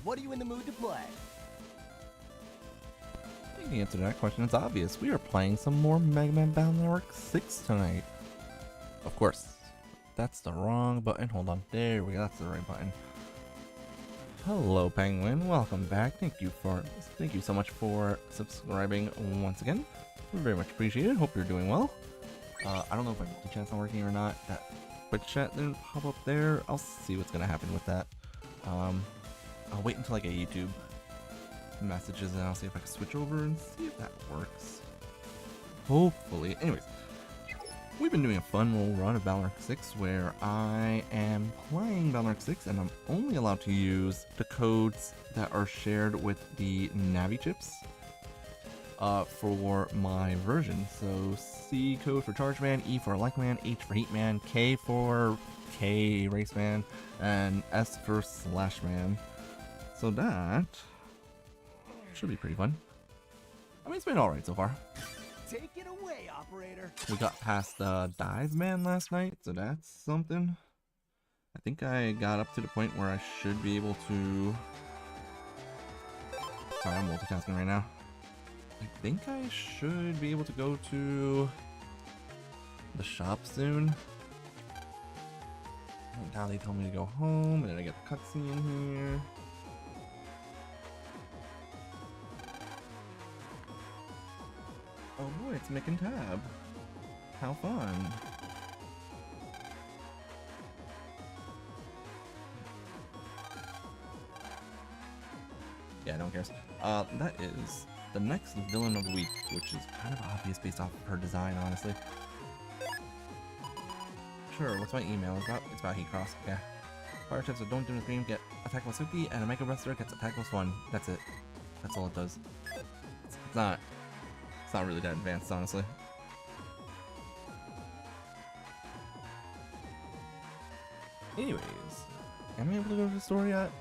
What are you in the mood to play? The answer to that question is obvious. We are playing some more Mega Man Battle Network 6 tonight. Of course, that's the wrong button. Hold on, there we go. That's the right button. Hello, Penguin. Welcome back. Thank you so much for subscribing once again. We very much appreciate it. Hope you're doing well. I don't know if my multi-chat's not working or not. That Twitch chat didn't pop up there. I'll see what's gonna happen with that. I'll wait until I get YouTube messages and I'll see if I can switch over and see if that works. Hopefully. Anyways, we've been doing a fun little run of Battle Network 6 where I am playing Battle Network 6 and I'm only allowed to use the codes that are shared with the Navi chips for my version. So C code for Charge Man, E for Elect Man, H for Heat Man, K for K Race Man, and S for Slash Man. So that should be pretty fun. I mean, it's been alright so far. Take it away, operator. We got past Dive Man last night, so that's something. I think I got up to the point where I should be able to... Sorry, I'm multitasking right now. I think I should be able to go to the shop soon. Now they told me to go home, and then I get the cutscene here. Oh boy, it's Mick and Tab. How fun. Yeah, no one cares. That is the next villain of the week, which is kind of obvious based off of her design, honestly. Sure, what's my email? It's about Heat Cross. Yeah. Fire tips that don't do the stream get attack plus 50, and a Mega Wrestler gets attack plus 1. That's it. That's all it does. It's not really that advanced, honestly. Anyways, am I able to go to the store yet?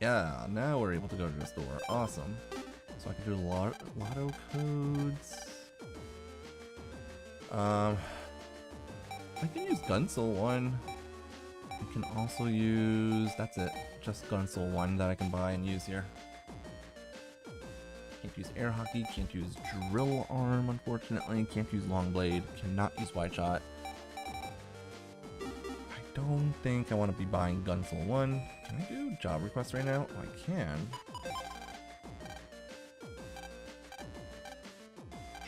Yeah, now we're able to go to the store. Awesome. So I can do lotto codes. I can use Gunsoul 1. I can also use... That's it. Just Gunsoul 1 that I can buy and use here. Can't use Air Hockey, can't use Drill Arm, unfortunately. Can't use Long Blade, cannot use Wide Shot. I don't think I want to be buying Gunsoul 1. Can I do job requests right now? Oh, I can.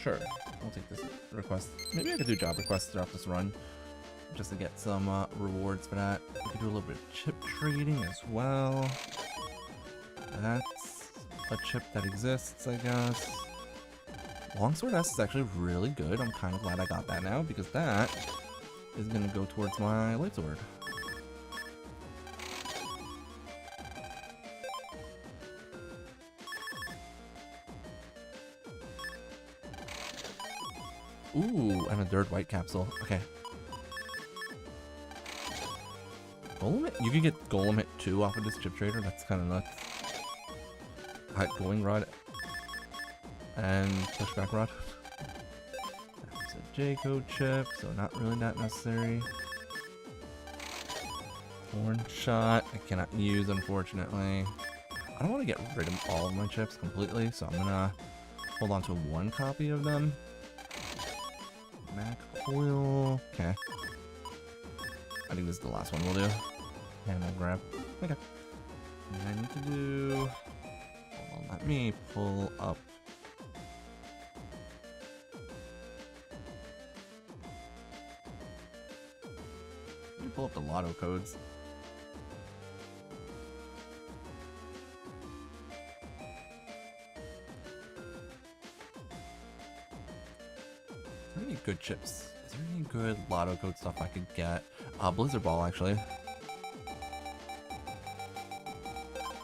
Sure, I'll take this request. Maybe I could do job requests throughout this run, just to get some rewards for that. We could do a little bit of chip trading as well. That's a chip that exists, I guess. Longsword S is actually really good. I'm kind of glad I got that now, because that is going to go towards my light sword. Ooh, and a third white capsule. Okay. Golem Hit? You can get Golem Hit 2 off of this chip trader. That's kind of nuts. Going Rod and Pushback Rod. That's a J-code chip, so not really that necessary. Horn Shot, I cannot use, unfortunately. I don't want to get rid of all of my chips completely, so I'm gonna hold on to one copy of them. Mac Oil. Okay. I think this is the last one we'll do. And I'll grab. Okay. And I need to do... Hold on, let me pull up. Let me pull up the lotto codes. Is there any good chips? Is there any good lotto code stuff I could get? Blizzard Ball, actually.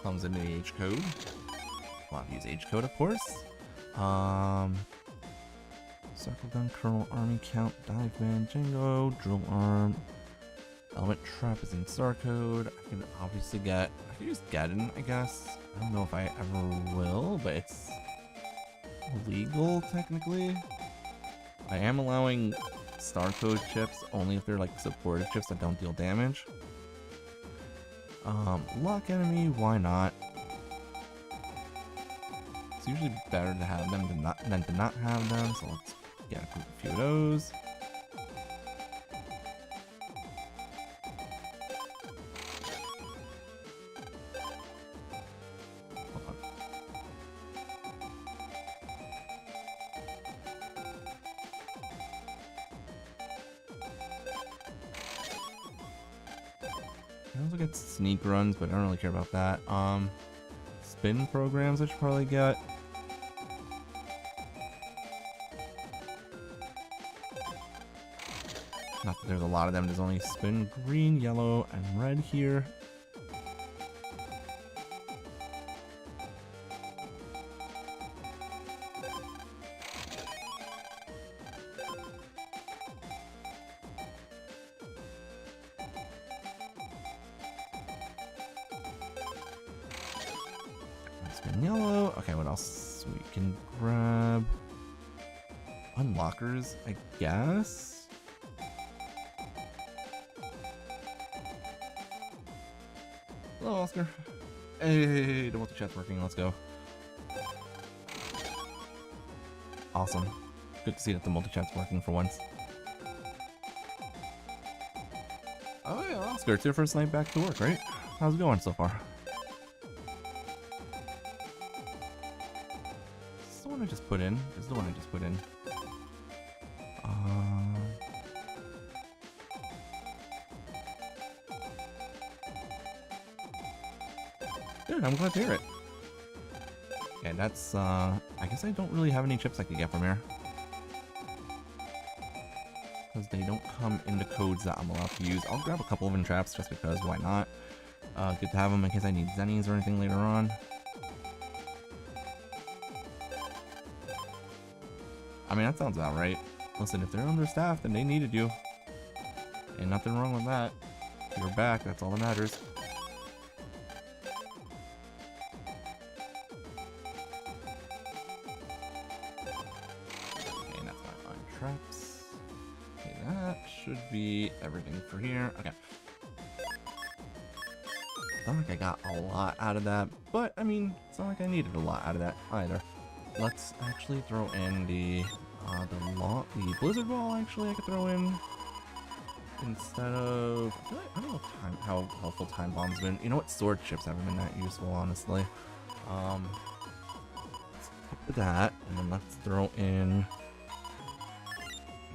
Comes in the H code. I'll use H code, of course. Circle Gun, Colonel Army Count, Dive Man, Django, Drill Arm. Element Trap is in Star Code. I can obviously get... I can use Gaddon, I guess. I don't know if I ever will, but it's legal, technically. I am allowing Star Code chips only if they're like supportive chips that don't deal damage. Lock enemy, why not? It's usually better to have them than to not have them, so let's get a few of those. Hold on. I also get sneak runs, but I don't really care about that. Spin programs I should probably get. Not that there's a lot of them, there's only spin green, yellow, and red here. Spin yellow. Okay, what else we can grab? Unlockers, I guess. Hello, Oscar. Hey, the multi-chat's working. Let's go. Awesome. Good to see that the multi-chat's working for once. Oh yeah, Oscar, it's your first night back to work, right? How's it going so far? This is the one I just put in. This is the one I just put in. Good, I'm glad to hear it. Okay, that's, I guess I don't really have any chips I could get from here. Because they don't come in the codes that I'm allowed to use. I'll grab a couple of entraps just because, why not? Good to have them in case I need zennies or anything later on. I mean, that sounds about right. Listen, if they're understaffed, then they needed you. Ain't nothing wrong with that. You're back, that's all that matters. Okay, that's my traps. Okay, that should be everything for here. Okay. It's not like I got a lot out of that, but I mean, it's not like I needed a lot out of that either. Let's actually throw in the blizzard ball. Actually, I could throw in instead of. I don't know how helpful time bombs been. You know what? Sword chips haven't been that useful, honestly. Let's put that, and then let's throw in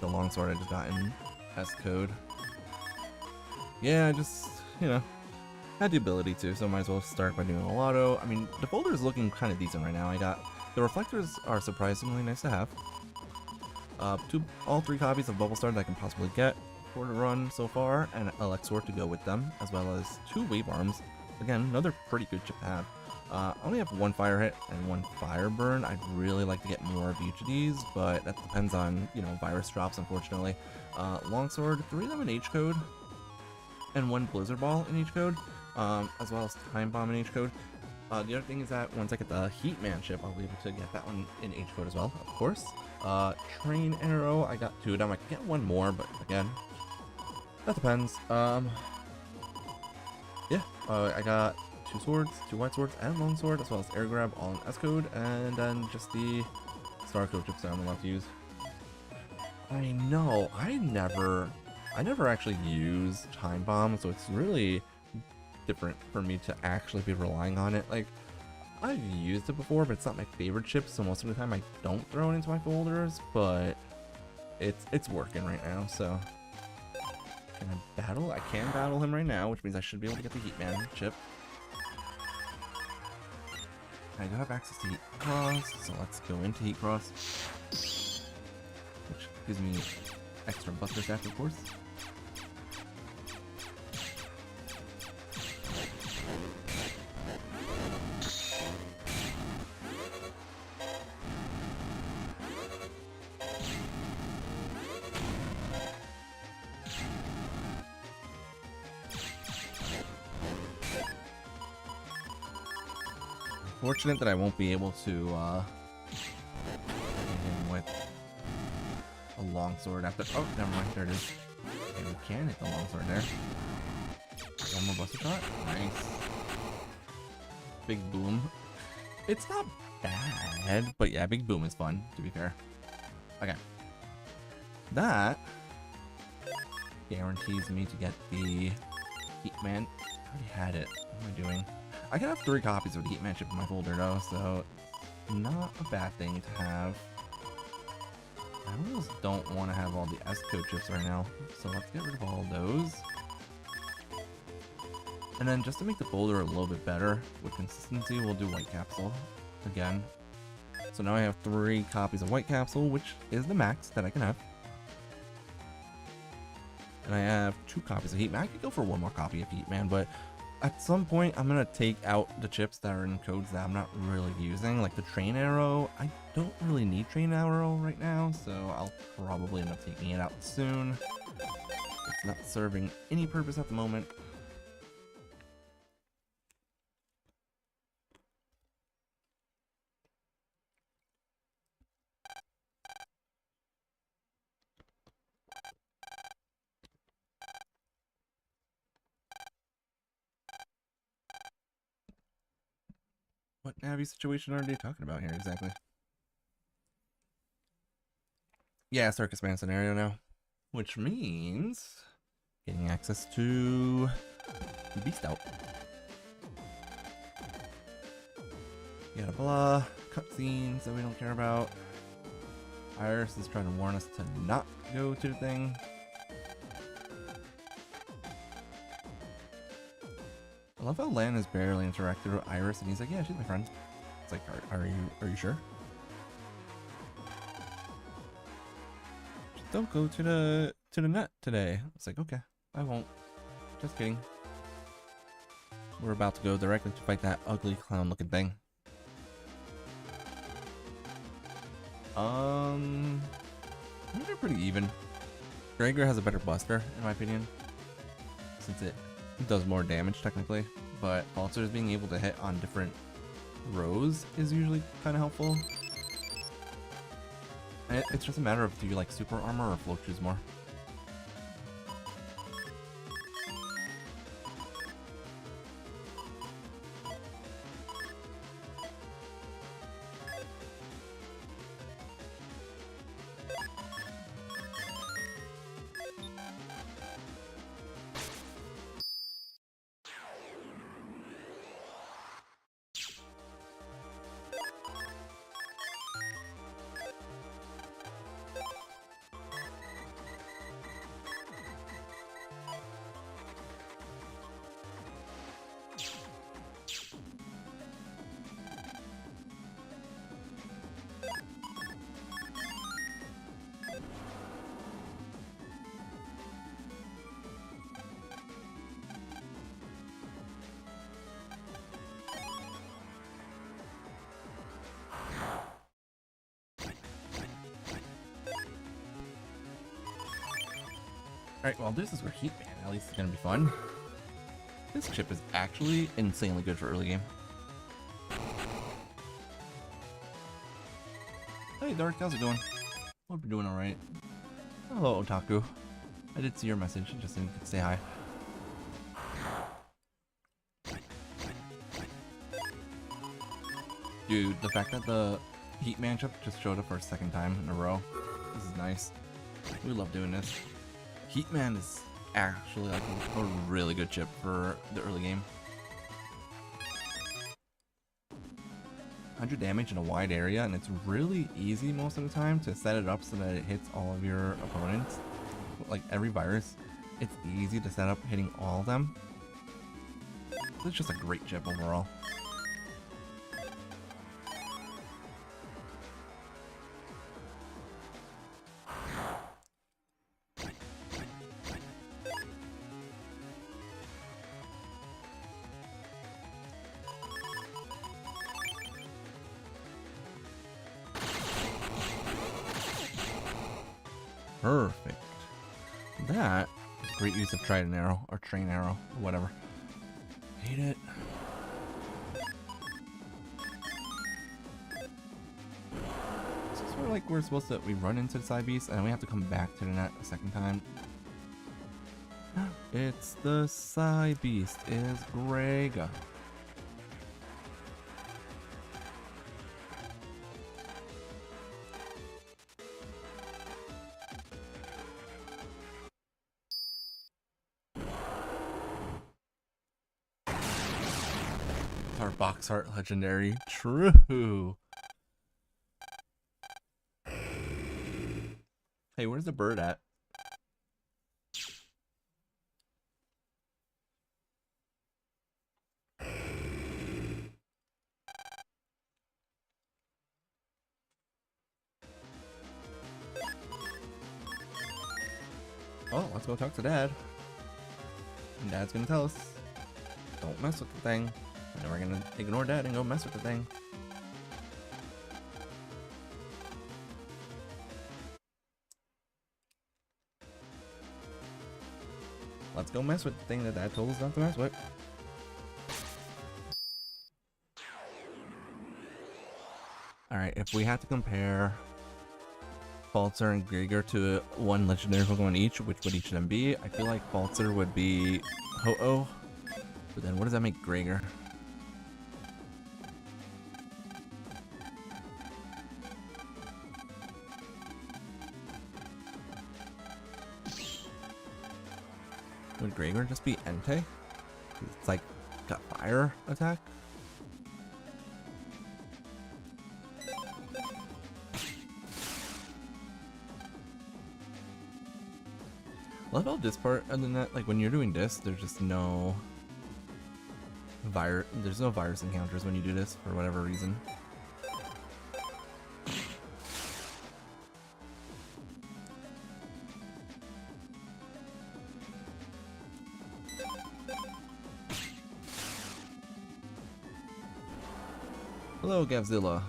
the longsword I just got in S code. Yeah, I just had the ability to, so might as well start by doing a lotto. I mean, the folder is looking kind of decent right now. I got the reflectors are surprisingly nice to have. All three copies of Bubble Star that I can possibly get for the run so far, and Elexor to go with them, as well as 2 wave arms. Again, another pretty good chip to have. I only have 1 fire hit and 1 fire burn. I'd really like to get more of each of these, but that depends on virus drops, unfortunately. Longsword, 3 of them in H code, and 1 blizzard ball in each code, as well as time bomb in H code. The other thing is that once I get the Heatman chip, I'll be able to get that one in H code as well, of course. Train arrow, I got 2 of them. I can get 1 more, but again, that depends. Yeah, I got 2 swords, 2 white swords, and longsword, as well as air grab, all in S code, and then just the star code chips that I'm allowed to use. I know, I never actually use time bomb, so it's really different for me to actually be relying on it. Like, I've used it before, but it's not my favorite chip, so most of the time I don't throw it into my folders, but it's working right now. So can I battle? I can battle him right now, which means I should be able to get the Heatman chip. I do have access to Heat Cross, so let's go into Heat Cross, which gives me extra buster stats, of course. Fortunate that I won't be able to hit him with a longsword after. Oh, never mind. There it is. Okay, we can hit the longsword there. One more buster shot. Nice. Big boom. It's not bad, but yeah, big boom is fun, to be fair. Okay. That guarantees me to get the Heatman. I already had it. What am I doing? I can have 3 copies of the Heatman chip in my folder though, so not a bad thing to have. I almost don't want to have all the S-Code chips right now, so let's get rid of all those. And then just to make the folder a little bit better with consistency, we'll do White Capsule again. So now I have 3 copies of White Capsule, which is the max that I can have. And I have 2 copies of Heatman. I could go for 1 more copy of Heatman, but at some point I'm going to take out the chips that are in codes that I'm not really using, like the Train Arrow. I don't really need Train Arrow right now, so I'll probably end up taking it out soon. It's not serving any purpose at the moment. What Navi situation are they talking about here exactly? Yeah, Circus Man scenario now. Which means getting access to Beast Out. Yada blah. Cutscenes that we don't care about. Iris is trying to warn us to not go to the thing. I love how Lan has barely interacted with Iris, and he's like, "Yeah, she's my friend." It's like, "Are you sure?" Just don't go to the net today. It's like, "Okay, I won't." Just kidding. We're about to go directly to fight that ugly clown-looking thing. I think they're pretty even. Gregar has a better buster, in my opinion, since it does more damage technically, but also just being able to hit on different rows is usually kind of helpful. And it's just a matter of do you like super armor or float shoes more. Alright, well this is where Heatman at least is going to be fun. This chip is actually insanely good for early game. Hey Dark, how's it going? Hope you're doing alright. Hello Otaku. I did see your message, just didn't say hi. Dude, the fact that the Heatman chip just showed up for a 2nd time in a row, this is nice. We love doing this. Heatman is actually like a really good chip for the early game. 100 damage in a wide area, and it's really easy most of the time to set it up so that it hits all of your opponents. Like every virus, it's easy to set up hitting all of them. So it's just a great chip overall. Perfect. That is great use of Trident Arrow, or Train Arrow, or whatever. Hate it. This is where like we're supposed to, we run into the side beast and we have to come back to the net a 2nd time. It's the Psy Beast, is Gregar. Our box art legendary. True. Hey, where's the bird at? Oh, let's go talk to Dad. And Dad's gonna tell us, don't mess with the thing. And then we're gonna ignore Dad and go mess with the thing. Let's go mess with the thing that Dad told us not to mess with. Alright, if we had to compare Falter and Gregar to one legendary Pokemon each, which would each of them be? I feel like Falter would be Ho-Oh. But then what does that make Gregar? Would Gregar just be Entei? It's like got fire attack? What about this part? Other than that, like when you're doing this, there's just no there's no virus encounters when you do this for whatever reason. Hello, Gavzilla.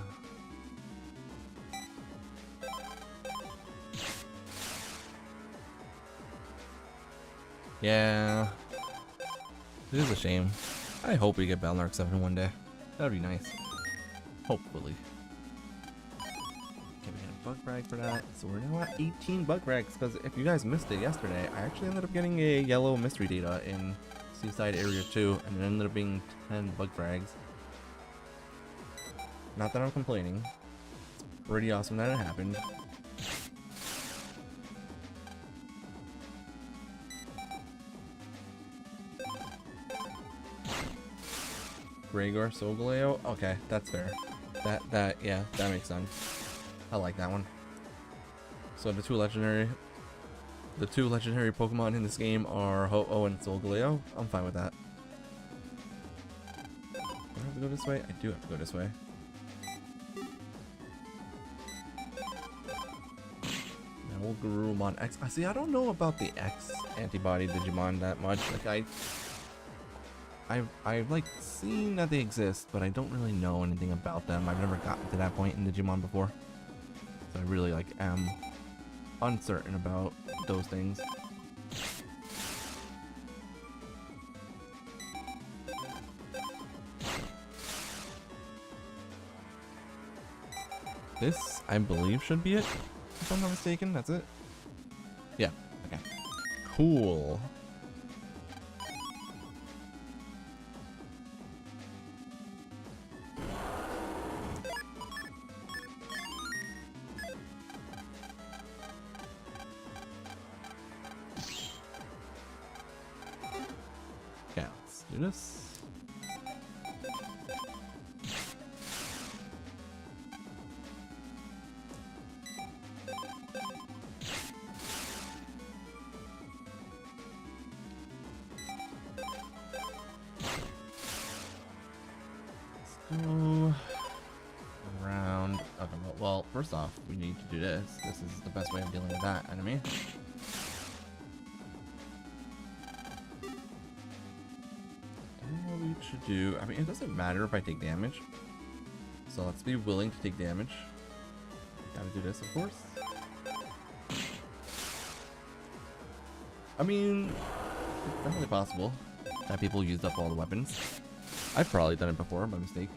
Yeah, it is a shame. I hope we get Balnark 7 one day. That would be nice. Hopefully. Okay, we got a bug brag for that. So we're now at 18 bug brags, because if you guys missed it yesterday, I actually ended up getting a yellow mystery data in Seaside Area 2, and it ended up being 10 bug brags. Not that I'm complaining. It's pretty awesome that it happened. Gregar Solgaleo? Okay, that's fair. Yeah, that makes sense. I like that one. So the two legendary Pokemon in this game are Ho-Oh and Solgaleo. I'm fine with that. Do I have to go this way? I do have to go this way. Now we'll Garurumon X. I see, I don't know about the X antibody Digimon that much. Like I've like seen that they exist, but I don't really know anything about them. I've never gotten to that point in Digimon before, so I really like am uncertain about those things. This, I believe, should be it, if I'm not mistaken. That's it. Yeah. Okay. Cool. Do this. Let's go around. Okay, well, first off, we need to do this. This is the best way of dealing with that enemy. Should do. I mean, it doesn't matter if I take damage, so let's be willing to take damage. Gotta do this, of course. I mean, it's definitely possible that people used up all the weapons. I've probably done it before by mistake.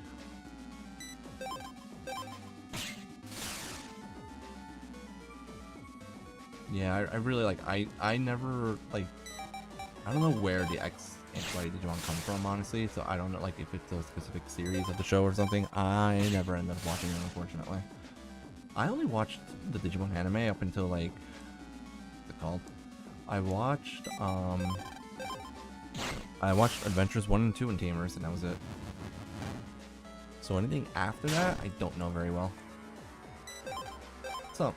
Yeah, I really like. I never like. I don't know where the X-Anti Digimon come from, honestly, so I don't know, like, if it's a specific series of the show or something. I never ended up watching it, unfortunately. I only watched the Digimon anime up until, like, what's it called? I watched Adventures 1 and 2 and Tamers, and that was it. So anything after that, I don't know very well. So,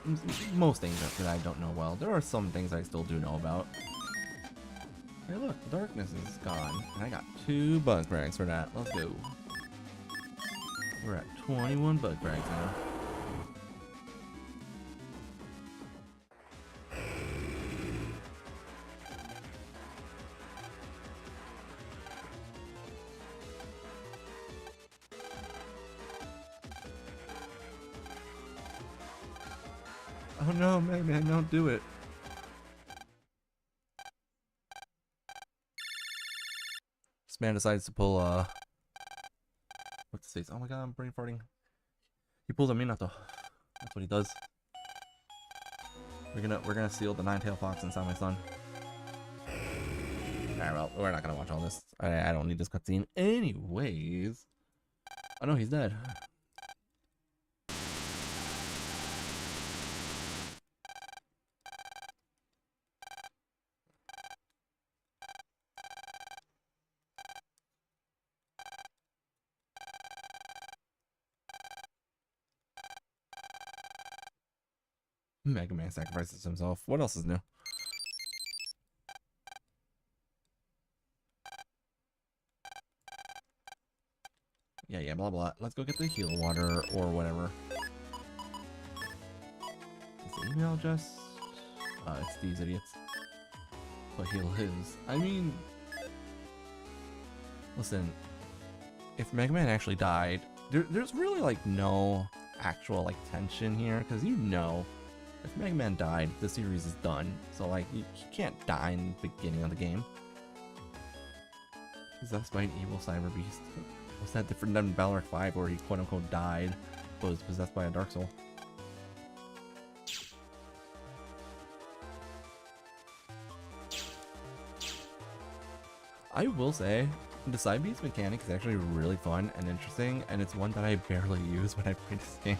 most things after that I don't know well. There are some things I still do know about. Hey look, the darkness is gone. And I got 2 bug frags for that. Let's go. We're at 21 bug frags now. Oh no, man, don't do it. This man decides to pull, what's his face? Oh my god, I'm brain farting. He pulls a Minato. That's what he does. We're gonna seal the 9-tailed fox inside my son. Alright, well, we're not gonna watch all this. I don't need this cutscene. Anyways. Oh no, he's dead. Mega Man sacrifices himself. What else is new? Yeah, blah blah. Let's go get the heal water or whatever. Is the email just? It's these idiots. But heal his. I mean, listen. If Mega Man actually died, there's really like no actual like tension here, because you know, if Mega Man died, the series is done. So like, you can't die in the beginning of the game. Possessed by an evil cyber beast. Was that different than Balrog 5, where he quote-unquote died, but was possessed by a Dark Soul? I will say, the side beast mechanic is actually really fun and interesting, and it's one that I barely use when I play this game.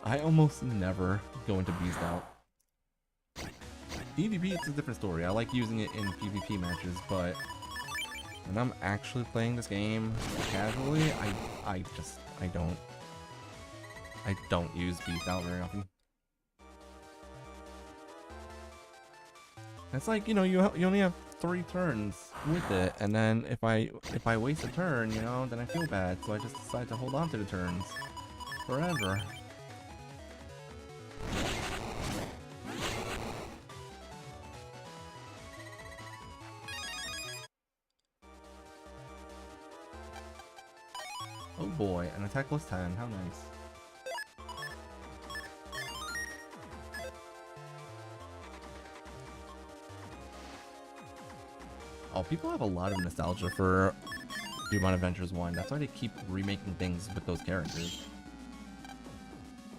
I almost never go into Beast Out. PvP, it's a different story. I like using it in PvP matches, but when I'm actually playing this game casually, I don't use Beast Out very often. It's like, you know, you only have 3 turns with it, and then if I waste a turn, you know, then I feel bad, so I just decide to hold on to the turns forever. Oh boy, an attack plus 10, how nice. Oh, people have a lot of nostalgia for Digimon Adventures 1. That's why they keep remaking things with those characters.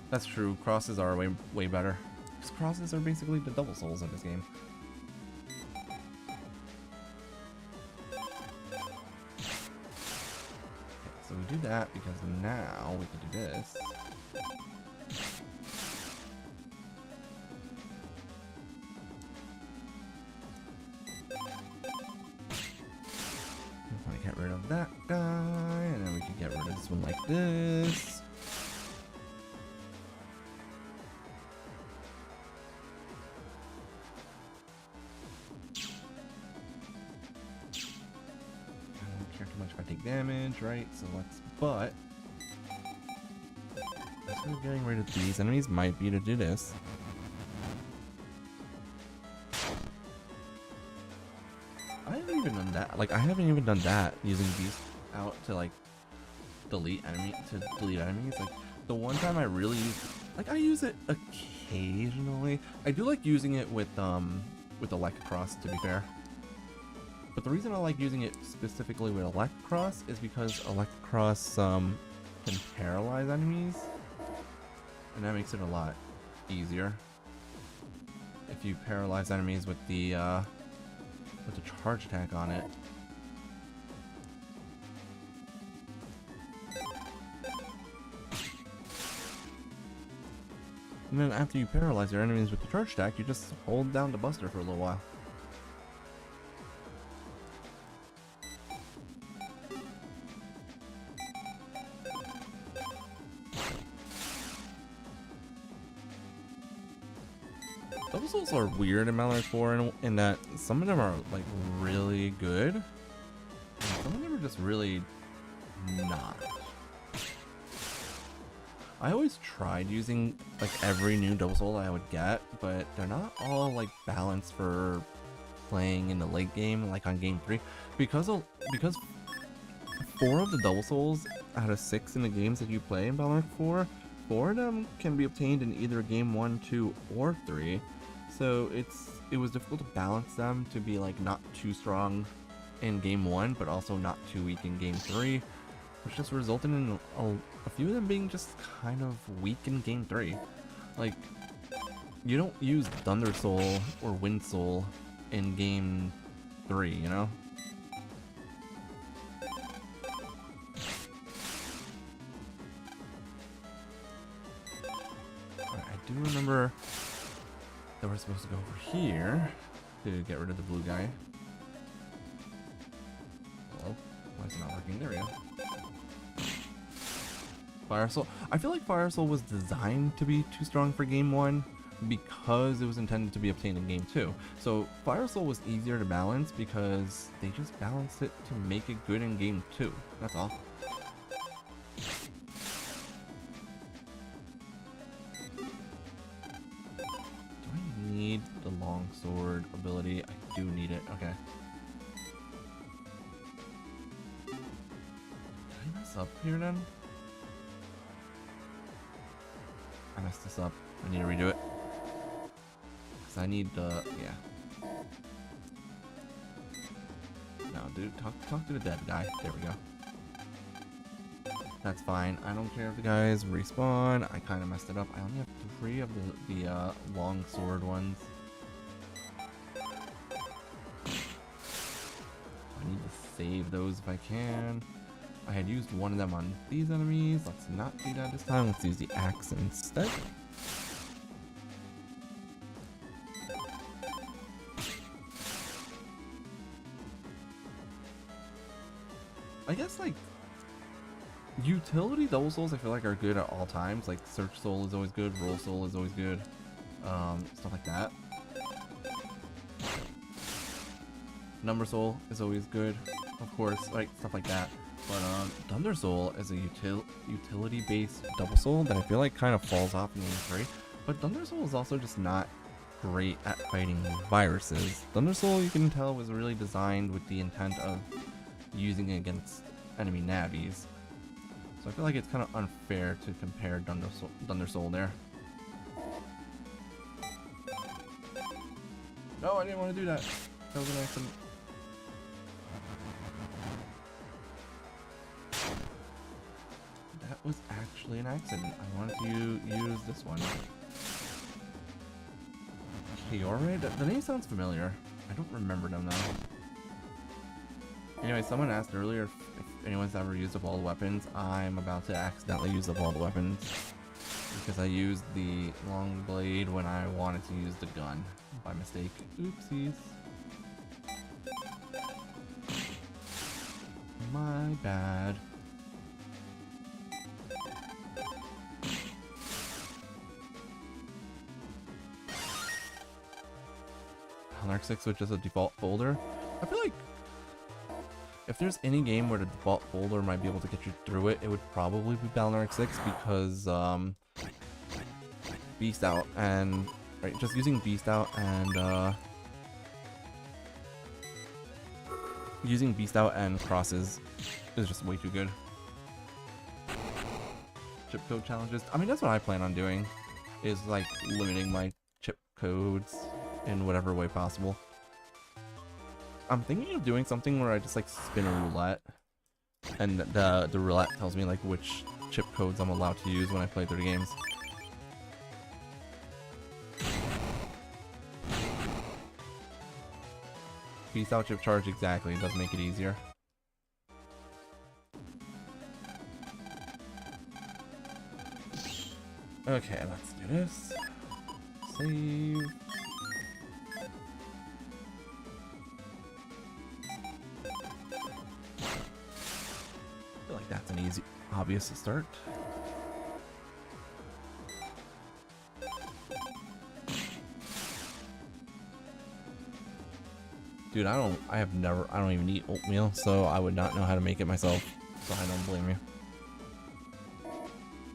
That's true, crosses are way better. Because crosses are basically the double souls of this game. So we do that because now we can do this. We want to get rid of that guy, and then we can get rid of this one like this. Damage, right? So let's, but that's we're getting rid of these enemies might be to do this. I haven't even done that. Like, I haven't even done that using Beast Out to like delete enemies. Like, the one time I really use, like, I use it occasionally. I do like using it with Electrocross, to be fair. But the reason I like using it specifically with Electrocross is because Electrocross can paralyze enemies, and that makes it a lot easier. If you paralyze enemies with the with a charge attack on it. And then after you paralyze your enemies with the charge attack, you just hold down the buster for a little while. Double Souls are weird in Battle Network 4 in that some of them are like really good, and some of them are just really not. I always tried using like every new Double Soul I would get, but they're not all like balanced for playing in the late game, like on game 3, because 4 of the Double Souls out of 6 in the games that you play in Battle Network 4 of them can be obtained in either game 1, 2, or 3. So it was difficult to balance them to be like not too strong in game 1, but also not too weak in game 3, which just resulted in a few of them being just kind of weak in game 3. Like, you don't use Thunder Soul or Wind Soul in game 3, you know? Alright, I do remember that we're supposed to go over here to get rid of the blue guy. Hello? Why is it not working? There we go. Fire Soul. I feel like Fire Soul was designed to be too strong for game 1 because it was intended to be obtained in game 2. So Fire Soul was easier to balance because they just balanced it to make it good in game 2. That's all. Do I need the longsword ability? I do need it. Okay. Did I mess up here then? I messed this up. I need to redo it. Because I need the... yeah. No, dude. Talk to the dead guy. There we go. That's fine. I don't care if the guys respawn. I kind of messed it up. I only have 3 of the long sword ones. I need to save those if I can. I had used one of them on these enemies. Let's not do that this time. Let's use the axe instead. I guess like utility Double Souls I feel like are good at all times. Like Search Soul is always good, Roll Soul is always good, stuff like that. Number Soul is always good, of course, like stuff like that. But Thunder Soul is a utility-based Double Soul that I feel like kind of falls off in game 3. But Thunder Soul is also just not great at fighting viruses. Thunder Soul, you can tell, was really designed with the intent of using it against enemy navies. So I feel like it's kind of unfair to compare Thunder Soul there. No, I didn't want to do that. That was an accident. That was actually an accident. I wanted to use this one. Kiore? The name sounds familiar. I don't remember them though. Anyway, someone asked earlier if anyone's ever used up all the weapons. I'm about to accidentally use up all the weapons because I used the long blade when I wanted to use the gun by mistake. Oopsies. My bad. Narc 6 with just a default folder. I feel like if there's any game where the default folder might be able to get you through it, it would probably be Narc 6 because Beast Out and just using Beast Out and using Beast Out and crosses is just way too good. Chip code challenges. I mean, that's what I plan on doing, is like limiting my chip codes in whatever way possible. I'm thinking of doing something where I just like spin a roulette and the roulette tells me like which chip codes I'm allowed to use when I play through the games. Peace out chip charge, exactly. It does make it easier. Okay, let's do this. Save. I feel like that's an easy, obvious to start. Dude, I don't even eat oatmeal, so I would not know how to make it myself. So I don't blame you.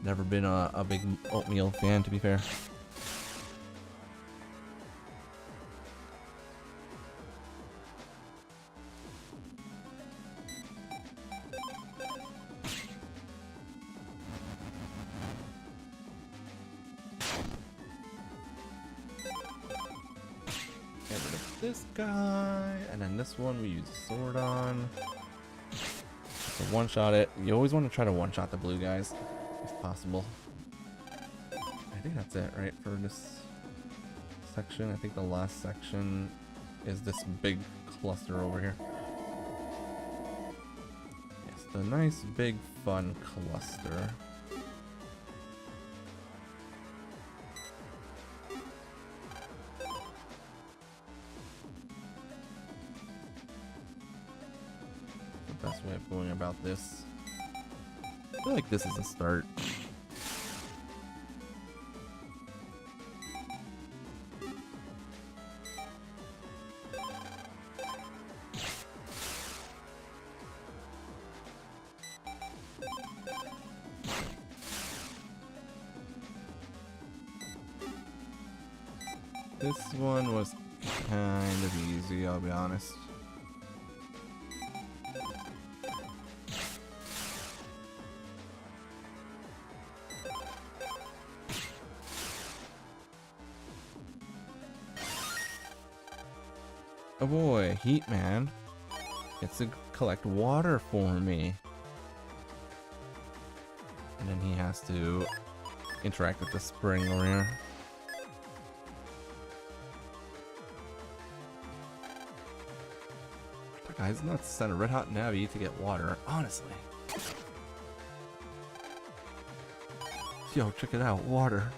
Never been a big oatmeal fan, to be fair. Get rid of this guy, and then this one we use a sword on. So one-shot it. You always want to try to one-shot the blue guys, if possible. I think that's it, right, for this section. I think the last section is this big cluster over here. Yes, the nice, big, fun cluster. The best way of going about this. I feel like this is a start. This one was kind of easy, I'll be honest. Oh boy, Heat Man gets to collect water for me. And then he has to interact with the spring over here. Guys, not send a red hot Navi to get water, honestly. Yo, check it out, water.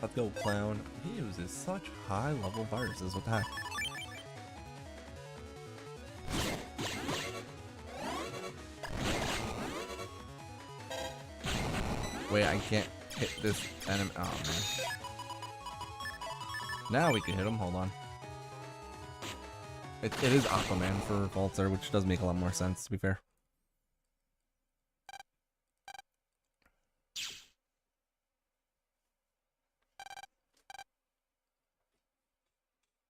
Let's go, clown. He uses such high level viruses with that. Wait, I can't hit this enemy. Oh man. Now we can hit him, hold on. It is Aquaman for Valtzer, which does make a lot more sense, to be fair.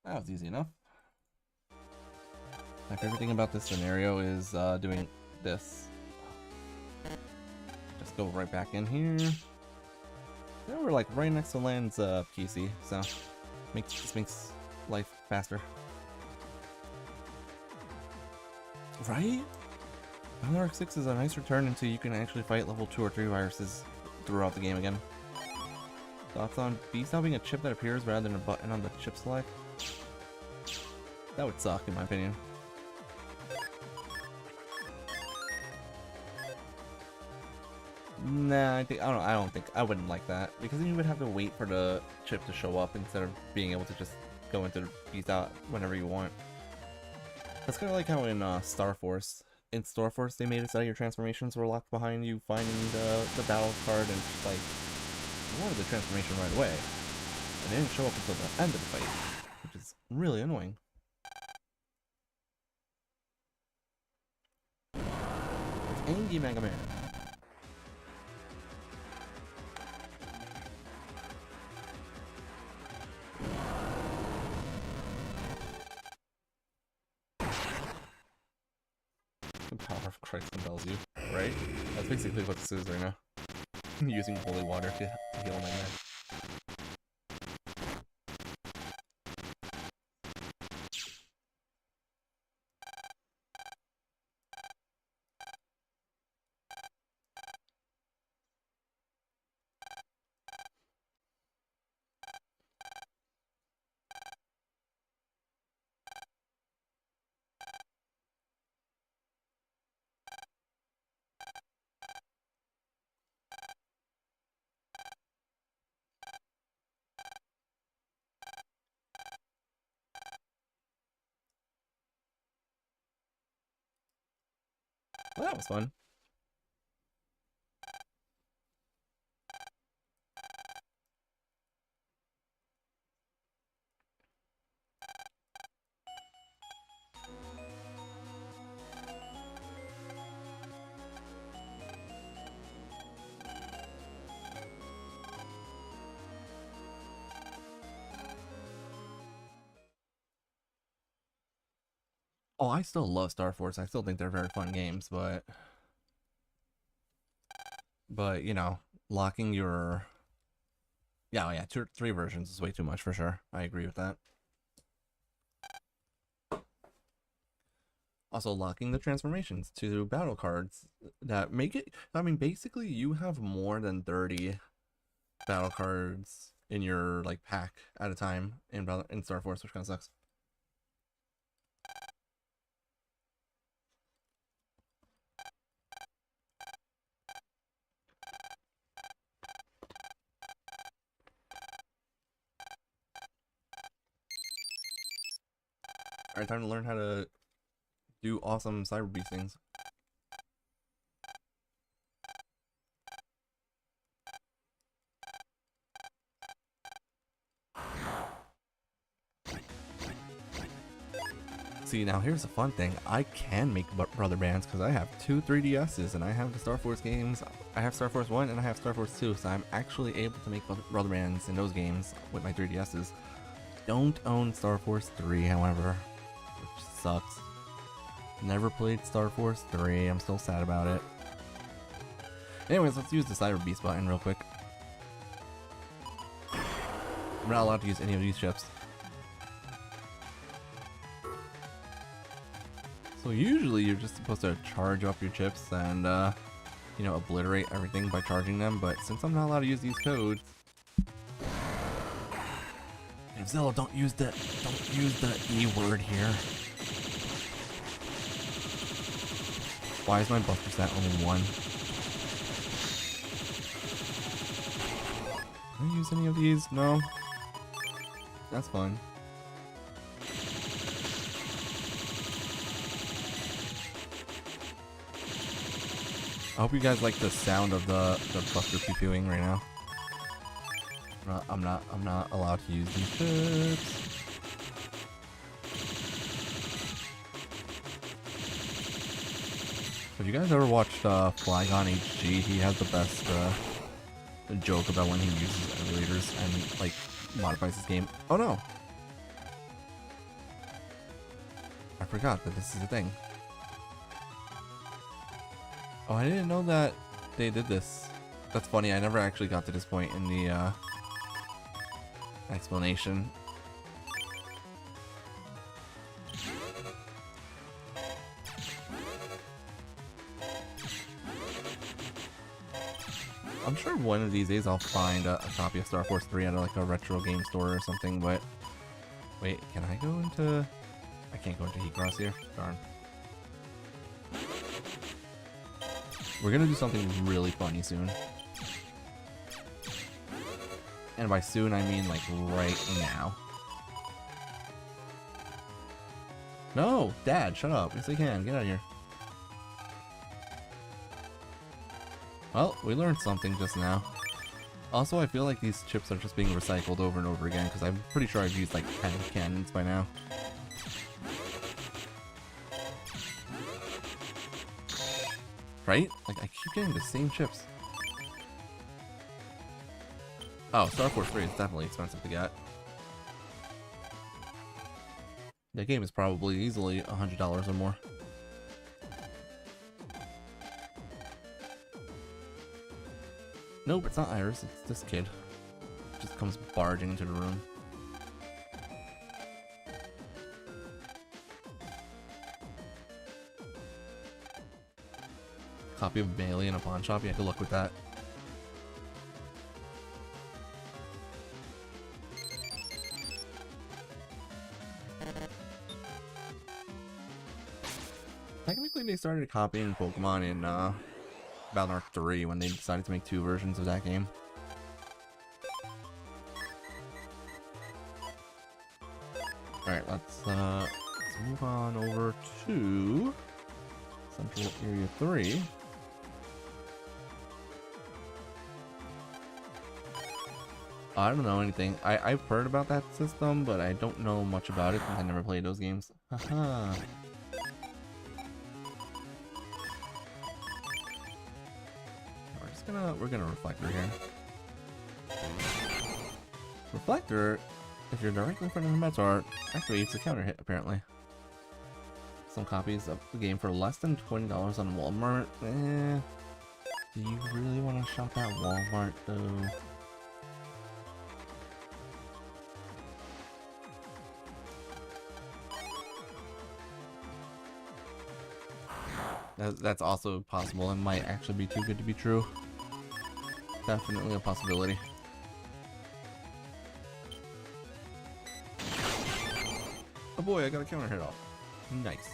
That was easy enough. My favorite thing about this scenario is doing this. Just go right back in here. Yeah, we're like right next to Land's PC, so this makes life faster. Right? BN6 is a nice return until you can actually fight level 2 or 3 viruses throughout the game again. Thoughts on Beast having a chip that appears rather than a button on the chip select? That would suck, in my opinion. Nah, I wouldn't like that, because then you would have to wait for the chip to show up instead of being able to just go into the Beast out whenever you want. That's kind of like how in Star Force. In Star Force, they made it so your transformations were locked behind you finding the battle card, and just like you wanted the transformation right away, and it didn't show up until the end of the fight, which is really annoying. Angie Mega Man. The power of Christ compels you, right? That's basically what this is right now. Using holy water to heal my man. Well, that was fun. Oh, I still love Star Force. I still think they're very fun games, but you know, locking your yeah, 3 versions is way too much for sure. I agree with that. Also, locking the transformations to battle cards that make it. I mean, basically, you have more than 30 battle cards in your like pack at a time in Star Force, which kind of sucks. All right, time to learn how to do awesome Cyber Beast things. See, now here's the fun thing. I can make brother bands because I have 2 3DSs and I have the Star Force games. I have Star Force 1 and I have Star Force 2, so I'm actually able to make brother bands in those games with my 3DSs. Don't own Star Force 3, however, which sucks. Never played Star Force 3. I'm still sad about it. Anyways, let's use the Cyber Beast button real quick. I'm not allowed to use any of these chips. So usually you're just supposed to charge up your chips and, you know, obliterate everything by charging them, but since I'm not allowed to use these codes... Hey, Zilla, don't use the E word here. Why is my buster stat only 1? Can I use any of these? No. That's fine. I hope you guys like the sound of the buster pew-pewing right now. I'm not allowed to use these chips. Have you guys ever watched Flygon HG? He has the best joke about when he uses emulators and like modifies his game. Oh no! I forgot that this is a thing. Oh, I didn't know that they did this. That's funny, I never actually got to this point in the explanation. I'm sure one of these days I'll find a copy of Star Force 3 at like a retro game store or something, but... Wait, can I go into... I can't go into Heat Cross here? Darn. We're gonna do something really funny soon. And by soon, I mean like right now. No! Dad, shut up. Yes, I can. Get out of here. Well, we learned something just now. Also, I feel like these chips are just being recycled over and over again, because I'm pretty sure I've used like 10 cannons by now. Right? Like, I keep getting the same chips. Oh, Star Force 3 is definitely expensive to get. The game is probably easily $100 or more. Nope, it's not Iris, it's this kid. Just comes barging into the room. Copy of Bailey in a pawn shop? Yeah, good luck with that. Technically, they started copying Pokemon in Battle Arc 3 when they decided to make 2 versions of that game. Alright, let's move on over to Central Area 3. I don't know anything. I've heard about that system, but I don't know much about it since I never played those games. Haha. We're gonna Reflector here. Reflector, if you're directly in front of the Minotaur, activates a counter hit apparently. Some copies of the game for less than $20 on Walmart. Do you really want to shop at Walmart though? That's also possible. It might actually be too good to be true. Definitely a possibility. Oh boy, I got a counter hit off. Nice.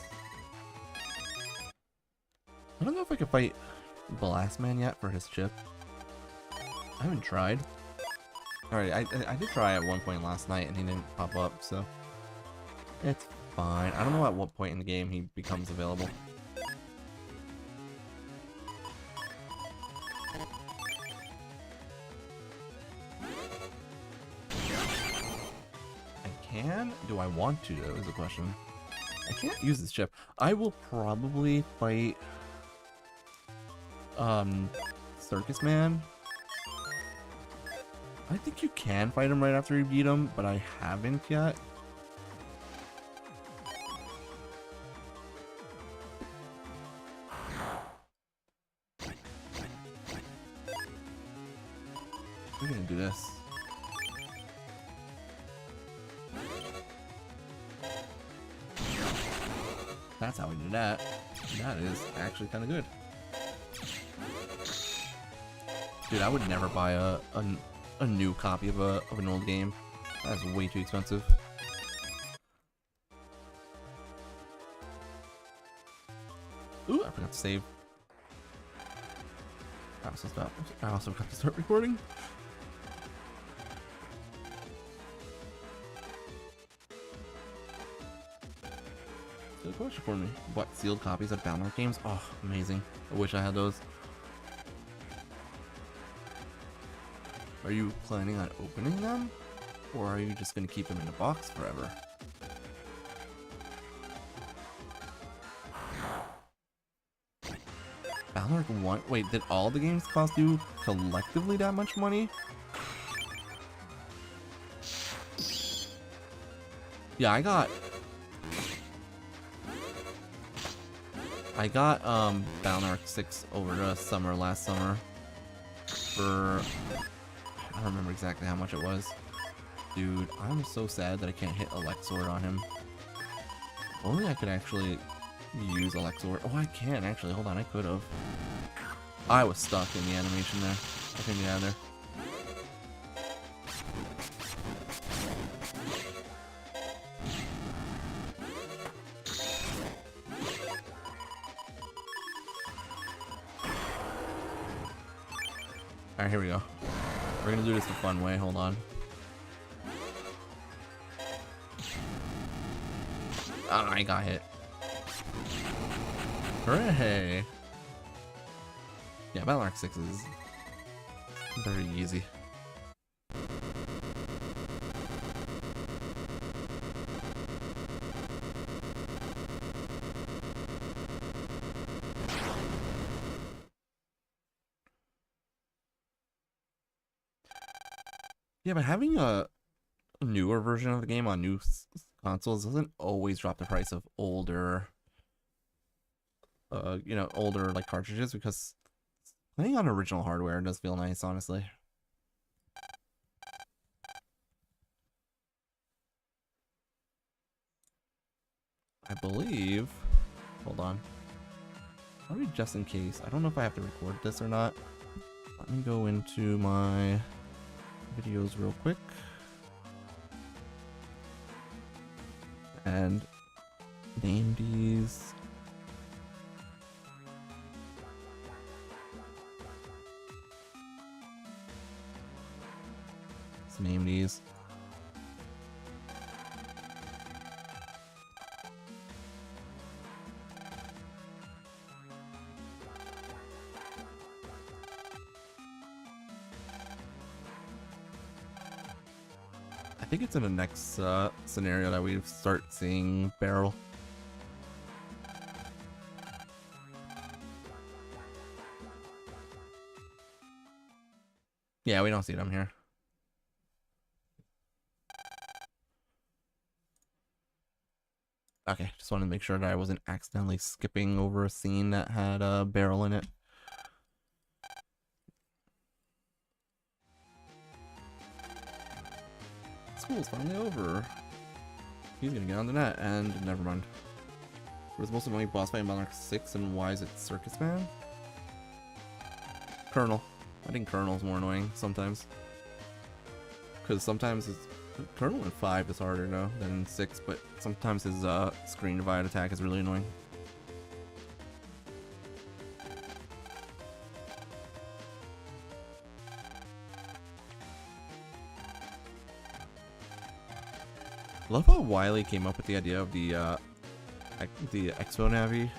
I don't know if I could fight Blast Man yet for his chip. I haven't tried. Alright, I did try at one point last night and he didn't pop up, so it's fine. I don't know at what point in the game he becomes available. Do I want to, though, is the question. I can't use this chip. I will probably fight Circus Man. I think you can fight him right after you beat him, but I haven't yet. We're gonna do this. That's how we do that. That is actually kind of good. Dude, I would never buy a new copy of an old game. That's way too expensive. Ooh, I forgot to save. I also forgot to start recording. Good question for me. What, sealed copies of Balnor games? Oh, amazing. I wish I had those. Are you planning on opening them? Or are you just going to keep them in a box forever? Balnor 1? Wait, did all the games cost you collectively that much money? Yeah, I got Balnor 6 over the summer, last summer, for, I don't remember exactly how much it was. Dude, I'm so sad that I can't hit Elexor on him. If only I could actually use Elexor. Oh, I can actually, hold on, I could have. I was stuck in the animation there. I couldn't get out of there. Alright, here we go. We're gonna do this the fun way, hold on. Ah, I got hit. Hooray! Yeah, Balnor 6 is very easy. Yeah, but having a newer version of the game on new consoles doesn't always drop the price of older, older like cartridges, because playing on original hardware does feel nice, honestly. I believe, hold on, probably just in case, I don't know if I have to record this or not. Let me go into my videos real quick and name these. Let's name these. think it's in the next scenario that we start seeing Barrel. Yeah, we don't see them here. Okay, just wanted to make sure that I wasn't accidentally skipping over a scene that had a Barrel in it. School's finally over. He's gonna get on the net, and never mind. Where's the most annoying boss fight in BN6 6, and why is it Circus Man? Colonel. I think Colonel's more annoying sometimes. Because sometimes it's... Colonel in 5 is harder though than in 6, but sometimes his screen divide attack is really annoying. I love how Wily came up with the idea of the Expo Navi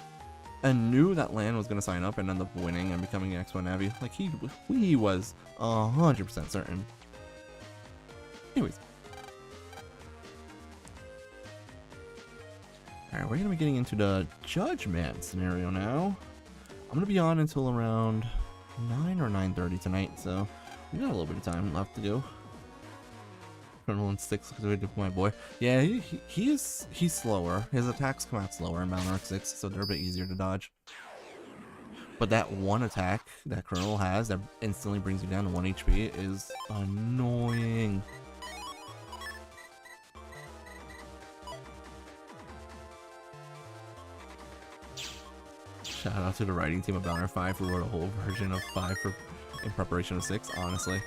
and knew that Lan was going to sign up and end up winning and becoming an Expo Navi. Like, he was 100% certain. Anyways. Alright, we're going to be getting into the Judgment scenario now. I'm going to be on until around 9 or 9:30 tonight, so we got a little bit of time left to go. Colonel in 6 with my boy. Yeah, he's slower. His attacks come out slower in BN6 6, so they're a bit easier to dodge. But that one attack that Colonel has that instantly brings you down to 1 HP is annoying. Shout out to the writing team of Banner 5 who wrote a whole version of 5 in preparation of 6, honestly.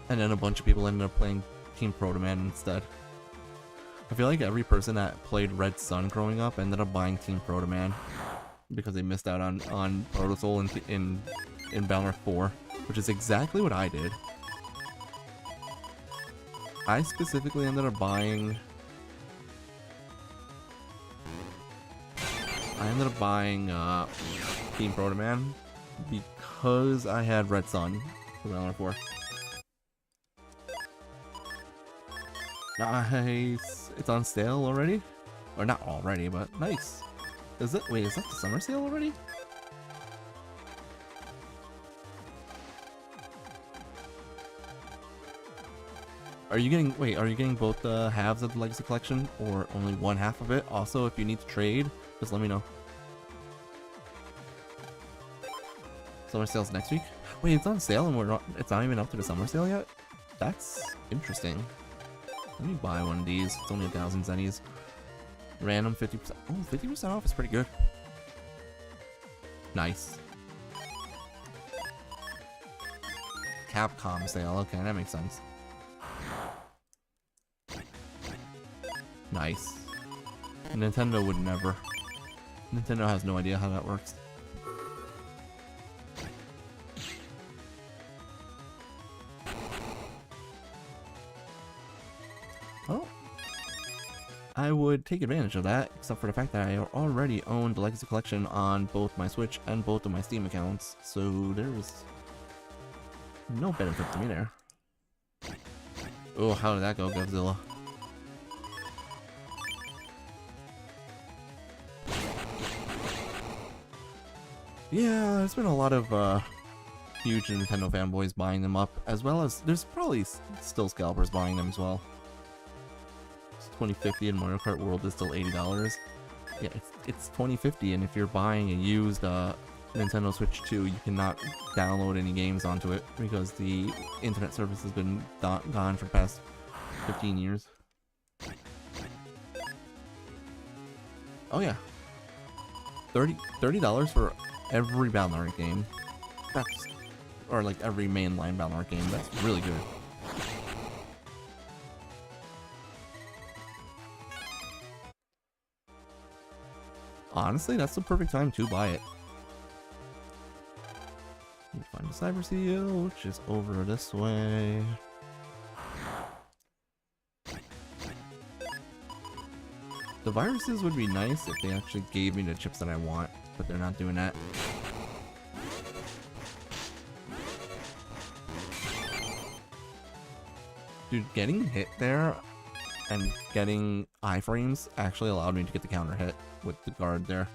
And then a bunch of people ended up playing Team Proto-Man instead. I feel like every person that played Red Sun growing up ended up buying Team Proto-Man because they missed out on Proto Soul in Banner 4, which is exactly what I did. I specifically ended up buying... Team Proto-Man because I had Red Sun for Banner 4. Nice. It's on sale already? Or not already, but nice. Is it? Wait, is that the summer sale already? Are you getting, wait, are you getting both the halves of the Legacy Collection or only one half of it? Also, if you need to trade, just let me know. Summer sale's next week? Wait, it's on sale and it's not even up to the summer sale yet? That's interesting. Let me buy one of these. It's only 1,000 zennies. Random 50%. Oh, 50% off is pretty good. Nice. Capcom sale. Okay, that makes sense. Nice. Nintendo would never. Nintendo has no idea how that works. Oh. I would take advantage of that, except for the fact that I already owned the Legacy Collection on both my Switch and both of my Steam accounts, so there's no benefit to me there. Oh, how did that go, Godzilla? Yeah, there's been a lot of huge Nintendo fanboys buying them up, as well as there's probably still scalpers buying them as well. It's 2050 and Mario Kart World is still $80. Yeah, it's 2050, and if you're buying a used Nintendo Switch 2, you cannot download any games onto it because the internet service has been gone for the past 15 years. Oh yeah, $30 for every Battle.net game. That's, or like every mainline Battle.net game. That's really good. Honestly, that's the perfect time to buy it. Let me find the Cyber CEO, which is over this way. The viruses would be nice if they actually gave me the chips that I want, but they're not doing that. Dude, getting hit there and getting iframes actually allowed me to get the counter hit with the guard there.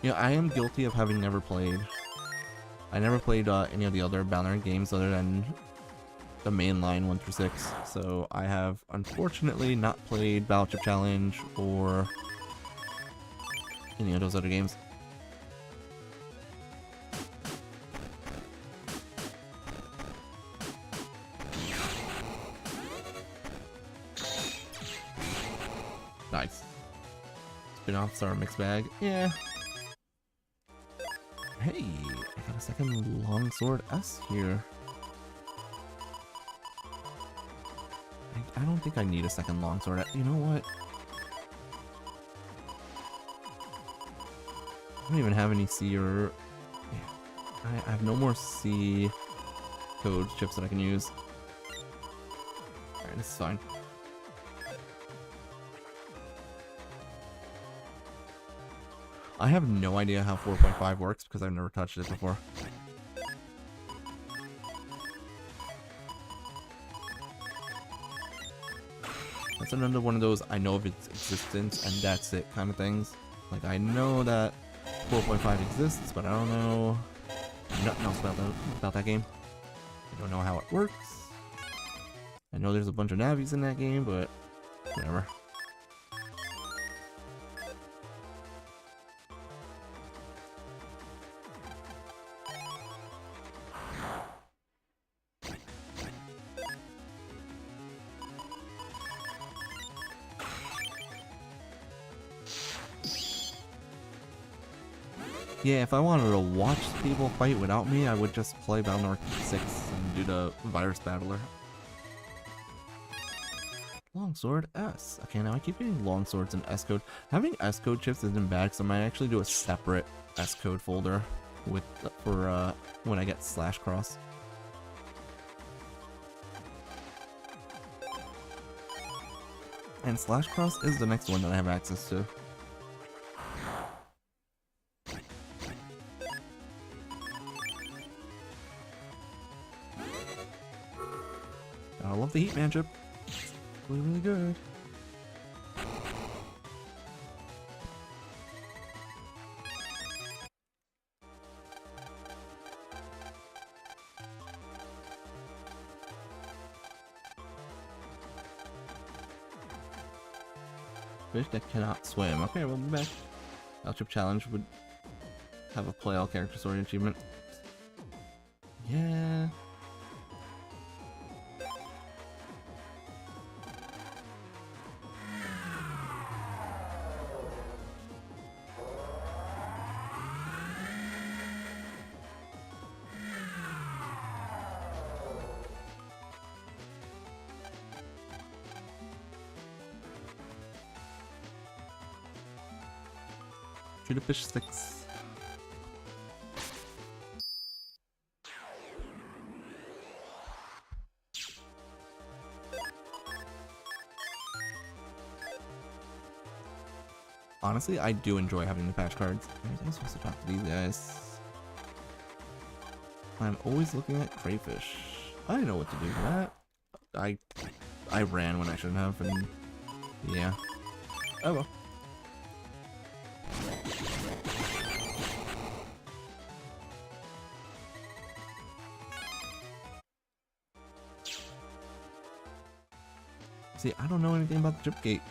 Yeah, I am guilty of having never played. I never played any of the other Valorant games other than the main line 1 through 6. So I have unfortunately not played Battleship Challenge or any of those other games. Nice. Spin-offs are a mixed bag. Yeah. Hey, I got a second longsword S here. I don't think I need a second longsword. You know what? I don't even have any C or... Yeah. I have no more C code chips that I can use. Alright, this is fine. I have no idea how 4.5 works because I've never touched it before. That's another one of those I know of its existence and that's it kind of things. Like I know that 4.5 exists, but I don't know nothing else about that game. I don't know how it works. I know there's a bunch of navies in that game, but whatever. Yeah, if I wanted to watch people fight without me, I would just play BN6 and do the virus battler. Longsword S. Okay, now I keep getting longswords and S code. Having S code chips isn't bad, so I might actually do a separate S code folder with for when I get /cross. And /cross is the next one that I have access to. I love the Heatman chip. It's really, really good. Fish that cannot swim. Okay, we'll be back. Battleship Challenge would have a play all character story achievement. Yeah. Shoot a fish sticks. Honestly, I do enjoy having the patch cards. I'm supposed to talk to these guys. I'm always looking at crayfish. I know what to do for that. I ran when I shouldn't have, and yeah. Oh well. See, I don't know anything about the chip gate.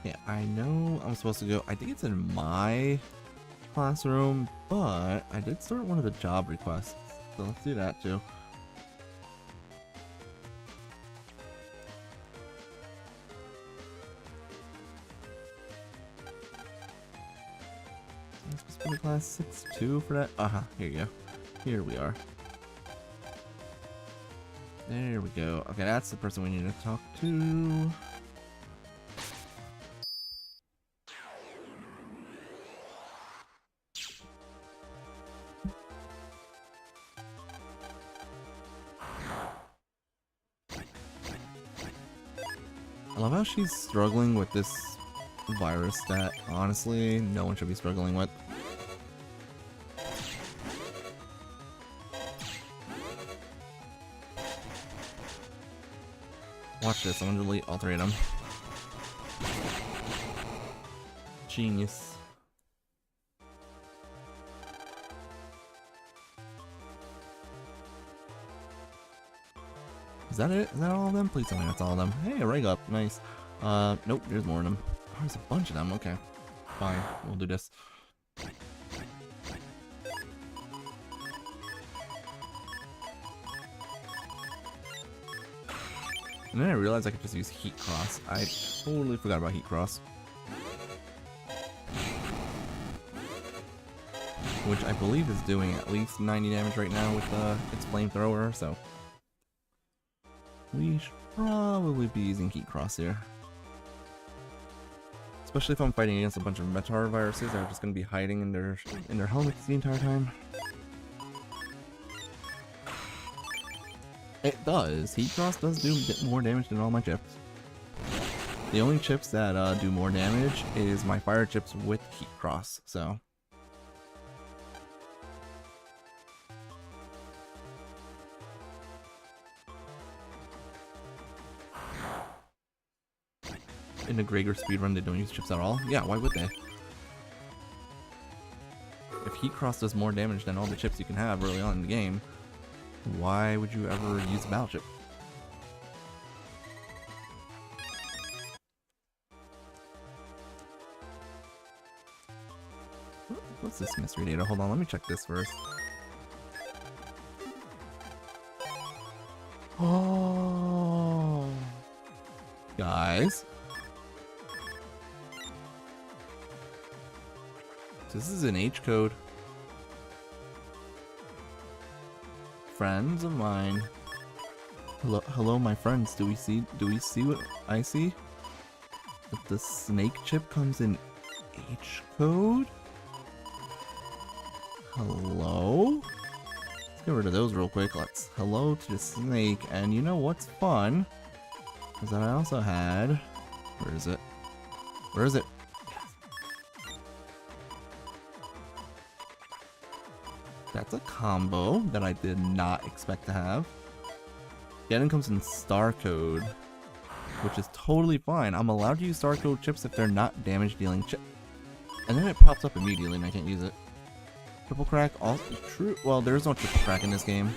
Yeah, I know I'm supposed to go. I think it's in my classroom, but I did start one of the job requests. So let's do that too. I'm supposed to be class 6-2 for that. Here you go. Here we are. There we go. Okay, that's the person we need to talk to. I love how she's struggling with this virus that honestly no one should be struggling with. Watch this, I'm gonna delete all three of them. Genius. Is that it? Is that all of them? Please tell me that's all of them. Hey, a rig up. Nice. Nope, there's more of them. Oh, there's a bunch of them. Okay. Fine, we'll do this. And then I realized I could just use Heat Cross. I totally forgot about Heat Cross. Which I believe is doing at least 90 damage right now with its flamethrower, so we should probably be using Heat Cross here. Especially if I'm fighting against a bunch of Metar viruses that are just going to be hiding in their helmets the entire time. It does. Heat Cross does do a bit more damage than all my chips. The only chips that do more damage is my fire chips with Heat Cross, so. In the Gregar speedrun, they don't use chips at all? Yeah, why would they? If Heat Cross does more damage than all the chips you can have early on in the game, why would you ever use a battle chip? What's this mystery data? Hold on, let me check this first. Oh, guys. This is an H code. Friends of mine. Hello, my friends. Do we see what I see? That the snake chip comes in H code? Hello? Let's get rid of those real quick. Let's hello to the snake. And you know what's fun? Is that I also had... Where is it? Where is it? That's a combo that I did not expect to have. Ganon comes in star code, which is totally fine. I'm allowed to use star code chips if they're not damage dealing chips. And then it pops up immediately and I can't use it. Triple crack, also true. Well, there's no triple crack in this game.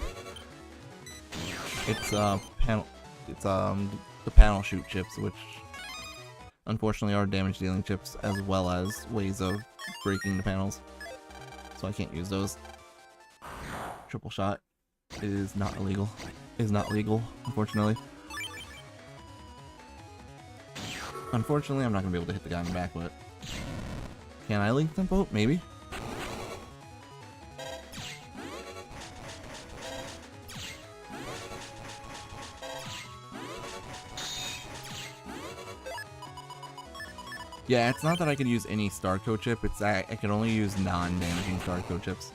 It's panel. It's the panel shoot chips, which unfortunately are damage dealing chips as well as ways of breaking the panels. So I can't use those. Triple shot is not illegal. Is not legal, unfortunately. Unfortunately, I'm not gonna be able to hit the guy in the back with it. Can I link them both? Maybe. Yeah, it's not that I can use any star code chip. It's that I can only use non-damaging star code chips.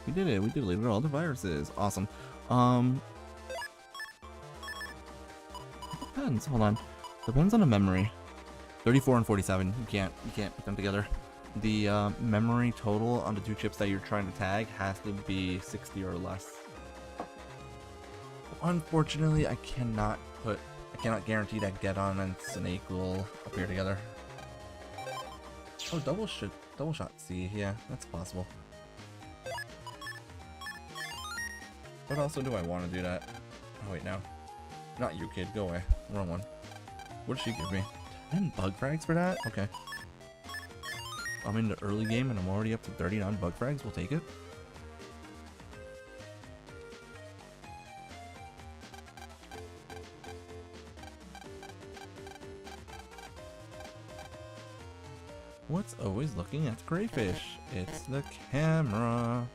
We did it. We deleted all the viruses. Awesome. Depends. Hold on. Depends on the memory. 34 and 47. You can't put them together. The memory total on the two chips that you're trying to tag has to be 60 or less. Unfortunately, I cannot guarantee that Gedon and Snake will appear together. Oh, double shot C. Yeah, that's possible. But also, do I want to do that? Oh wait, no. Not you, kid. Go away. Wrong one. What did she give me? 10 bug frags for that? Okay. I'm in the early game and I'm already up to 39 bug frags. We'll take it. What's always looking at the crayfish? It's the camera.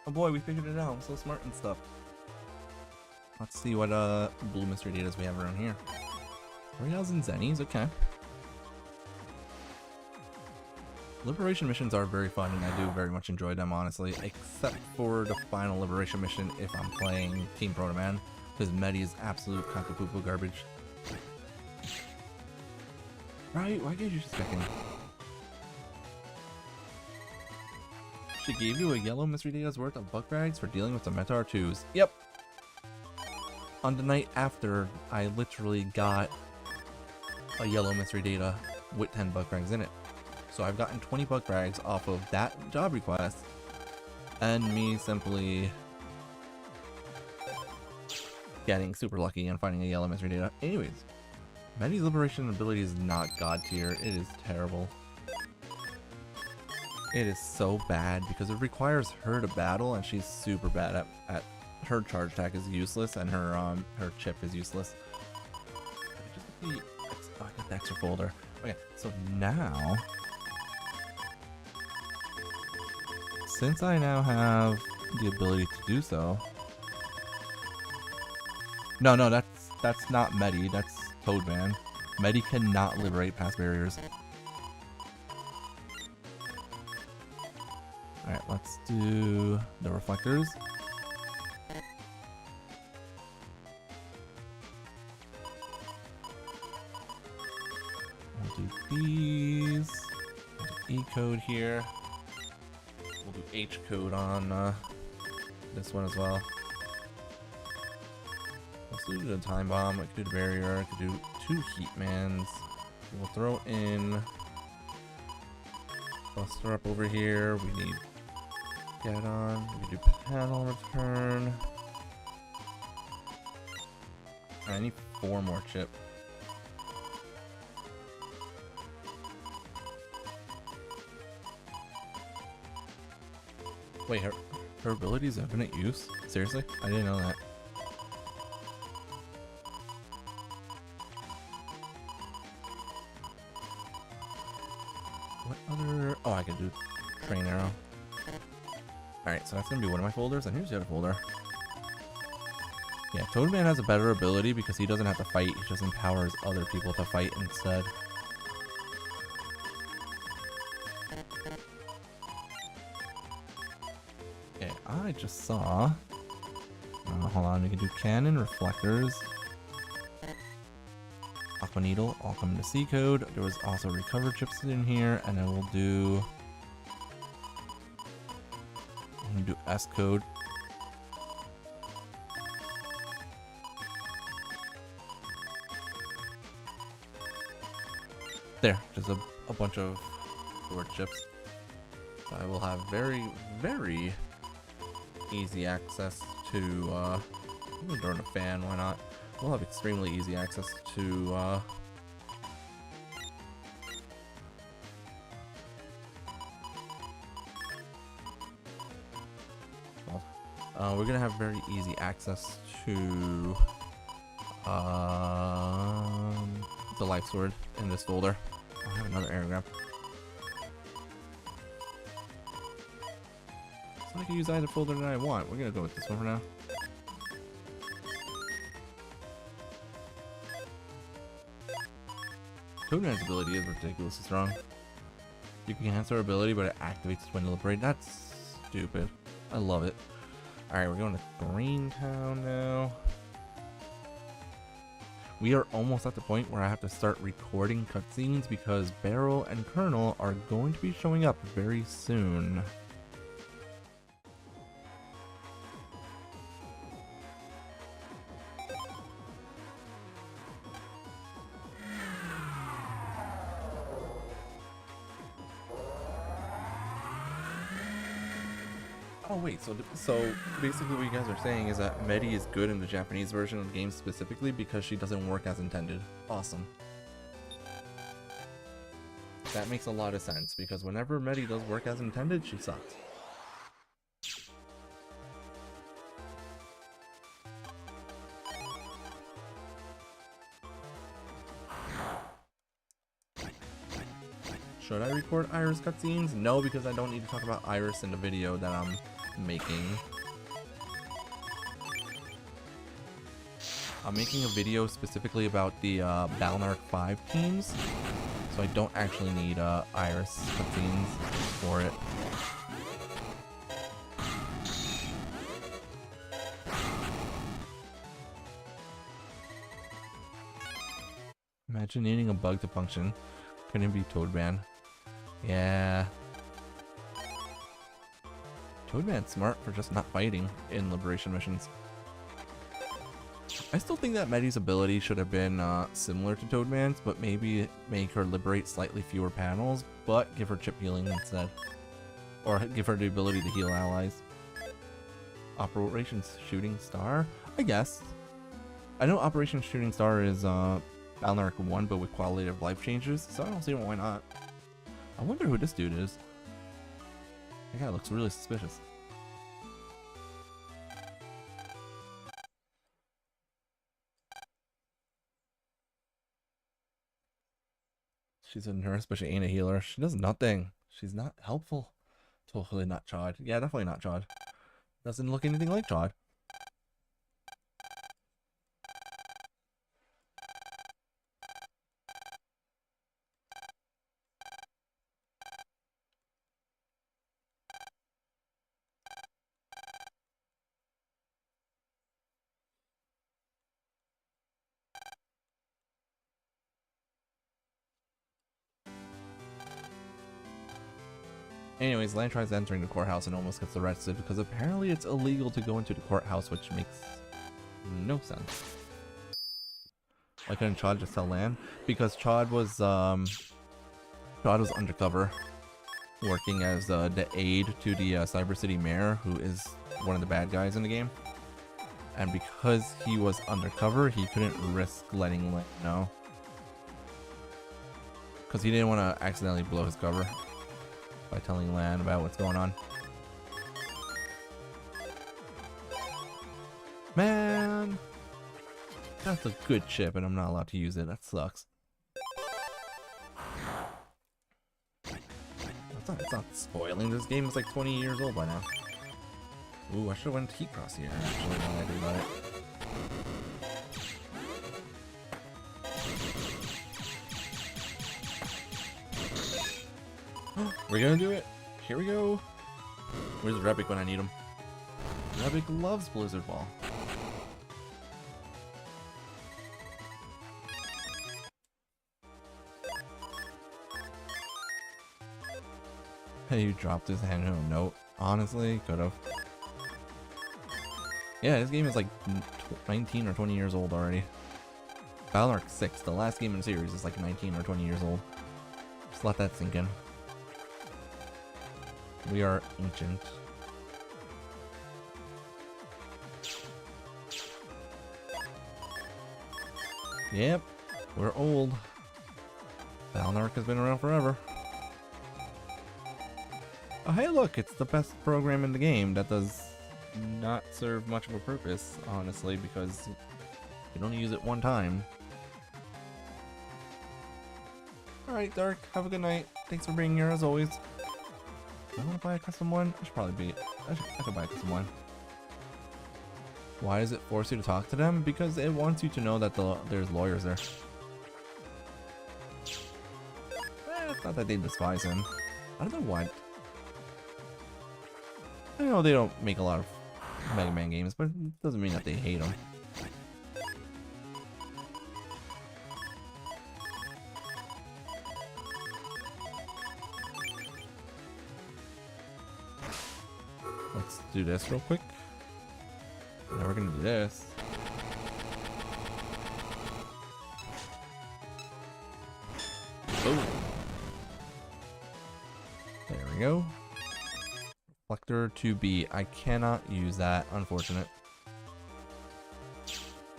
Oh boy, we figured it out. I'm so smart and stuff. Let's see what blue mystery datas we have around here. 3,000 zennies, okay. Liberation missions are very fun, and I do very much enjoy them, honestly. Except for the final liberation mission if I'm playing Team Proto Man, because Medi is absolute cockapoo garbage. Right? Why can't you just check in? She gave you a yellow mystery data's worth of buck bags for dealing with the Meta R2s. Yep. On the night after, I literally got a yellow mystery data with 10 buck bags in it. So I've gotten 20 buck bags off of that job request, and me simply getting super lucky and finding a yellow mystery data. Anyways, Medi's liberation ability is not god tier. It is terrible. It is so bad because it requires her to battle, and she's super bad at her charge attack is useless, and her chip is useless. I got the extra folder. Okay, so now, since I now have the ability to do so, no, that's not Medi, that's Toadman. Medi cannot liberate past barriers. Alright, let's do the reflectors. We'll do these. We'll do E code here. We'll do H code on this one as well. Let's do the time bomb. I could do the barrier. I could do 2 Heatmans. We'll throw in Buster up over here. We need Get on. We can do panel return. I need 4 more chip. Wait, her ability is infinite use? Seriously? I didn't know that. What other... Oh, I can do train arrow. Alright, so that's gonna be one of my folders, and here's the other folder. Yeah, Toadman has a better ability because he doesn't have to fight, he just empowers other people to fight instead. Okay, I just saw... hold on, we can do cannon, reflectors, Aqua Needle, all come into C code. There was also recover chips in here, and then we'll do... do S code. There, just a bunch of sword chips. So I will have very, very easy access to, I'm gonna turn a fan, why not? We'll have extremely easy access to, we're gonna have very easy access to the life sword in this folder. I have another aerogram, so I can use either folder that I want. We're gonna go with this one for now. Toadman's ability is ridiculously strong. You can cancel her ability, but it activates when liberated. That's stupid. I love it. Alright, we're going to Greentown now. We are almost at the point where I have to start recording cutscenes because Barrel and Colonel are going to be showing up very soon. Oh wait, so basically what you guys are saying is that Medi is good in the Japanese version of the game specifically because she doesn't work as intended. Awesome. That makes a lot of sense because whenever Medi does work as intended, she sucks. Should I record Iris cutscenes? No, because I don't need to talk about Iris in the video that I'm making. I'm making a video specifically about the Balnark 5 teams, so I don't actually need Iris cutscenes for it. Imagine needing a bug to function. Couldn't be Toadman. Yeah. Toadman's smart for just not fighting in liberation missions. I still think that Medi's ability should have been similar to Toadman's, but maybe make her liberate slightly fewer panels, but give her chip healing instead. Or give her the ability to heal allies. Operation Shooting Star? I guess. I know Operation Shooting Star is Balnark 1, but with quality of life changes, so I don't see why not. I wonder who this dude is. That guy looks really suspicious. She's a nurse, but she ain't a healer. She does nothing. She's not helpful. Totally not Chod. Yeah, definitely not Chod. Doesn't look anything like Chod. Anyways, Lan tries entering the courthouse and almost gets arrested because apparently it's illegal to go into the courthouse, which makes no sense. Why couldn't Chod just tell Lan? Because Chod was undercover, working as the aide to the Cyber City mayor, who is one of the bad guys in the game. And because he was undercover, he couldn't risk letting Lan know. Because he didn't want to accidentally blow his cover by telling Lan about what's going on. Man! That's a good chip and I'm not allowed to use it. That sucks. It's not spoiling. This game is like 20 years old by now. Ooh, I should have went to Heat Cross here, actually, now that I think about it. We're gonna do it. Here we go. Where's Rebik when I need him? Rebik loves Blizzard Ball. Hey, you dropped his hand in a note. Honestly, could have. Yeah, this game is like 19 or 20 years old already. Balnark 6, the last game in the series, is like 19 or 20 years old. Just let that sink in. We are ancient. Yep, we're old. Balnark has been around forever. Oh, hey look, it's the best program in the game that does not serve much of a purpose, honestly, because you don't use it one time. Alright, Dark, have a good night. Thanks for being here as always. Do I want to buy a custom one? I should probably I could buy a custom one. Why does it force you to talk to them? Because it wants you to know that there's lawyers there. It's not that they despise him. I don't know why. I know they don't make a lot of Mega Man games, but it doesn't mean that they hate him. Let's do this real quick. Now we're gonna do this. Boom. There we go. Reflector 2B. I cannot use that, unfortunate.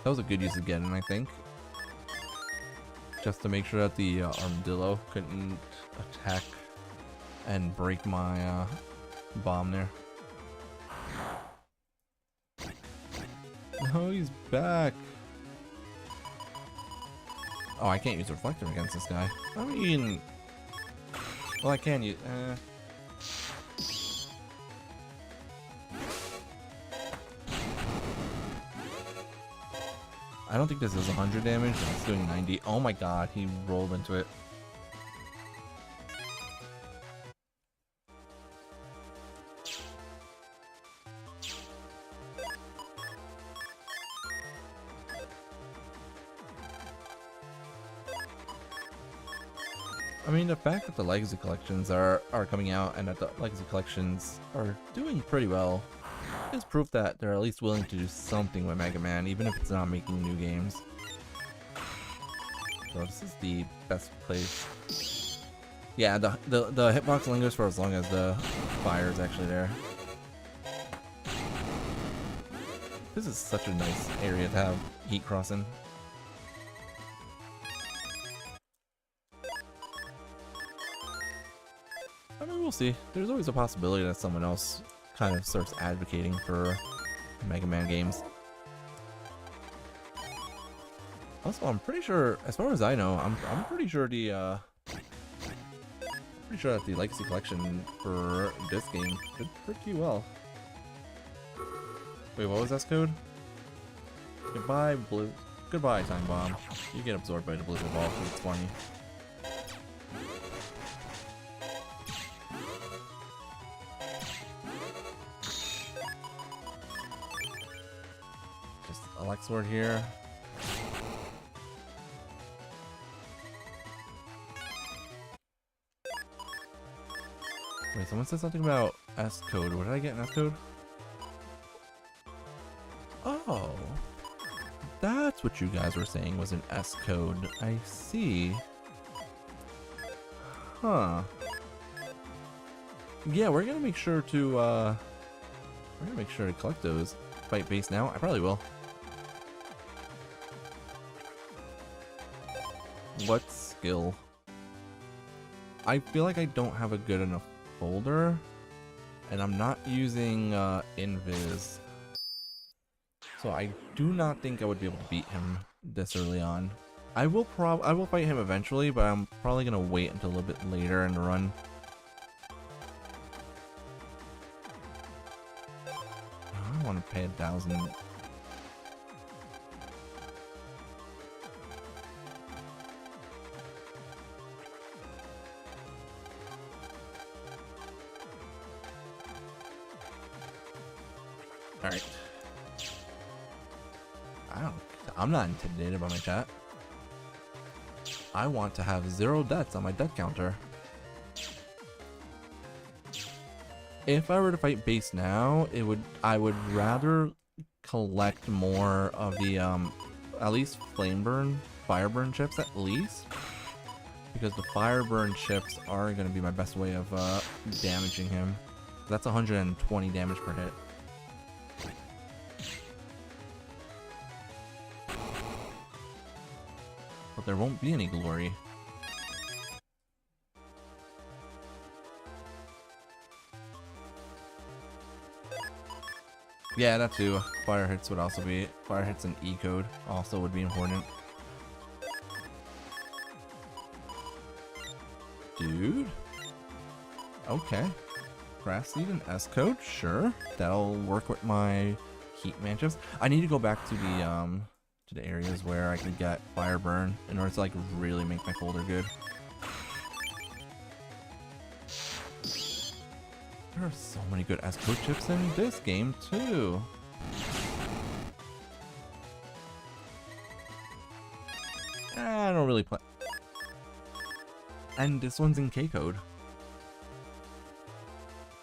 That was a good use of getting, I think. Just to make sure that the armadillo couldn't attack and break my bomb there. No, he's back. Oh, I can't use Reflector against this guy. I mean, well, I can use. I don't think this is 100 damage. It's doing 90. Oh my god, he rolled into it. I mean, the fact that the Legacy Collections are coming out and that the Legacy Collections are doing pretty well is proof that they're at least willing to do something with Mega Man, even if it's not making new games. So this is the best place. Yeah, the hitbox lingers for as long as the fire is actually there. This is such a nice area to have heat crossing. I mean, we'll see. There's always a possibility that someone else kind of starts advocating for Mega Man games. Also, I'm pretty sure, as far as I know, I'm pretty sure the that the Legacy Collection for this game did pretty well. Wait, what was that code? Goodbye, Blue. Goodbye, Time Bomb. You get absorbed by the Blizzard Ball because it's funny. Just Alex Sword here. Wait, someone said something about S code. What did I get in S code? Oh, that's what you guys were saying was an S code. I see. Huh. Yeah, we're gonna make sure to collect those. Fight base now? I probably will. What skill? I feel like I don't have a good enough folder, and I'm not using Invis. So I do not think I would be able to beat him this early on. I will fight him eventually, but I'm probably gonna wait until a little bit later in the run. I don't want to pay 1,000. All right. I'm not intimidated by my chat. I want to have 0 deaths on my death counter. If I were to fight base now, I would rather collect more of the at least fire burn chips at least, because the fire burn chips are going to be my best way of damaging him. That's 120 damage per hit. But there won't be any glory. Yeah, that too. Fire hits would also be... Fire hits and E code also would be important. Dude? Okay. Grass Seed and S code? Sure. That'll work with my heat matchups. I need to go back to the areas where I can get fire burn in order to like really make my folder good. There are so many good S code chips in this game too. I don't really play. And this one's in K code.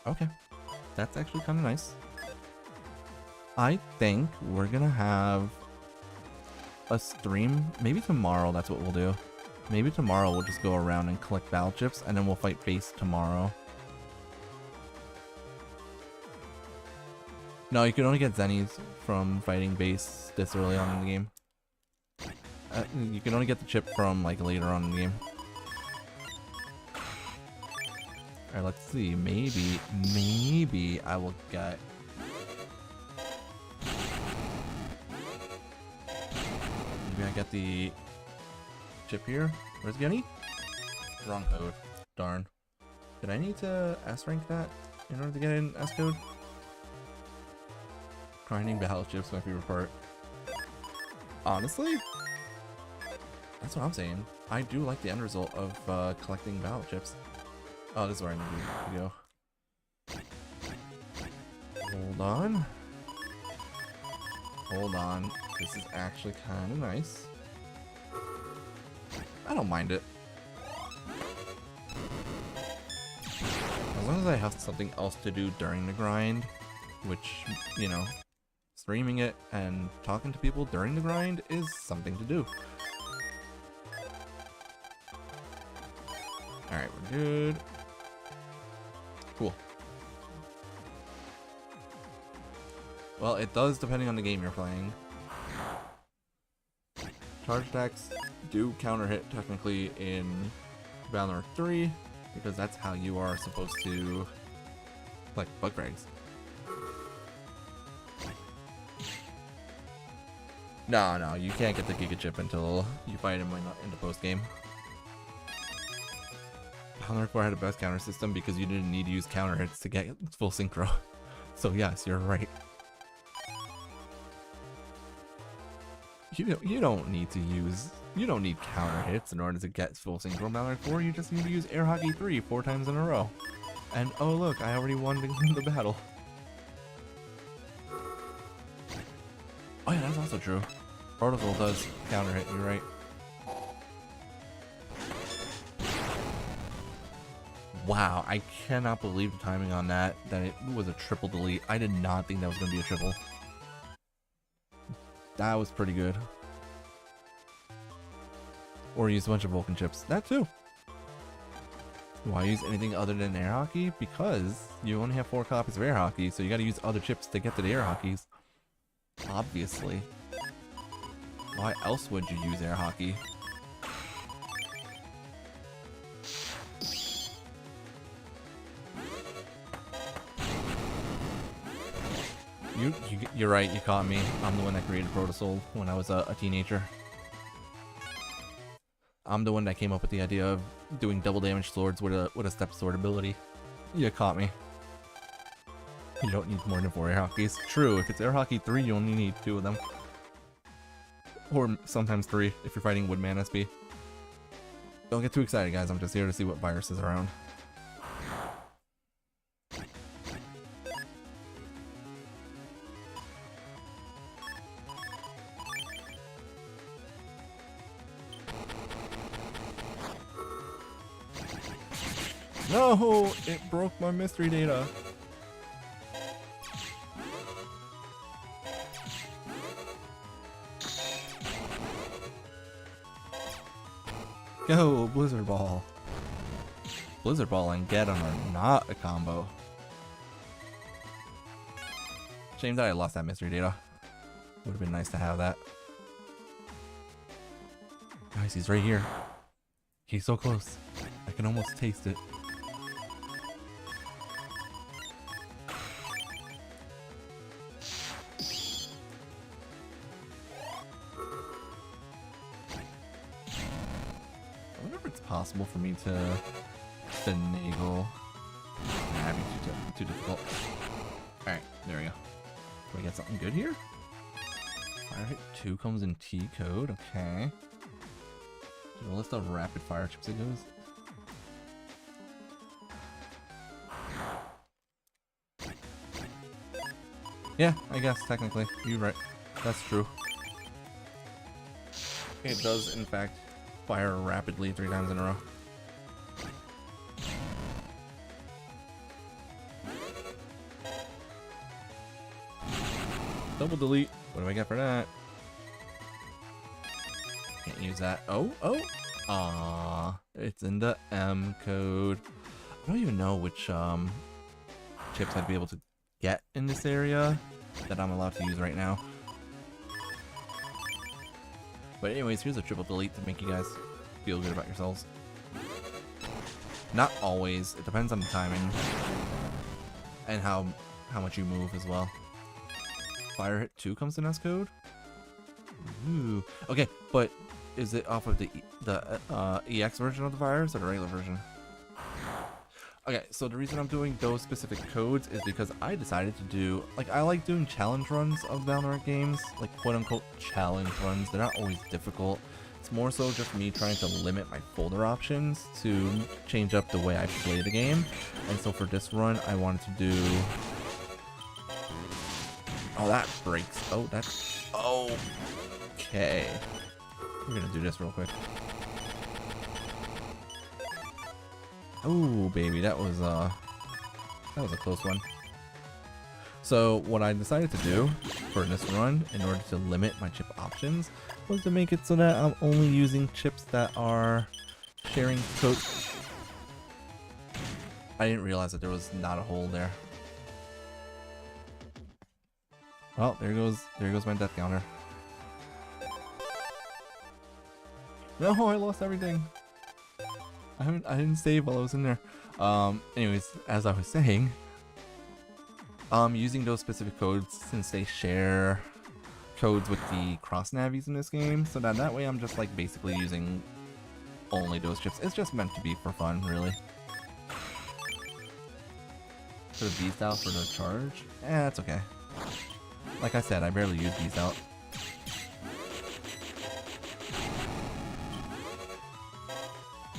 Okay, that's actually kind of nice. I think we're gonna have a stream maybe tomorrow. That's what we'll do. Maybe tomorrow we'll just go around and collect battle chips, and then we'll fight base tomorrow. No, you can only get Zennies from fighting base this early on in the game. You can only get the chip from like later on in the game. Alright, let's see. Maybe I will get... Maybe I get the chip here. Where's Gunny? Wrong code. Darn. Did I need to S rank that in order to get an S code? Grinding battle chips, my favorite part. Honestly, that's what I'm saying. I do like the end result of collecting battle chips. Oh, this is where I need to go. Hold on. Hold on. This is actually kind of nice. I don't mind it. As long as I have something else to do during the grind, which, you know, streaming it and talking to people during the grind is something to do. Alright, we're good. Cool. Well, it does depending on the game you're playing. Charge attacks do counter hit technically in Battle Network 3 because that's how you are supposed to like bug frags. No, you can't get the Giga Chip until you fight him in the post game. Battle Network 4 had a best counter system because you didn't need to use counter hits to get full synchro. So yes, you're right. You don't need counter hits in order to get full synchro Battle Network 4. You just need to use Air Hockey 3 4 times in a row. And oh look, I already won the battle. Oh yeah, that's also true. Protocol does counter hit, you're right. Wow, I cannot believe the timing on that it was a triple delete. I did not think that was going to be a triple. That was pretty good. Or use a bunch of Vulcan chips. That too. Why use anything other than air hockey? Because you only have 4 copies of air hockey, so you gotta use other chips to get to the air hockeys. Obviously. Why else would you use air hockey? You're right, you caught me. I'm the one that created Protosoul when I was a teenager. I'm the one that came up with the idea of doing double damage swords with a step sword ability. You caught me. You don't need more than 4 air hockeys. True, if it's air hockey 3, you only need 2 of them. Or sometimes 3 if you're fighting Woodman SB. Don't get too excited, guys. I'm just here to see what virus is around. No! It broke my mystery data. Go, Blizzard Ball. Blizzard Ball and Geddon are not a combo. Shame that I lost that mystery data. Would have been nice to have that. Guys, he's right here. He's so close. I can almost taste it. I wonder if it's possible for me to finagle. Nah, that'd be too difficult. Alright, there we go. Do I get something good here? Fire hit 2 comes in T code, okay. To the list of rapid fire chips it goes. Yeah, I guess technically. You're right. That's true. It does in fact fire rapidly 3 times in a row. Double delete. What do I get for that? Can't use that. Oh. Aww. It's in the M code. I don't even know which chips I'd be able to get in this area that I'm allowed to use right now. But anyways, here's a triple delete to make you guys feel good about yourselves. Not always. It depends on the timing. And how much you move as well. Fire hit 2 comes in S code? Ooh. Okay, but is it off of the EX version of the virus or the regular version? Okay, so the reason I'm doing those specific codes is because I decided to do, like, I like doing challenge runs of Valorant games, like quote-unquote challenge runs. They're not always difficult. It's more so just me trying to limit my folder options to change up the way I play the game. And so for this run, I wanted to do... Oh, that breaks. Oh, that's... Oh, okay. We're gonna do this real quick. Oh, baby, that was a close one. So what I decided to do for this run, in order to limit my chip options, was to make it so that I'm only using chips that are sharing code. I didn't realize that there was not a hole there. Well, there goes my death counter. No, I lost everything. I didn't save while I was in there. Anyways, as I was saying, using those specific codes since they share codes with the Cross Navis in this game, so that way I'm just like basically using only those chips. It's just meant to be for fun, really. For the beast out for the charge? That's okay. Like I said, I barely use beast out.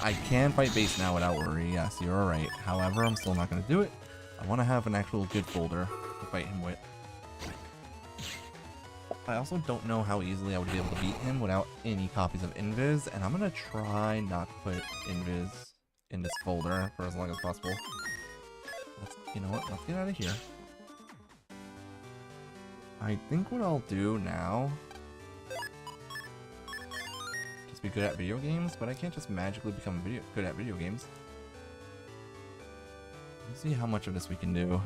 I can fight base now without worry, yes, you're alright. However, I'm still not going to do it. I want to have an actual good folder to fight him with. I also don't know how easily I would be able to beat him without any copies of Invis, and I'm going to try not to put Invis in this folder for as long as possible. You know what, let's get out of here. I think what I'll do now... be good at video games, but I can't just magically become good at video games. Let's see how much of this we can do.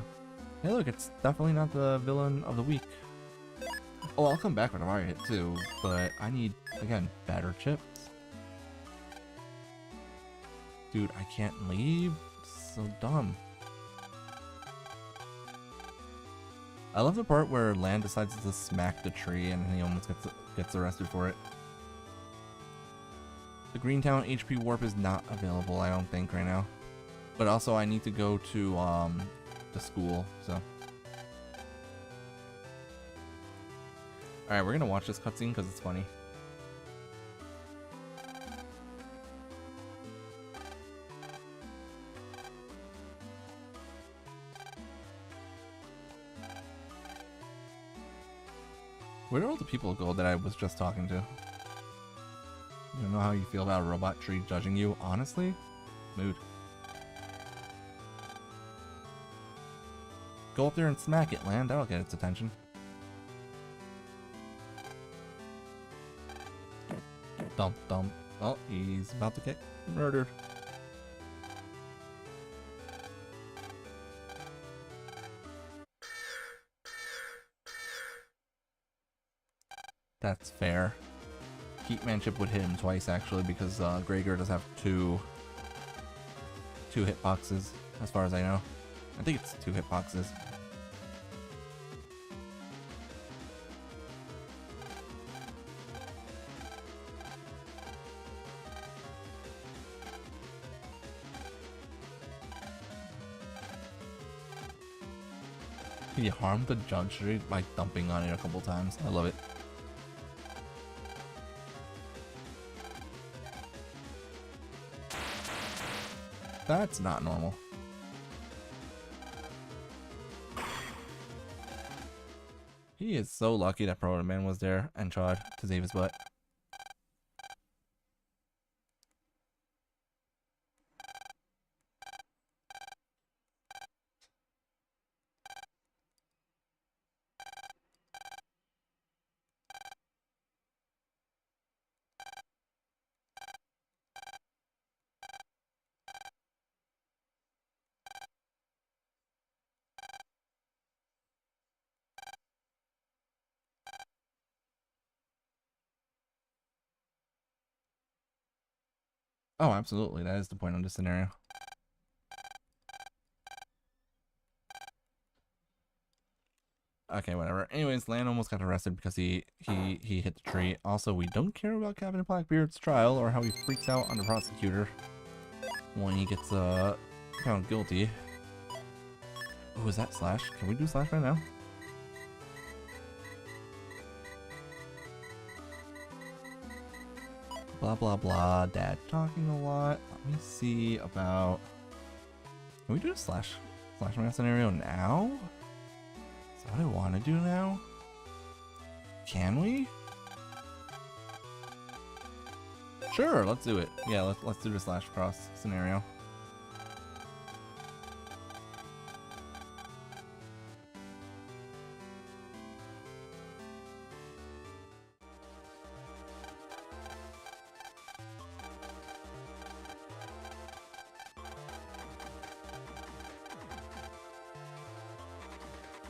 Hey look, it's definitely not the villain of the week. Oh, I'll come back with a Mario hit too, but I need, again, better chips. Dude, I can't leave? So dumb. I love the part where Lan decides to smack the tree and he almost gets arrested for it. The Greentown HP Warp is not available, I don't think, right now. But also, I need to go to the school, so. Alright, we're gonna watch this cutscene because it's funny. Where did all the people go that I was just talking to? You don't know how you feel about a robot tree judging you? Honestly? Mood. Go up there and smack it, Lan. That'll get its attention. Dump, dump. Oh, he's about to get murdered. That's fair. Heatman chip would hit him twice actually because Gregar does have two hitboxes as far as I know. I think it's 2 hitboxes. He harmed the judge tree by dumping on it a couple times. I love it. That's not normal. He is so lucky that Proto Man was there and tried to save his butt. Oh, absolutely. That is the point of this scenario. Okay, whatever. Anyways, Lan almost got arrested because he hit the tree. Also, we don't care about Captain Blackbeard's trial or how he freaks out on the prosecutor when he gets found guilty. Oh, is that slash? Can we do slash right now? Blah blah blah. Dad talking a lot. Let me see about. Can we do a slash man scenario now? Is that what I want to do now? Can we? Sure, let's do it. Yeah, let's do the slash cross scenario.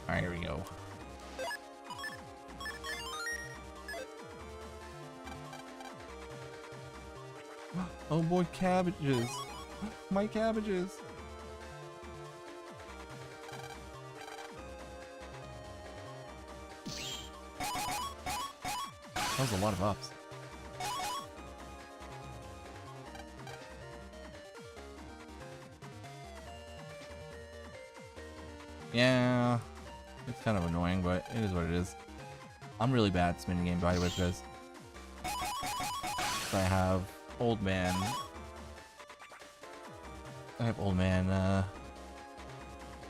Alright, here we go. Oh boy, cabbages! My cabbages! That was a lot of ups. Yeah, it's kind of annoying, but it is what it is. I'm really bad at spinning game, by the way, because I have old man. I have old man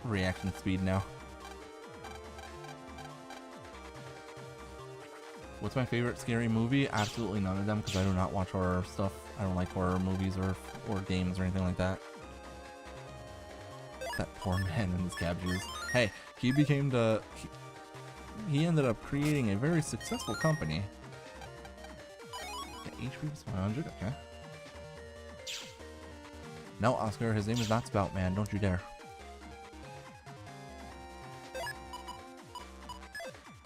reaction speed now. What's my favorite scary movie? Absolutely none of them, because I do not watch horror stuff. I don't like horror movies or games or anything like that. That poor man and his cabbages. Hey, he became the... He ended up creating a very successful company. Yeah, HP was 100, okay. No, Oscar, his name is not Spout Man, don't you dare.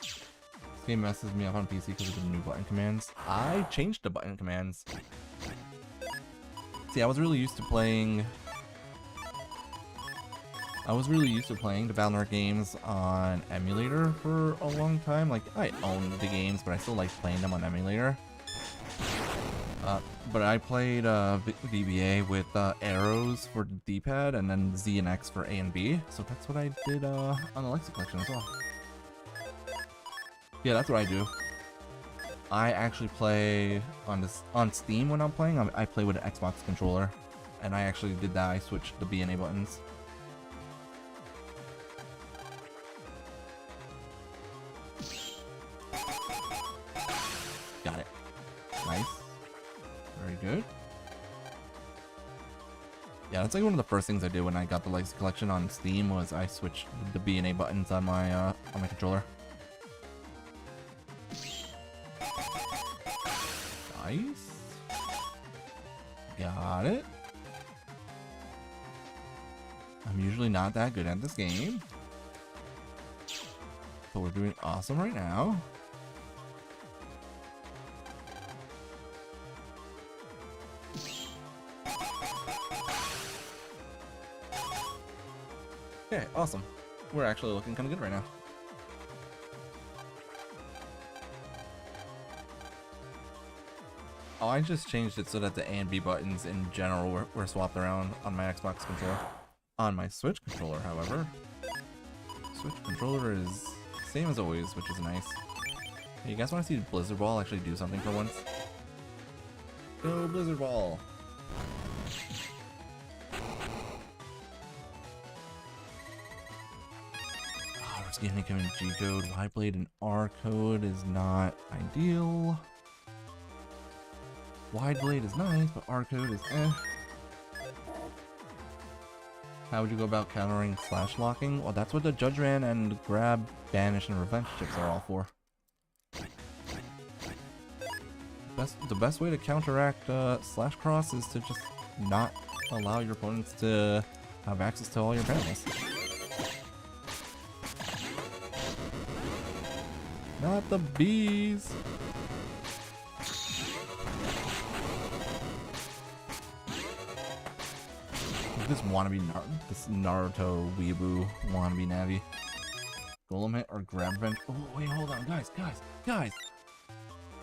This game messes me up on PC because of the new button commands. I changed the button commands. See, I was really used to playing the Valorant games on emulator for a long time. Like, I owned the games, but I still liked playing them on emulator. But I played VBA with arrows for the D-pad and then Z and X for A and B. So that's what I did on the Lexi Collection as well. Yeah, that's what I do. I actually play on Steam when I'm playing. I play with an Xbox controller, and I actually did that. I switched the BNA buttons. Got it. Nice. Very good. Yeah, that's like one of the first things I did when I got the Legacy Collection on Steam was I switched the BNA buttons on my controller. Nice. Got it. I'm usually not that good at this game, but we're doing awesome right now. Okay, awesome. We're actually looking kind of good right now. Oh, I just changed it so that the A and B buttons in general were swapped around on my Xbox controller. On my Switch controller, however, Switch controller is same as always, which is nice. Hey, you guys want to see Blizzard Ball actually do something for once? Go Blizzard Ball! Oh, we're getting coming G code. Wide Blade and R code is not ideal. Wide Blade is nice, but R code is eh. How would you go about countering slash locking? Well, that's what the Judge Ran and Grab, Banish, and Revenge chips are all for. The best way to counteract slash cross is to just not allow your opponents to have access to all your panels. Not the bees! This wannabe this Naruto weeaboo wannabe Navi. Golem hit or grab vent. Oh wait, hold on, guys.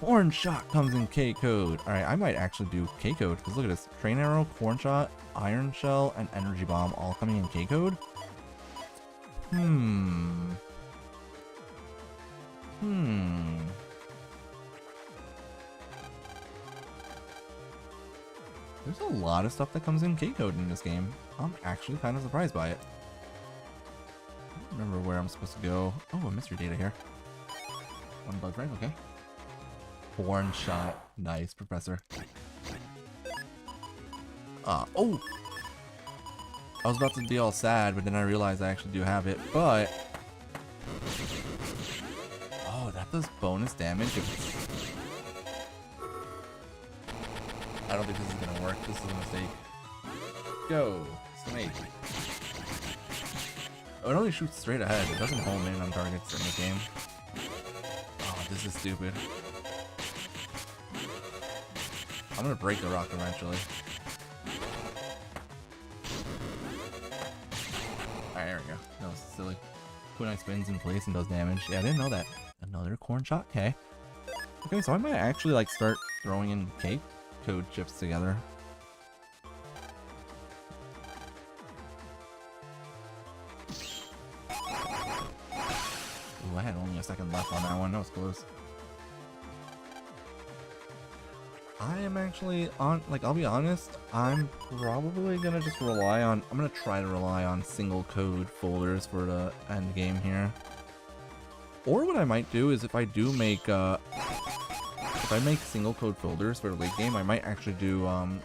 Horn Shot comes in K code. Alright, I might actually do K code because look at this. Train Arrow, Horn Shot, Iron Shell, and Energy Bomb all coming in K code. There's a lot of stuff that comes in K code in this game. I'm actually kind of surprised by it. I don't remember where I'm supposed to go. Oh, a mystery data here. One bug frag, okay. Horn Shot. Nice, Professor. Oh! I was about to be all sad, but then I realized I actually do have it, but... Oh, that does bonus damage. I don't think this is gonna work. This is a mistake. Go! Snake. Oh, it only shoots straight ahead. It doesn't home in on targets in the game. Oh, this is stupid. I'm gonna break the rock eventually. Alright, there we go. That was silly. Kunai spins in place and does damage. Yeah, I didn't know that. Another corn shot? Okay. Okay, so I might actually like start throwing in K code chips together. Ooh, I had only a second left on that one. That was close. I am actually on, like, I'll be honest, I'm probably gonna just rely on, I'm gonna try to rely on single code folders for the end game here. Or what I might do is if I do make, if I make single code folders for the late game, I might actually do,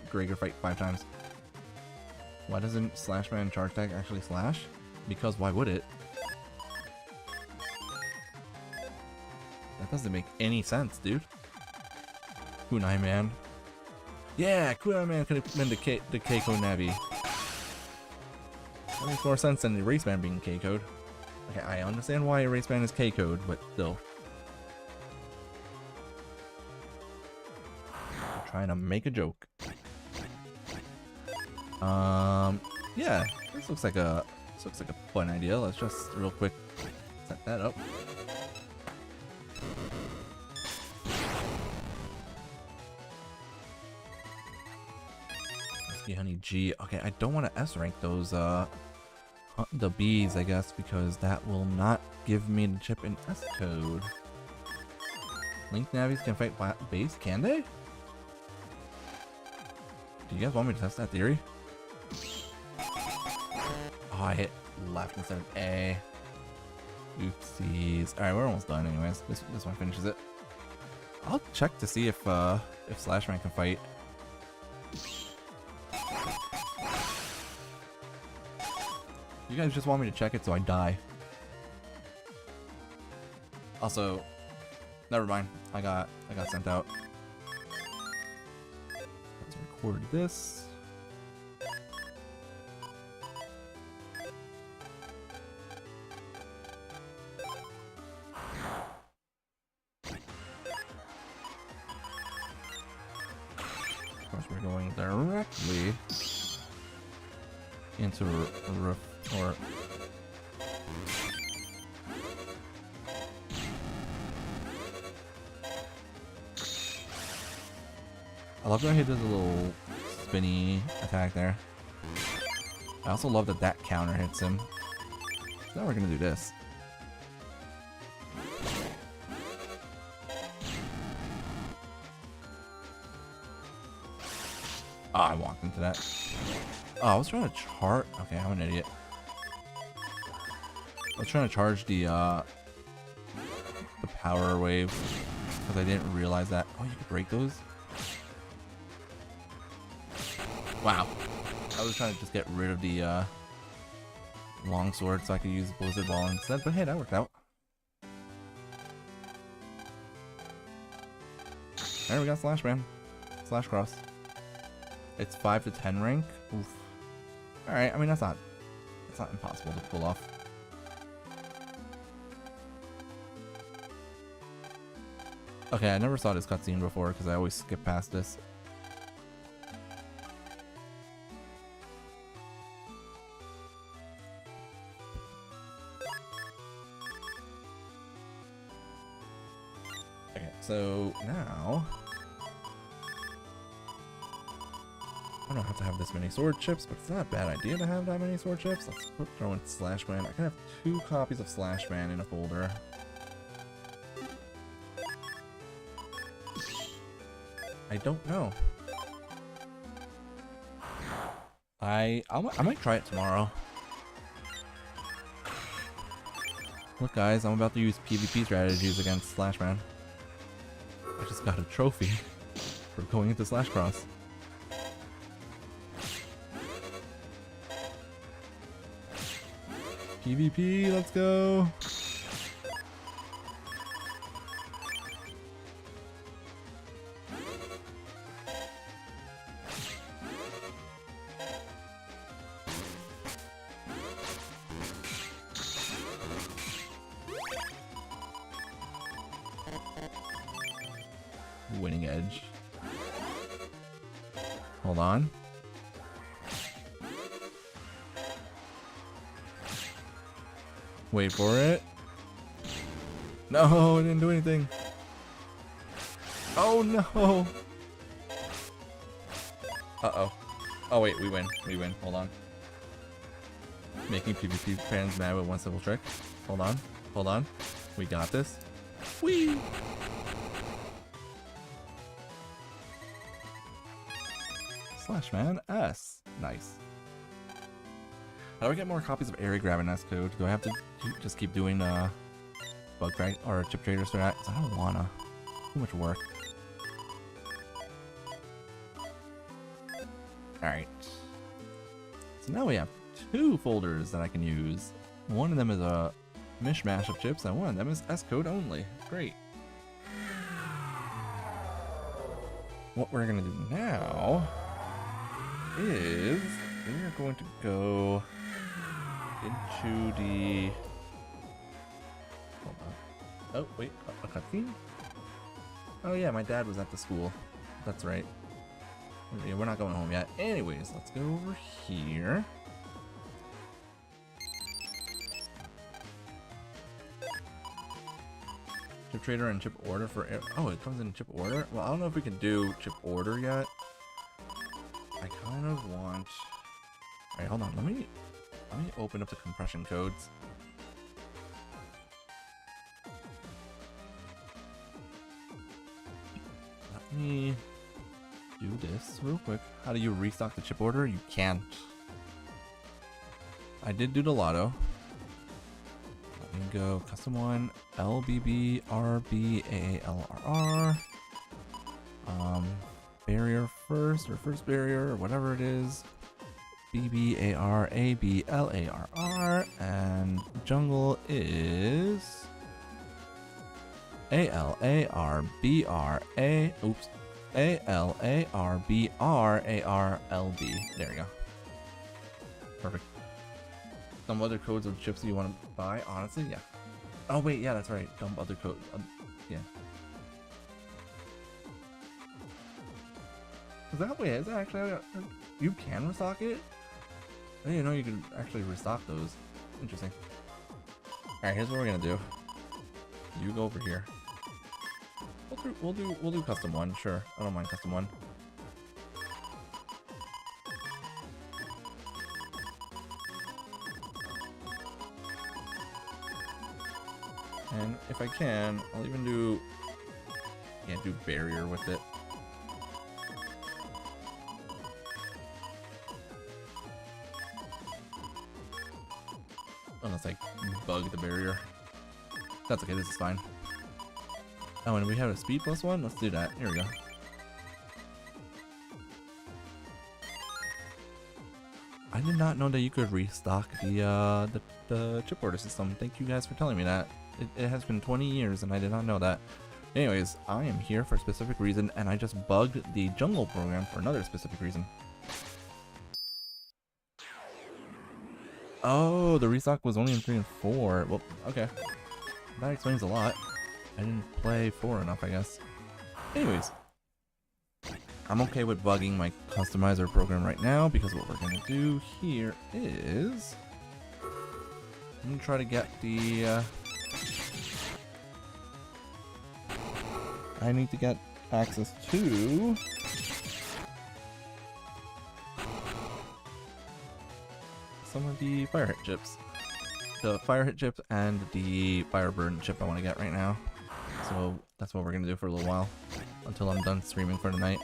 Gregar fight 5 times. Why doesn't Slash Man charge attack actually slash? Because why would it? That doesn't make any sense, dude. Kunai Man. Yeah, Kunai Man could have been the Keiko Navi. That makes more sense than the Erase Man being K-code. Okay, I understand why Erase Man is K-code, but still. I'm trying to make a joke. Yeah, this looks like a fun idea. Let's just real quick set that up. Honey G. Okay, I don't want to S rank those the B's, I guess, because that will not give me the chip in S code. Link Navis can fight base, can they? Do you guys want me to test that theory? Oh, I hit left instead of A. Oopsies. Alright, we're almost done anyways. This one finishes it. I'll check to see if Slashman can fight. You guys just want me to check it so I die. Also, never mind. I got sent out. Let's record this. Of course, we're going directly into or I love that he does a little spinny attack there. I also love that that counter hits him. So now we're gonna do this. Oh, I walked into that. Oh, I was trying to charge. Okay, I'm an idiot. I was trying to charge the power wave because I didn't realize that. Oh, you could break those? Wow. I was trying to just get rid of the longsword so I could use Blizzard Ball instead, but hey, that worked out. There we got Slash Man. Slash Cross. It's 5 to 10 rank. Oof. Alright, I mean, that's not impossible to pull off. Okay, I never saw this cutscene before because I always skip past this. Okay, So now I don't have to have this many sword chips, but it's not a bad idea to have that many sword chips. Let's throw in Slash Man. I can have 2 copies of Slash Man in a folder. I don't know. I might try it tomorrow. Look guys, I'm about to use PvP strategies against Slash Man. I just got a trophy for going into Slash Cross. PvP, let's go! Winning edge. Hold on. Wait for it. No, it didn't do anything. Oh no! Uh-oh. Oh wait, we win. We win. Hold on. Making PvP fans mad with one simple trick. Hold on. Hold on. We got this. Whee! Slash Man S. Nice. How do I get more copies of Airy Grab and S code? Do I have to just keep doing bug drag or chip trader strat? I don't wanna. Too much work. Alright. So now we have 2 folders that I can use. One of them is a mishmash of chips, and one of them is S code only. Great. What we're gonna do now is we're going to go into the... Hold on. Oh, wait, a cutscene? Oh yeah, my dad was at the school. That's right. Yeah, we're not going home yet. Anyways, let's go over here. Chip trader and chip order for... Oh, it comes in chip order? Well, I don't know if we can do chip order yet. I kind of want... Alright, hold on. Let me open up the compression codes. Let me do this real quick. How do you restock the chip order? You can't. I did do the lotto. Let me go custom one, LBB RBAALRR. Barrier first, or first barrier, or whatever it is. BBARABLARR, and jungle is ALARBRA. Oops, ALARBRARLB. There you go. Perfect. Some other codes of chips you want to buy? Honestly, yeah. Oh wait, yeah, that's right. Some other code. Yeah. Is that way? Is that actually you can restock it? I didn't know you could actually restock those. Interesting. Alright, here's what we're gonna do. You go over here. We'll do custom one, sure. I don't mind custom one. And if I can, I'll even do barrier with it. Unless I bug the barrier. That's okay, this is fine. Oh, and we have a speed +1? Let's do that. Here we go. I did not know that you could restock the chip order system. Thank you guys for telling me that. It has been 20 years and I did not know that. Anyways, I am here for a specific reason, and I just bugged the jungle program for another specific reason. Oh, the restock was only in 3 and 4. Well, okay. That explains a lot. I didn't play 4 enough, I guess. Anyways. I'm okay with bugging my customizer program right now, because what we're going to do here is... I'm going to try to get the... I need to get access to some of the fire hit chips. The fire hit chip and the fire burn chip I want to get right now. So that's what we're gonna do for a little while until I'm done streaming for the night.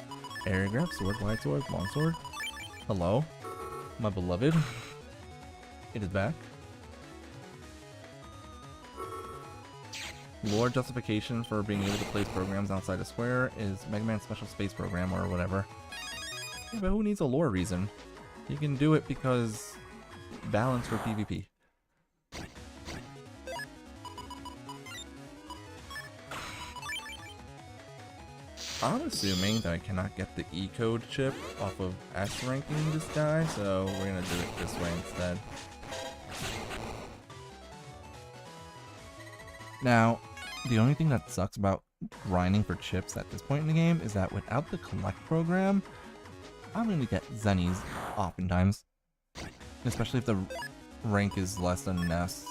Area grab, sword, wide sword, long sword. Hello, my beloved. It is back. Lore justification for being able to place programs outside a square is Mega Man Special Space Program or whatever. Yeah, but who needs a lore reason? You can do it because balance for PvP. I'm assuming that I cannot get the E-code chip off of S ranking this guy, so we're gonna do it this way instead. Now, the only thing that sucks about grinding for chips at this point in the game is that without the collect program, I'm gonna get Zennies oftentimes. Especially if the rank is less than an S.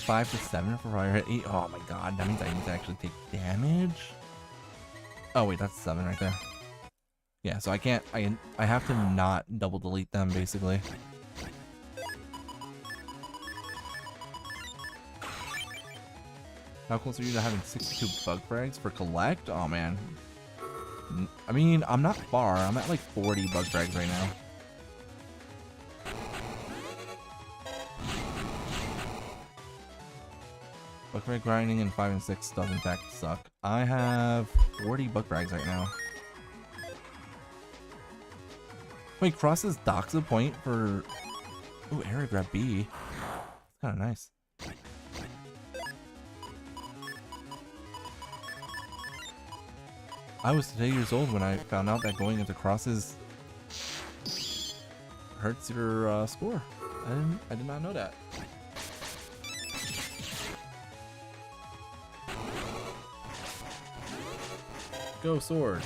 Five to 7 for fire hit 8. Oh my god, that means I need to actually take damage. Oh wait, that's 7 right there. Yeah, so I can't. I have to not double delete them basically. How close are you to having 62 bug frags for collect? Oh man. I mean, I'm not far. I'm at like 40 bug frags right now. Bug frag grinding in 5 and 6 does in fact suck. I have 40 bug frags right now. Wait, crosses docks a point for... Ooh, area grab B. It's kind of nice. I was 8 years old when I found out that going into crosses hurts your score. I did not know that. Go sword.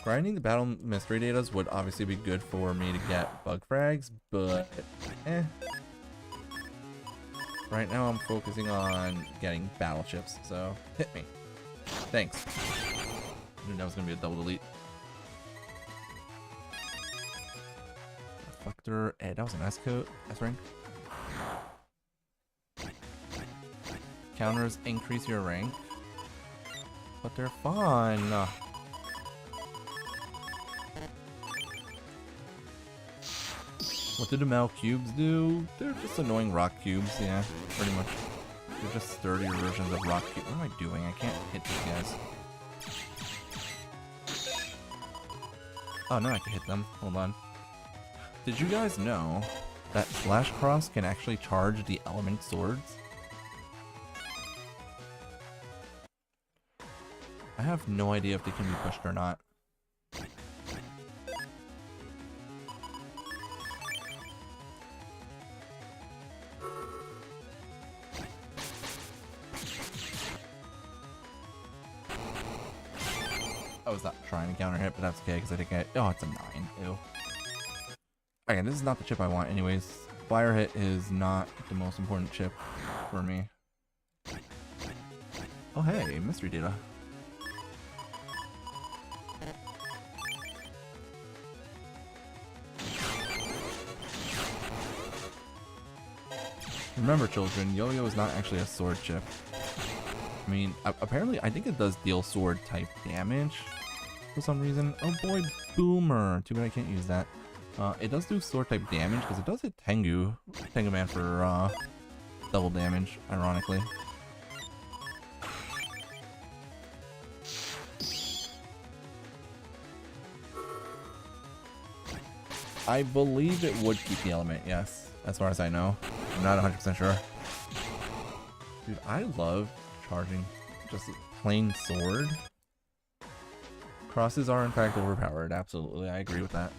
Grinding the battle mystery datas would obviously be good for me to get bug frags, but right now I'm focusing on getting battle chips, so hit me. Thanks. I knew that was gonna be a double delete. Reflector, that was an S code, S rank. Counters increase your rank, but they're fun. What do the metal cubes do? They're just annoying rock cubes, yeah, pretty much. They're just sturdier versions of rock cubes. What am I doing? I can't hit these guys. Oh, now I can hit them. Hold on. Did you guys know that Slash Cross can actually charge the element swords? I have no idea if they can be pushed or not. I was not trying to counter hit, but that's okay because I think oh, it's a 9. Ew. Okay, this is not the chip I want anyways. Fire hit is not the most important chip for me. Oh hey, mystery data. Remember children, Yo-Yo is not actually a sword chip. I mean, apparently I think it does deal sword type damage for some reason. Oh boy, Boomer. Too bad I can't use that. It does do sword type damage because it does hit Tengu Man for double damage, ironically. I believe it would keep the element, yes, as far as I know. I'm not 100% sure. Dude, I love charging just a plain sword. Crosses are in fact overpowered, absolutely, I agree with that.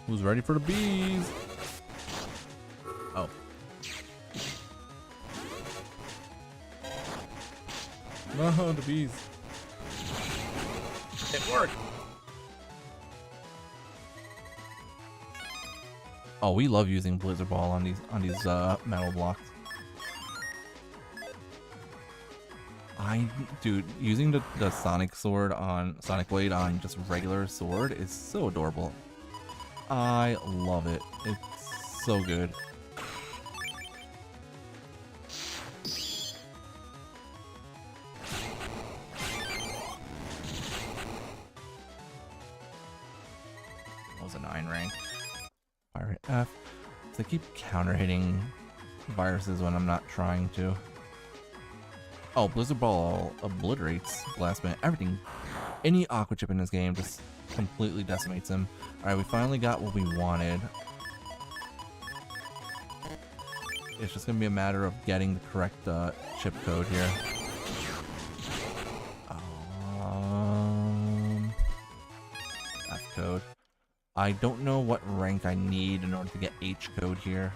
Who's ready for the bees? Oh, No, the bees. It worked. Oh, we love using Blizzard Ball on these metal blocks. Dude, using the Sonic Sword on Sonic Blade on just regular sword is so adorable. I love it. It's so good. That was a 9 rank. Pirate F. So I keep counter hitting viruses when I'm not trying to. Oh, Blizzard Ball obliterates last minute everything. Any Aqua Chip in this game just completely decimates him. Alright, we finally got what we wanted. It's just gonna be a matter of getting the correct chip code here. F code. I don't know what rank I need in order to get H code here.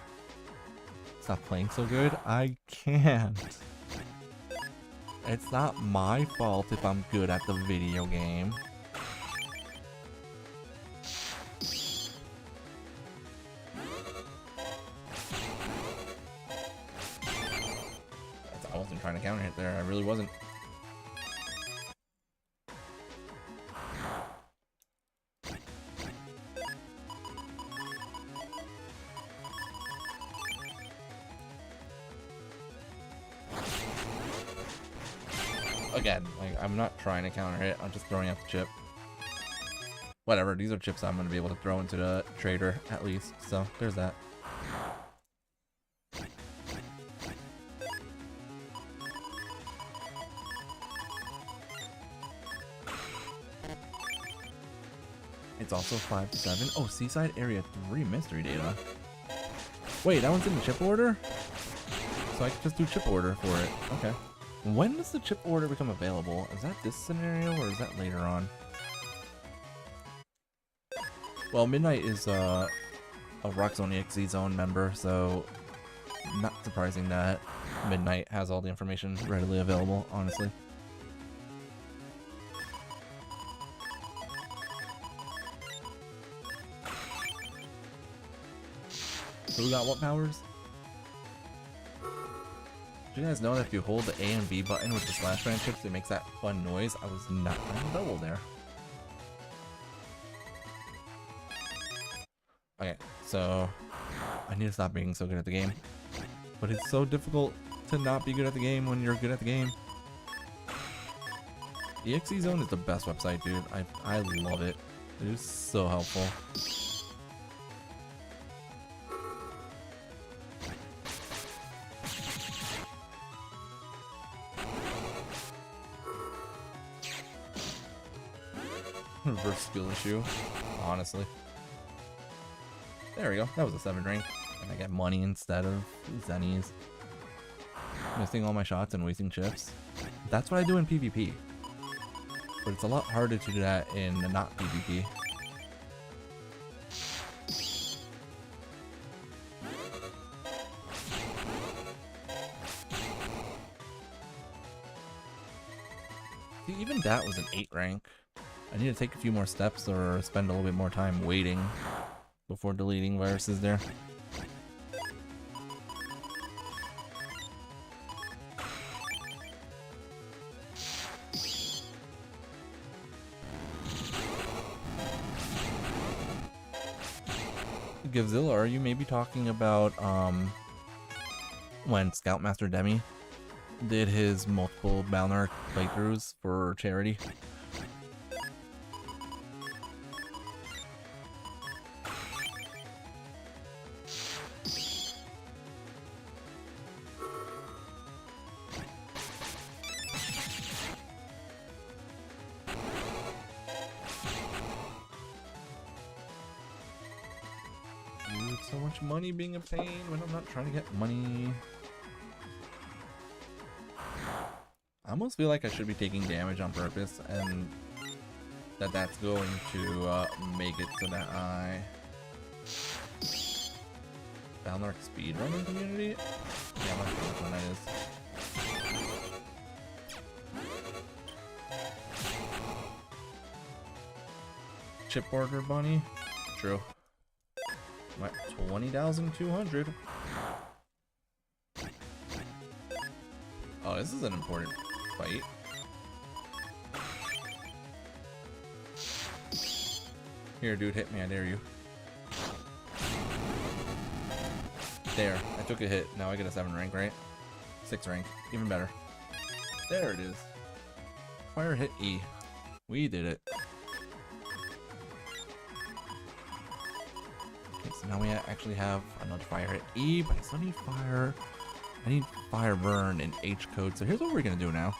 Stop playing so good. I can't. It's not my fault if I'm good at the video game. I wasn't trying to counter hit there. I really wasn't. Again, like, I'm not trying to counter hit, I'm just throwing out the chip. Whatever, these are chips I'm going to be able to throw into the trader, at least. So, there's that. It's also 5 to 7. Oh, Seaside Area 3 mystery data. Wait, that one's in the chip order? So I can just do chip order for it. Okay. When does the chip order become available? Is that this scenario or is that later on? Well, Midnight is a Rock Zone EXE Zone member, so not surprising that Midnight has all the information readily available, honestly. So we got what powers? Did you guys know that if you hold the A and B button with the slash band chips, it makes that fun noise? I was not on double there. Okay, so I need to stop being so good at the game. But it's so difficult to not be good at the game when you're good at the game. EXE Zone is the best website, dude. I love it. It is so helpful. Reverse skill issue, honestly. There we go. That was a 7 rank. And I get money instead of zennies. Missing all my shots and wasting chips. That's what I do in PvP. But it's a lot harder to do that in the not PvP. See, even that was an 8 rank. I need to take a few more steps or spend a little bit more time waiting before deleting viruses there. Givzilla, are you maybe talking about when Scoutmaster Demi did his multiple Balnark playthroughs for charity? So much money being obtained when I'm not trying to get money. I almost feel like I should be taking damage on purpose, and that's going to make it so that I... Balnark speedrunning community? Yeah, I'm not sure which one that is. chip order bunny. True. I'm at 20,200. Oh, this is an important fight. Here, dude, hit me. I dare you. There. I took a hit. Now I get a 7 rank, right? 6 rank. Even better. There it is. Fire hit E. We did it. Okay, so now we actually have another fire hit E, but I still need fire. I need fire burn and H code. So here's what we're gonna do now.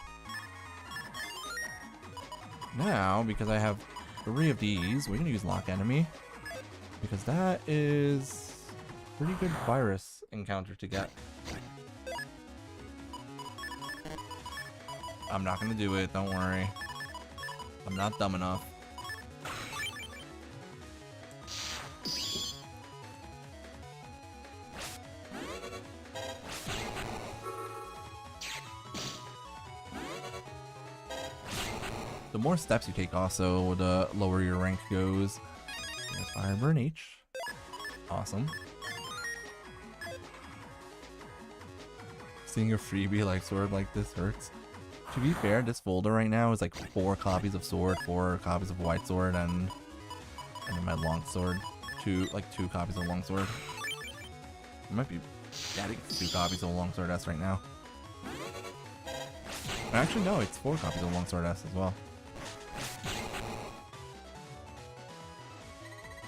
Now, because I have 3 of these, we're gonna use lock enemy, because that is pretty good virus encounter to get. I'm not gonna do it, don't worry. I'm not dumb enough. The more steps you take also, the lower your rank goes. There's Fire Burn H. Awesome. Seeing a freebie like sword like this hurts. To be fair, this folder right now is like 4 copies of sword, 4 copies of white sword, and then my long sword. 2 copies of long sword. I might be getting 2 copies of long sword S right now. Actually, no, it's 4 copies of long sword S as well.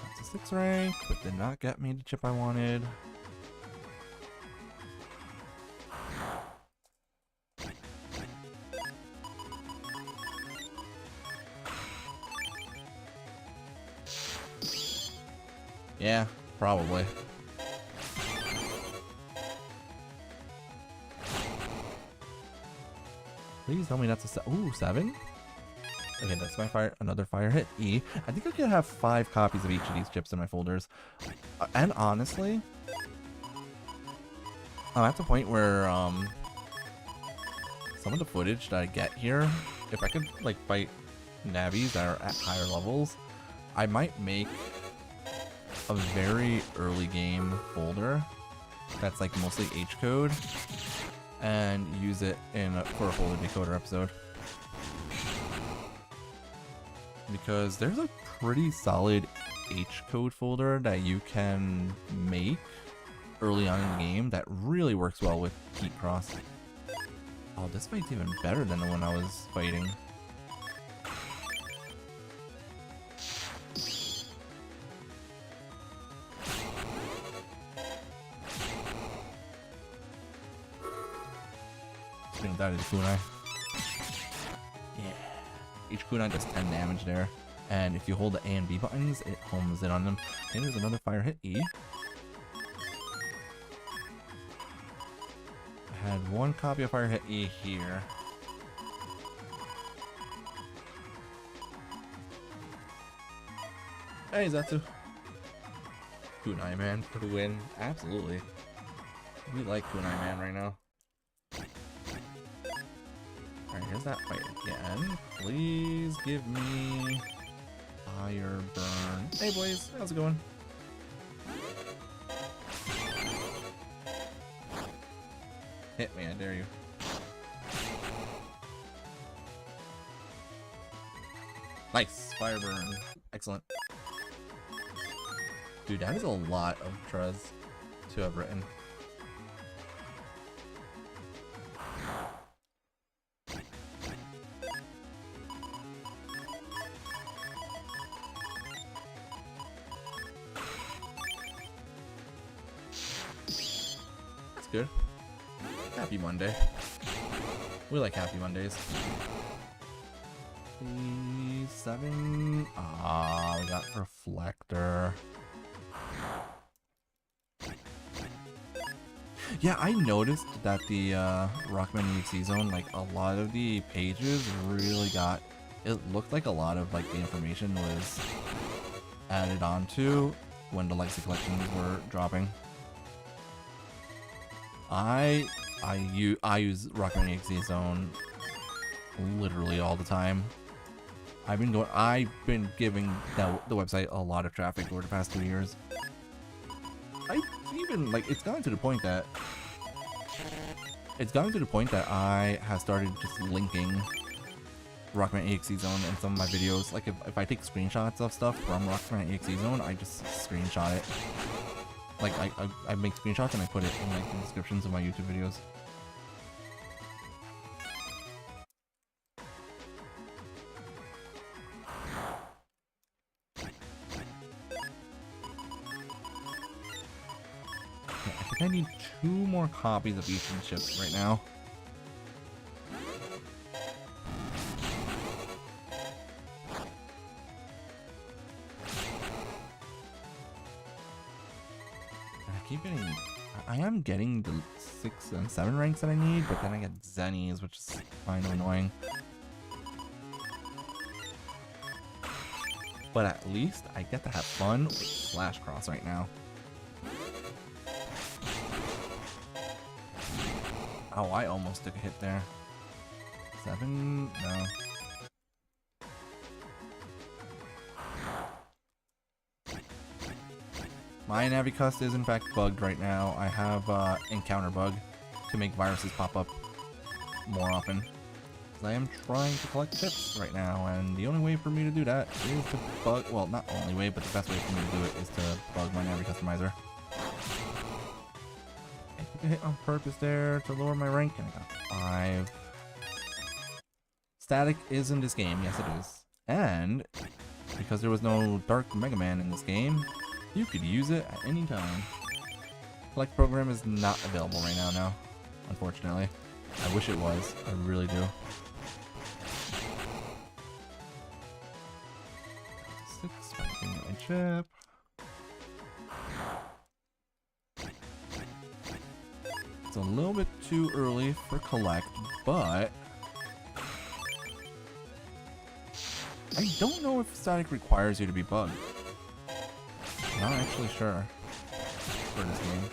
That's a 6 rank, but did not get me the chip I wanted. Yeah, probably. Please tell me that's a 7? Okay, that's my another fire hit E. I think I could have 5 copies of each of these chips in my folders. And honestly, I'm at the point where some of the footage that I get here, if I could like fight Navis that are at higher levels, I might make a very early game folder that's like mostly H code and use it for a folder decoder episode, because there's a pretty solid H code folder that you can make early on in the game that really works well with Heat Cross. Oh, this fight's even better than the one I was fighting. That is kunai. Yeah. Each kunai does 10 damage there. And if you hold the A and B buttons, it homes in on them. And there's another fire hit E. I had 1 copy of fire hit E here. Hey, Zatsu. Kunai Man for the win. Absolutely. We like Kunai Man right now. Alright, here's that fight again. Please give me fire burn. Hey boys, how's it going? Hit me, I dare you. Nice, fire burn. Excellent. Dude, that is a lot of Trez to have written. Good. Happy Monday. We like happy Mondays. 7. Ah, we got Reflector. Yeah, I noticed that the Rockman EXE zone, like a lot of the pages really got. It looked like a lot of like the information was added onto when the Legacy collections were dropping. I use Rockman EXE Zone literally all the time. I've been giving the website a lot of traffic over the past 2 years. I even, like, it's gotten to the point that I have started just linking Rockman EXE Zone in some of my videos. Like, if I take screenshots of stuff from Rockman EXE Zone, I just screenshot it. Like, I make screenshots and I put it in, like, the descriptions of my YouTube videos. I think I need 2 more copies of each of the chips right now. I am getting the 6 and 7 ranks that I need, but then I get Zennies, which is kind of annoying. But at least I get to have fun with Slash Cross right now. Oh, I almost took a hit there. 7? No. My Navicust is in fact bugged right now. I have encounter bug to make viruses pop up more often. I am trying to collect chips right now, and the only way for me to do that is to bug, well, not only way, but the best way for me to do it is to bug my Navi customizer. I took a hit on purpose there to lower my rank, and I got 5. Static is in this game, yes it is. And because there was no Dark Mega Man in this game, you could use it at any time. Collect program is not available right now, unfortunately. I wish it was. I really do. 6, my chip. It's a little bit too early for collect, but I don't know if static requires you to be bugged. Not actually sure for this game.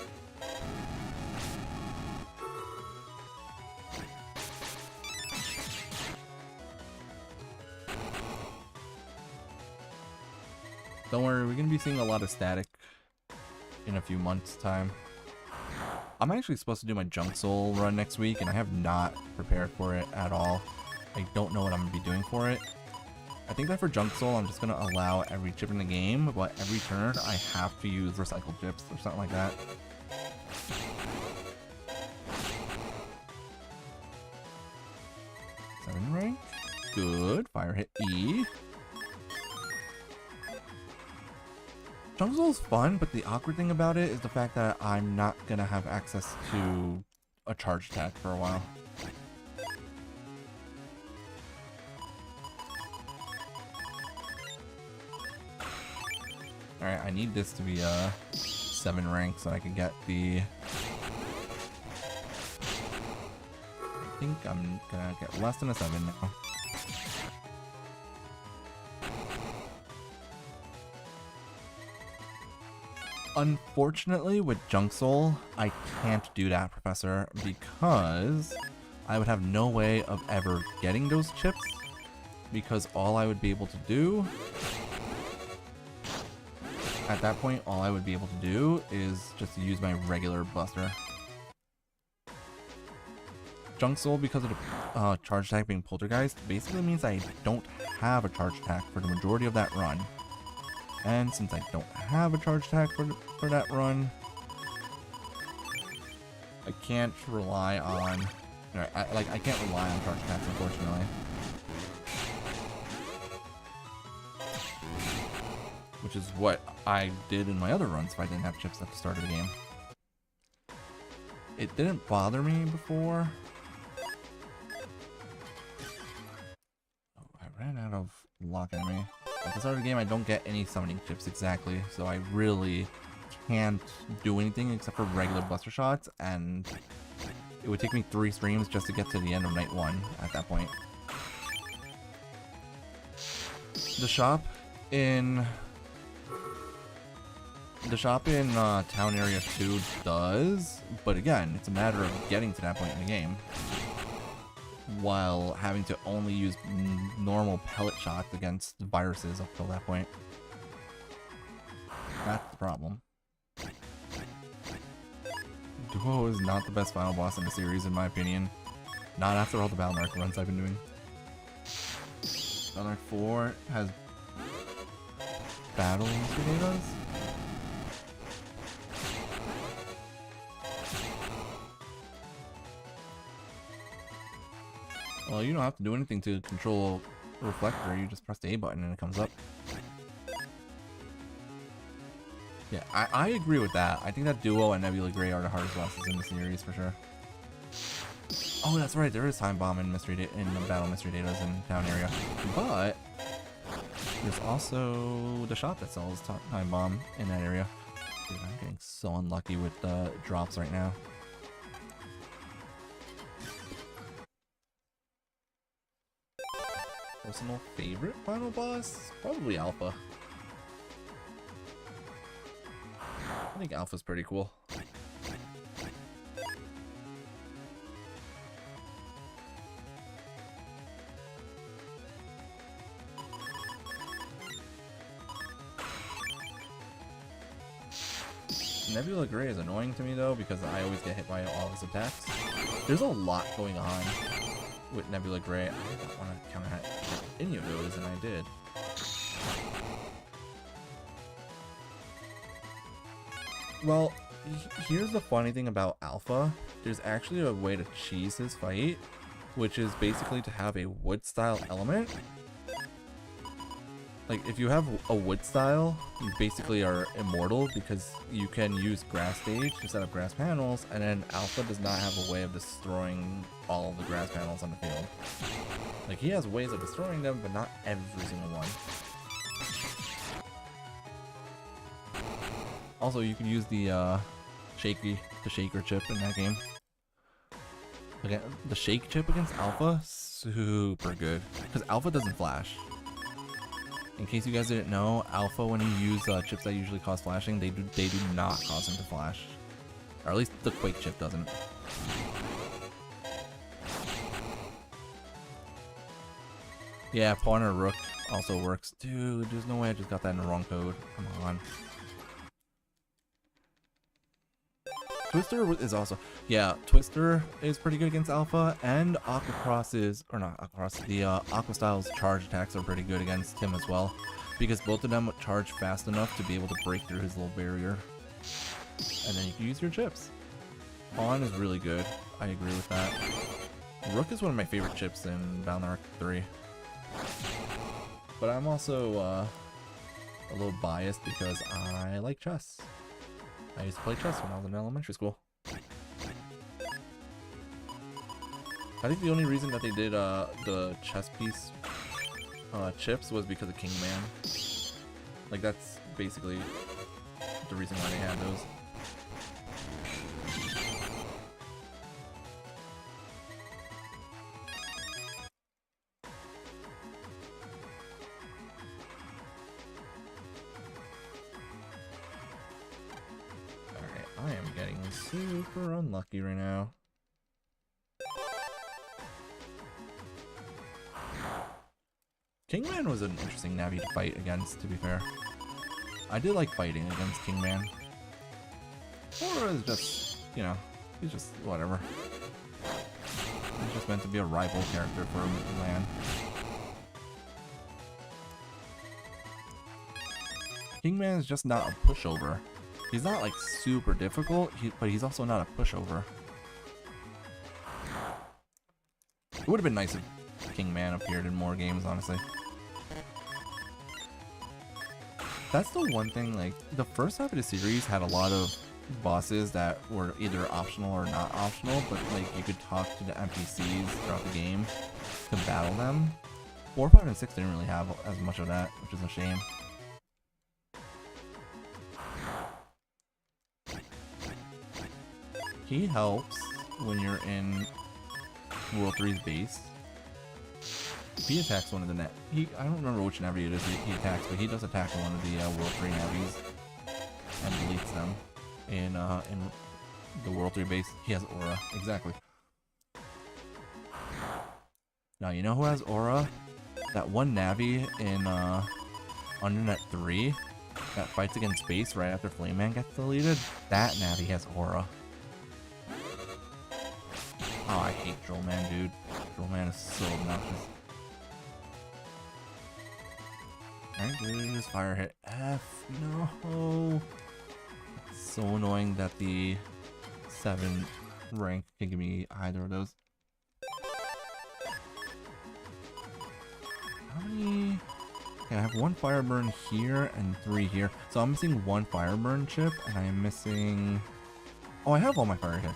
Don't worry, we're gonna be seeing a lot of static in a few months' time. I'm actually supposed to do my Junk Soul run next week, and I have not prepared for it at all. I don't know what I'm gonna be doing for it. I think that for Junk Soul, I'm just gonna allow every chip in the game, but every turn I have to use recycled chips or something like that. Seven rank. Good. Fire hit E. Junk Soul's fun, but the awkward thing about it is the fact that I'm not gonna have access to a charge attack for a while. Alright, I need this to be 7 rank so I can get the... I think I'm gonna get less than a 7 now. Unfortunately, with Junk Soul, I can't do that, Professor, because I would have no way of ever getting those chips, because all I would be able to do... At that point, all I would be able to do is just use my regular Buster. Junk Soul, because of the charge attack being Poltergeist, basically means I don't have a charge attack for the majority of that run. And since I don't have a charge attack for that run, I can't rely on... I can't rely on charge attacks, unfortunately. Which is what I did in my other runs if I didn't have chips at the start of the game. It didn't bother me before. Oh, I ran out of lock enemy. At the start of the game, I don't get any summoning chips exactly, so I really can't do anything except for regular Buster Shots, and it would take me 3 streams just to get to the end of night 1 at that point. The shop in Town Area 2 does, but again, it's a matter of getting to that point in the game. while having to only use normal pellet shots against viruses up till that point. That's the problem. Duo is not the best final boss in the series, in my opinion. Not after all the Battle Arc runs I've been doing. Battle Arc 4 has battle tornadoes. Well, you don't have to do anything to control Reflector, you just press the A button and it comes up. Yeah, I agree with that. I think that Duo and Nebula Gray are the hardest bosses in the series for sure. Oh, that's right, there is Time Bomb in the Battle Mystery Data's in Town Area. But there's also the shop that sells Time Bomb in that area. Dude, I'm getting so unlucky with the drops right now. Personal favorite final boss? Probably Alpha. I think Alpha's pretty cool. Nebula Gray is annoying to me though because I always get hit by all his attacks. There's a lot going on with Nebula Gray. I did not want to counter hit any of those, and I did. Well, here's the funny thing about Alpha. There's actually a way to cheese his fight, which is basically to have a wood style element. Like, if you have a wood style, you basically are immortal because you can use grass stage to set up grass panels, and then Alpha does not have a way of destroying all of the grass panels on the field. Like, he has ways of destroying them, but not every single one. Also, you can use the shaker chip in that game. Again, the shake chip against Alpha, super good, because Alpha doesn't flash. In case you guys didn't know, Alpha, when you use chips that usually cause flashing, they do not cause him to flash. Or at least the Quake chip doesn't. Yeah, Pawn or Rook also works. Dude, there's no way I just got that in the wrong code. Come on. Twister is also... Yeah, Twister is pretty good against Alpha, and Aquacross is... Or not Aquacross, the Aqua Style's charge attacks are pretty good against him as well. Because both of them charge fast enough to be able to break through his little barrier. And then you can use your chips. Pawn is really good. I agree with that. Rook is one of my favorite chips in Battle Arc 3. But I'm also a little biased because I like chess. I used to play chess when I was in elementary school. I think the only reason that they did the chess piece chips was because of King Man. Like, that's basically the reason why they had those. I am getting super unlucky right now. Kingman was an interesting Navi to fight against, to be fair. I did like fighting against Kingman. Or is just, you know, he's just whatever. He's just meant to be a rival character for Lan. Kingman is just not a pushover. He's not like super difficult, but he's also not a pushover. It would have been nice if Kingman appeared in more games, honestly. That's the one thing, like, the first half of the series had a lot of bosses that were either optional or not optional, but like you could talk to the NPCs throughout the game to battle them. 4, 5, and 6 didn't really have as much of that, which is a shame. He helps when you're in World 3's base. He attacks one of the net. I don't remember which Navi it is he attacks, but he does attack one of the World 3 Navis and deletes them in the World 3 base. He has Aura, exactly. Now, you know who has aura? That one Navi in Undernet 3 that fights against space right after Flame Man gets deleted? That Navi has aura. Oh, I hate Troll Man, dude. Troll Man is so obnoxious. Alright, dude, just fire hit F. No. It's so annoying that the 7 rank can give me either of those. How many? Okay, I have 1 fire burn here and 3 here. So I'm missing 1 fire burn chip, and I am missing. Oh, I have all my fire hits.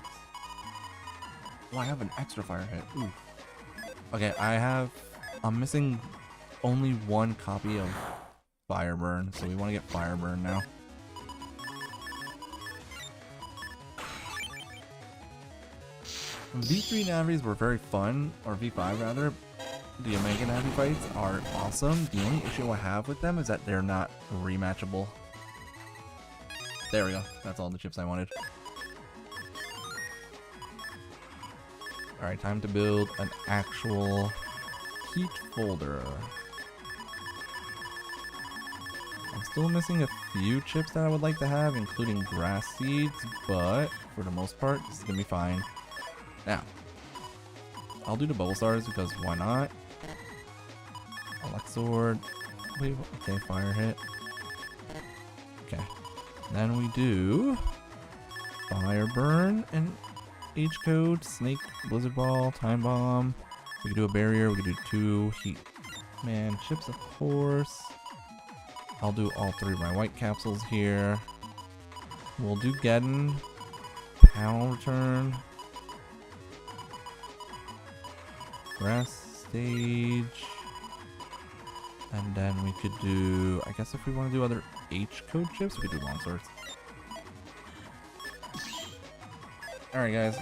Oh, I have an extra fire hit. Ooh. Okay, I'm missing only 1 copy of fire burn, so we want to get fire burn now. V3 Navis were very fun, or V5 rather. The Omega Navi fights are awesome. The only issue I have with them is that they're not rematchable. There we go. That's all the chips I wanted. Alright, time to build an actual heat folder. I'm still missing a few chips that I would like to have, including grass seeds, but for the most part, this is gonna be fine. Now, I'll do the bubble stars because why not? Elect sword. Wait, okay, fire hit. Okay. Then we do fire burn and H code, snake, blizzard ball, time bomb. We can do a barrier, we can do 2 heat man chips, of course. I'll do all 3 of my white capsules here. We'll do Geddon, panel return, grass stage, and then we could do, I guess if we want to do other H code chips, we could do long swords. Alright guys,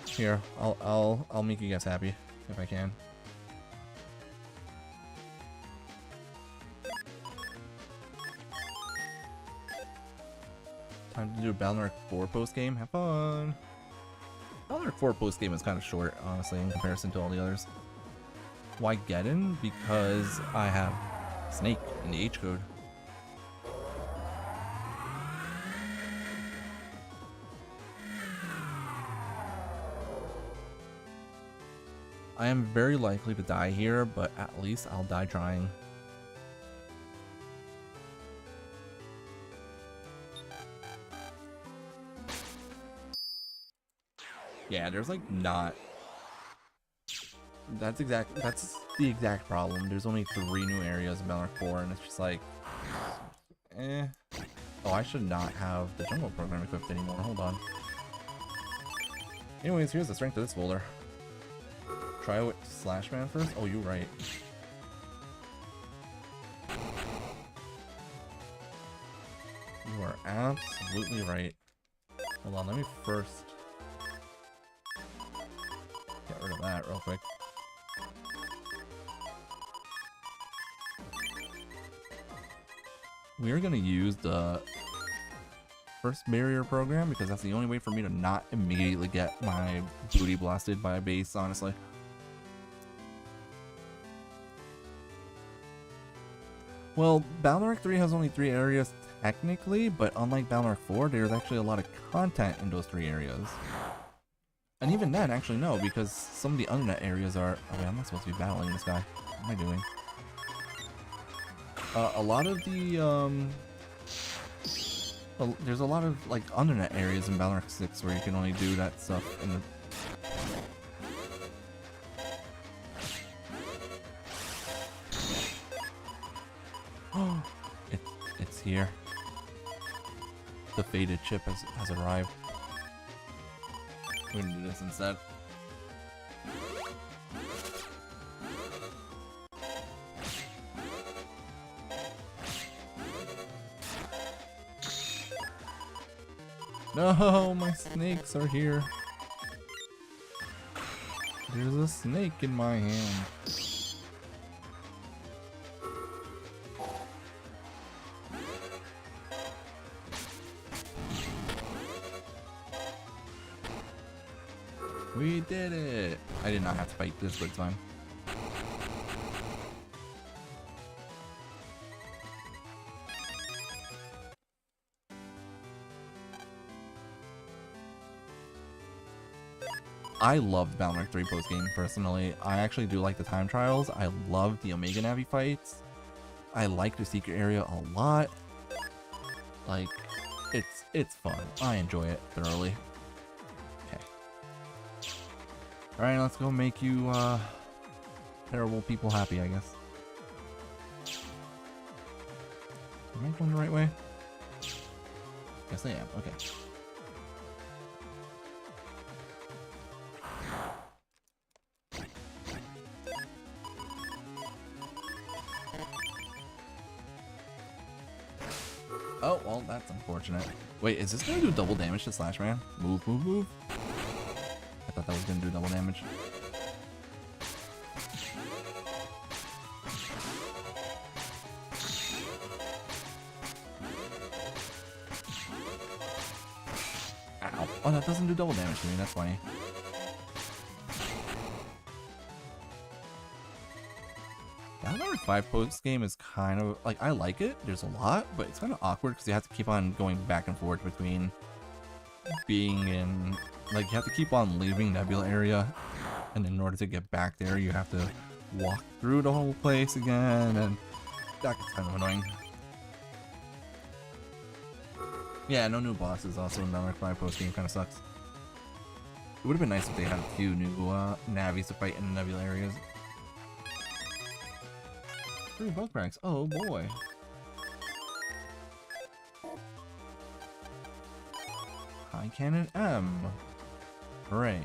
here, I'll make you guys happy if I can. Time to do a Balnark 4 post game. Have fun. Balnark 4 post game is kind of short, honestly, in comparison to all the others. Why Geddon? Because I have Snake in the H code. I am very likely to die here, but at least I'll die trying. Yeah, there's like not. That's the exact problem. There's only 3 new areas in Balnark 4, and it's just like, eh. Oh, I should not have the jungle program equipped anymore. Hold on. Anyways, here's the strength of this folder. Try with Slashman first. Oh, you're right. You are absolutely right. Hold on, let me first get rid of that real quick. We are going to use the first barrier program because that's the only way for me to not immediately get my booty blasted by a base, honestly. Well, Balnark 3 has only 3 areas technically, but unlike Balnark 4, there's actually a lot of content in those 3 areas. And even then, actually no, because some of the Undernet areas are... Oh wait, I'm not supposed to be battling this guy. What am I doing? A lot of the, there's a lot of, like, Undernet areas in Balnark 6 where you can only do that stuff in the... Oh, it's here. The faded chip has arrived. We're gonna do this instead. No, my snakes are here. There's a snake in my hand. We did it! I did not have to fight this, but it's fine. I loved Balnor 3 post game personally. I actually do like the time trials. I love the Omega Navi fights. I like the secret area a lot. Like, it's fun. I enjoy it thoroughly. Okay. Alright, let's go make you terrible people happy, I guess. Am I going the right way? Yes, I am. Okay. Oh, well, that's unfortunate. Wait, is this gonna do double damage to Slash Man? Move, move, move. I thought that was gonna do double damage. Ow. Oh, that doesn't do double damage to me. That's funny. Balnor 5 post game is kind of like, I like it. There's a lot, but it's kind of awkward because you have to keep on going back and forth between being in, like, you have to keep on leaving Nebula area, and in order to get back there, you have to walk through the whole place again, and that gets kind of annoying. Yeah, no new bosses also in Balnor 5 post game. Kind of sucks. It would have been nice if they had a few new Navis to fight in the Nebula areas. 3 bug ranks. Oh boy. High Cannon M. Hooray.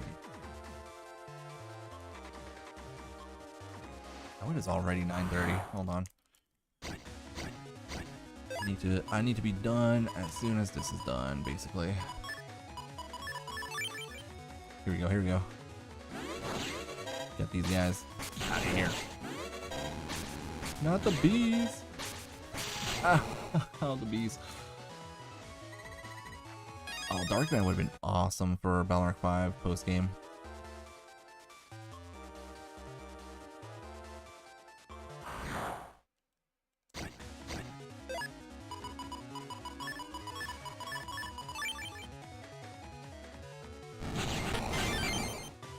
Oh, it is already 9:30. Hold on. I need to be done as soon as this is done, basically. Here we go, here we go. Get these guys out of here. Not the bees! Ah, oh, the bees. Oh, Darkman would have been awesome for Balnor 5 post game.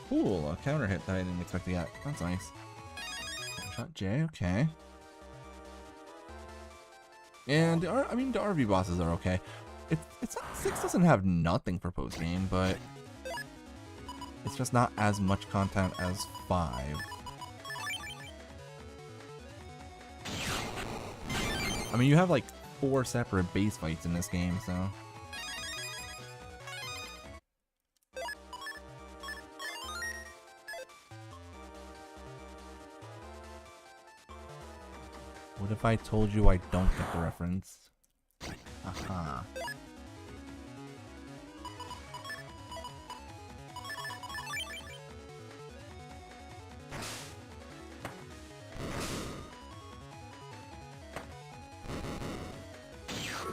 Cool, a counter hit that I didn't expect to get. That's nice. Shot J, okay. And the RV bosses are okay. It's not, 6 doesn't have nothing for post game, but it's just not as much content as 5. I mean, you have like 4 separate base fights in this game, so. What if I told you I don't get the reference? Aha.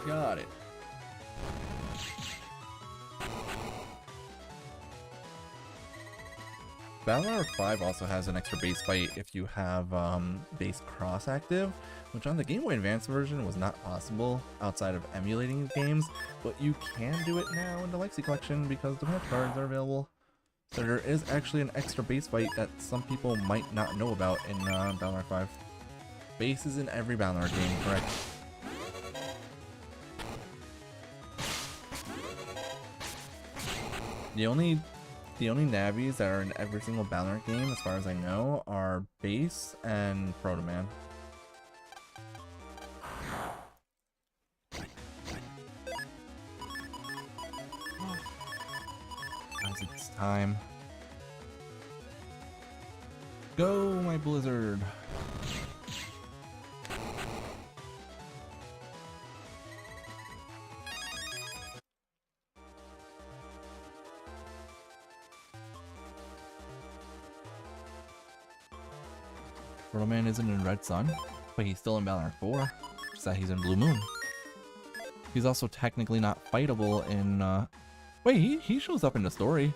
Got it. Balnor 5 also has an extra base fight if you have base cross active, which on the Game Boy Advance version was not possible outside of emulating games, but you can do it now in the Lexi collection because the patch cards are available. So there is actually an extra base fight that some people might not know about in Balnor 5. Base is in every Balnor game, correct? The only Navis that are in every single Balnor game, as far as I know, are Base and Proto Man. Guys, it's time. Go, my Blizzard! Proto Man isn't in Red Sun, but he's still in Balnor 4, just that he's in Blue Moon. He's also technically not fightable in, wait, he shows up in the story.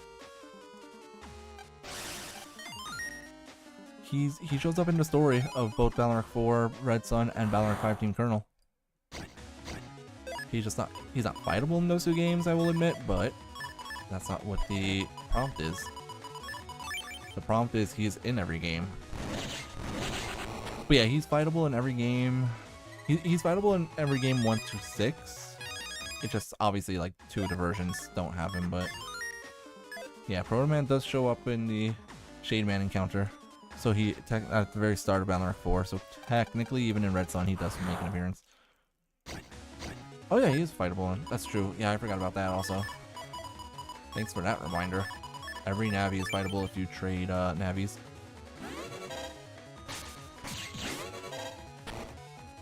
He shows up in the story of both Balnor 4 Red Sun and Balnor 5 Team Colonel. He's not fightable in those 2 games, I will admit, but that's not what the prompt is. The prompt is he is in every game. But yeah, he's fightable in every game. He's fightable in every game 1 to 6. It just obviously like 2 of the versions don't have him, but yeah, Proto Man does show up in the Shade Man encounter. So he at the very start of Battle Arc 4. So technically, even in Red Sun, he does make an appearance. Oh yeah, he is fightable. That's true. Yeah, I forgot about that also. Thanks for that reminder. Every Navi is fightable if you trade Navis.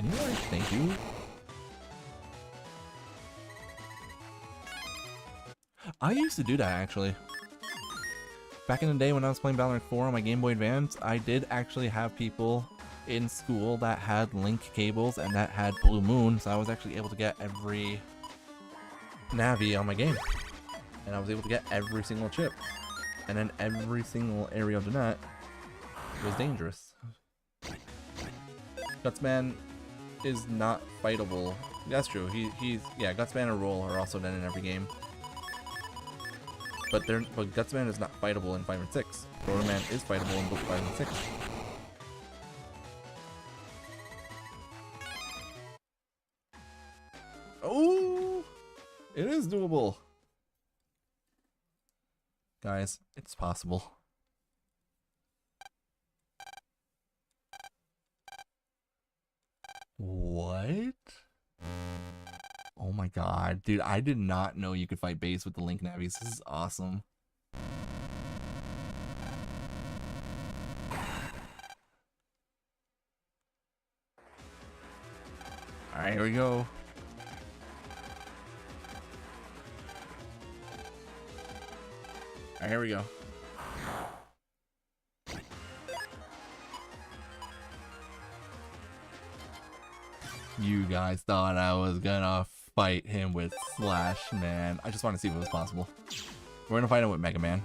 Anyway, thank you. I used to do that actually. Back in the day when I was playing Battle Arc 4 on my Game Boy Advance, I did actually have people in school that had link cables and that had Blue Moon, so I was actually able to get every Navi on my game. And I was able to get every single chip. And then every single area of the net was dangerous. Gutsman is not fightable. That's true. Yeah, Gutsman and Roll are also done in every game. But Gutsman is not fightable in 5 and 6. Proto Man is fightable in both 5 and 6. Oh! It is doable! Guys, it's possible. What? Oh my god, dude, I did not know you could fight base with the Link Navis. This is awesome. Alright, here we go. Alright, here we go. You guys thought I was gonna fight him with Slash Man. I just want to see if it was possible. We're gonna fight him with Mega Man.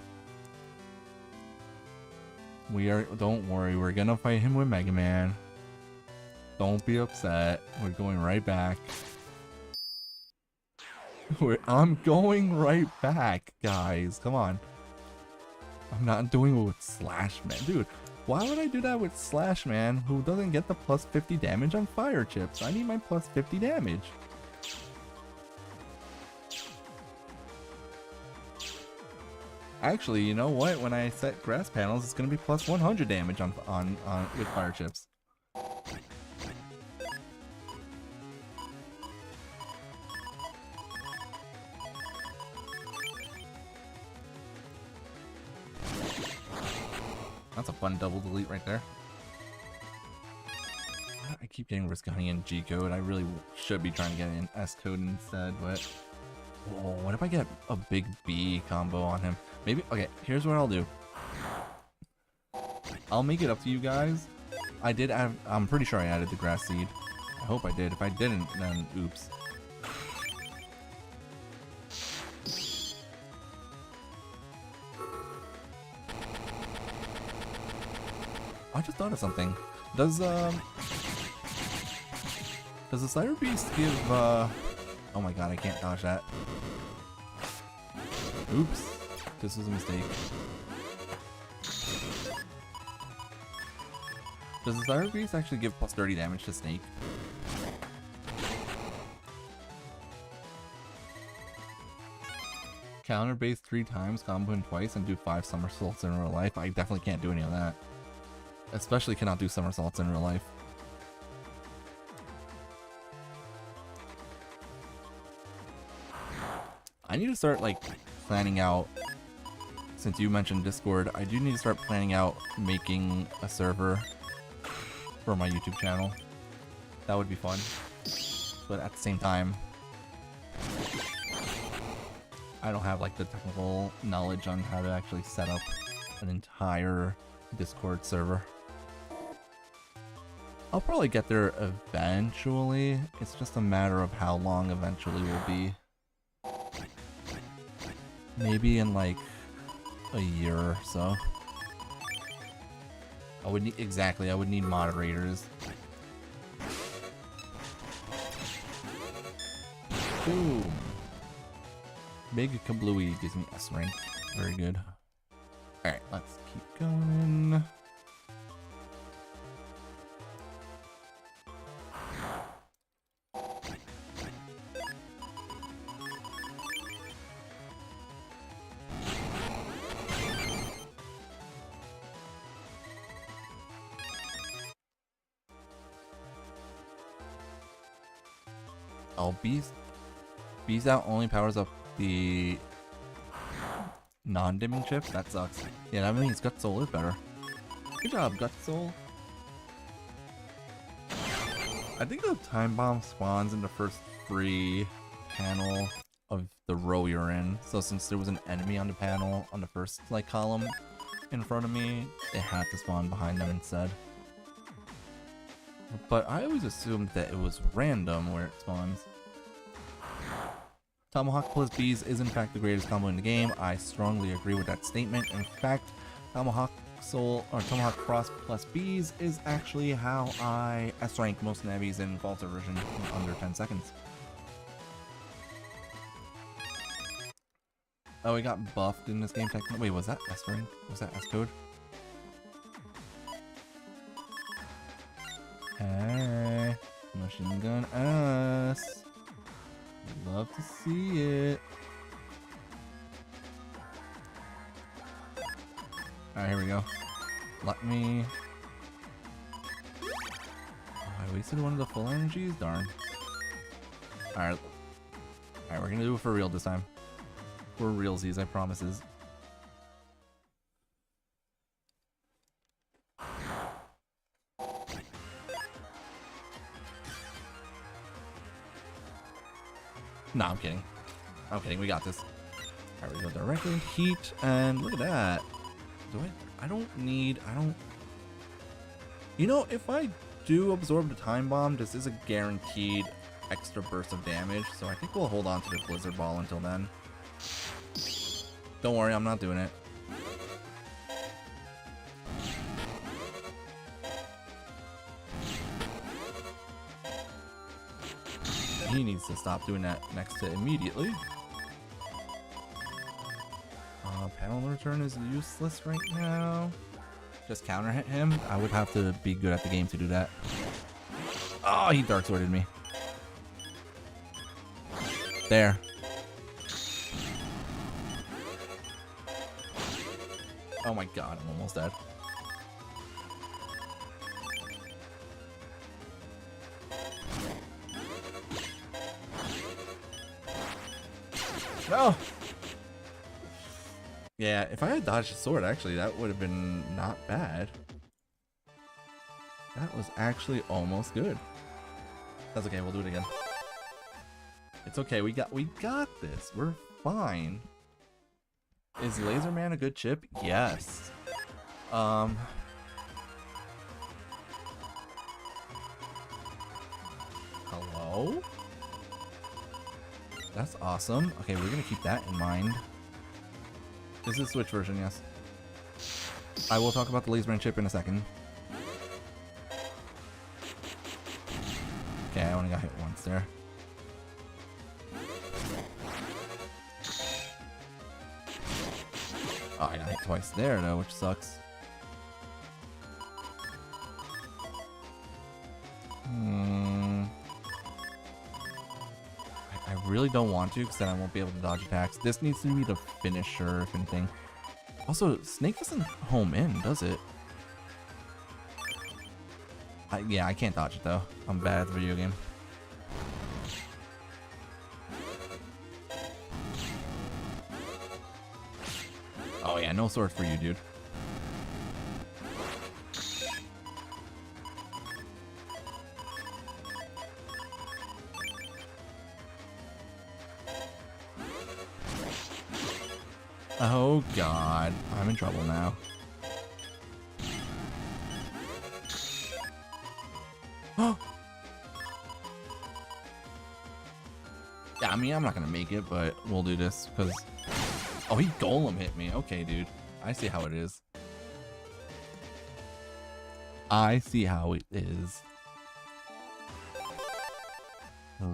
Don't worry, we're gonna fight him with Mega Man. Don't be upset. We're going right back. I'm going right back, guys. Come on. I'm not doing it with Slash Man. Dude, why would I do that with Slash Man, who doesn't get the plus 50 damage on fire chips? I need my plus 50 damage. Actually, you know what? When I set grass panels, it's gonna be plus 100 damage on with fire chips. That's a fun double delete right there. I keep getting Riscani and G code. I really should be trying to get an S code instead, but whoa, what if I get a big B combo on him? Maybe, okay, here's what I'll do. I'll make it up to you guys. I did add, I'm pretty sure I added the grass seed. I hope I did. If I didn't, then oops. I just thought of something. Does the Cyber Beast give oh my god, I can't dodge that. Oops. This was a mistake. Does the Cyber Beast actually give plus 30 damage to Snake? Counter base 3 times, combo him twice, and do 5 somersaults in real life? I definitely can't do any of that. Especially cannot do somersaults in real life. I need to start like planning out, since you mentioned Discord, I do need to start planning out making a server for my YouTube channel. That would be fun. But at the same time, I don't have like the technical knowledge on how to actually set up an entire Discord server. I'll probably get there eventually. It's just a matter of how long eventually will be. Maybe in like a year or so. I would need, exactly, I would need moderators. Boom. Big Kablooey gives me S rank. Very good. Alright, let's keep going. Oh, Beast out only powers up the non-dimming chip? That sucks. Yeah, that means Gut Soul is better. Good job, Gut Soul. I think the Time Bomb spawns in the first free panel of the row you're in. So since there was an enemy on the panel on the first like column in front of me, it had to spawn behind them instead. But I always assumed that it was random where it spawns. Tomahawk plus Bees is in fact the greatest combo in the game. I strongly agree with that statement. In fact, Tomahawk Cross plus Bees is actually how I S-rank most Navis in Falter version in under 10 seconds. Oh, we got buffed in this game technically. Wait, was that S-rank? Was that S-code? Hey, Machine Gun S. Love to see it. Alright, here we go. Let me... Oh, I wasted one of the full energies? Darn. Alright. Alright, we're gonna do it for real this time. For realsies, I promises. No, I'm kidding. I'm kidding, we got this. Alright, we go directly heat, and look at that. I don't... You know, if I do absorb the Time Bomb, this is a guaranteed extra burst of damage, so I think we'll hold on to the Blizzard Ball until then. Don't worry, I'm not doing it. He needs to stop doing that next to immediately. Panel return is useless right now. Just counter hit him. I would have to be good at the game to do that. Oh, he Dark Sworded me. There. Oh my god, I'm almost dead. No! Yeah, if I had dodged the sword, actually, that would have been not bad. That was actually almost good. That's okay, we'll do it again. It's okay, we got this. We're fine. Is Laser Man a good chip? Yes. Hello? That's awesome. Okay, we're gonna keep that in mind. This is Switch version, yes. I will talk about the Laserman chip in a second. Okay, I only got hit once there. Oh, I got hit twice there though, which sucks. I really don't want to, because then I won't be able to dodge attacks. This needs to be the finisher, if anything. Also, Snake doesn't home in, does it? Yeah, I can't dodge it, though. I'm bad at the video game. Oh yeah, no sword for you, dude. Oh god, I'm in trouble now. Yeah, I mean, I'm not gonna make it, but we'll do this, because... Oh, he Golem hit me. Okay, dude. I see how it is. I see how it is.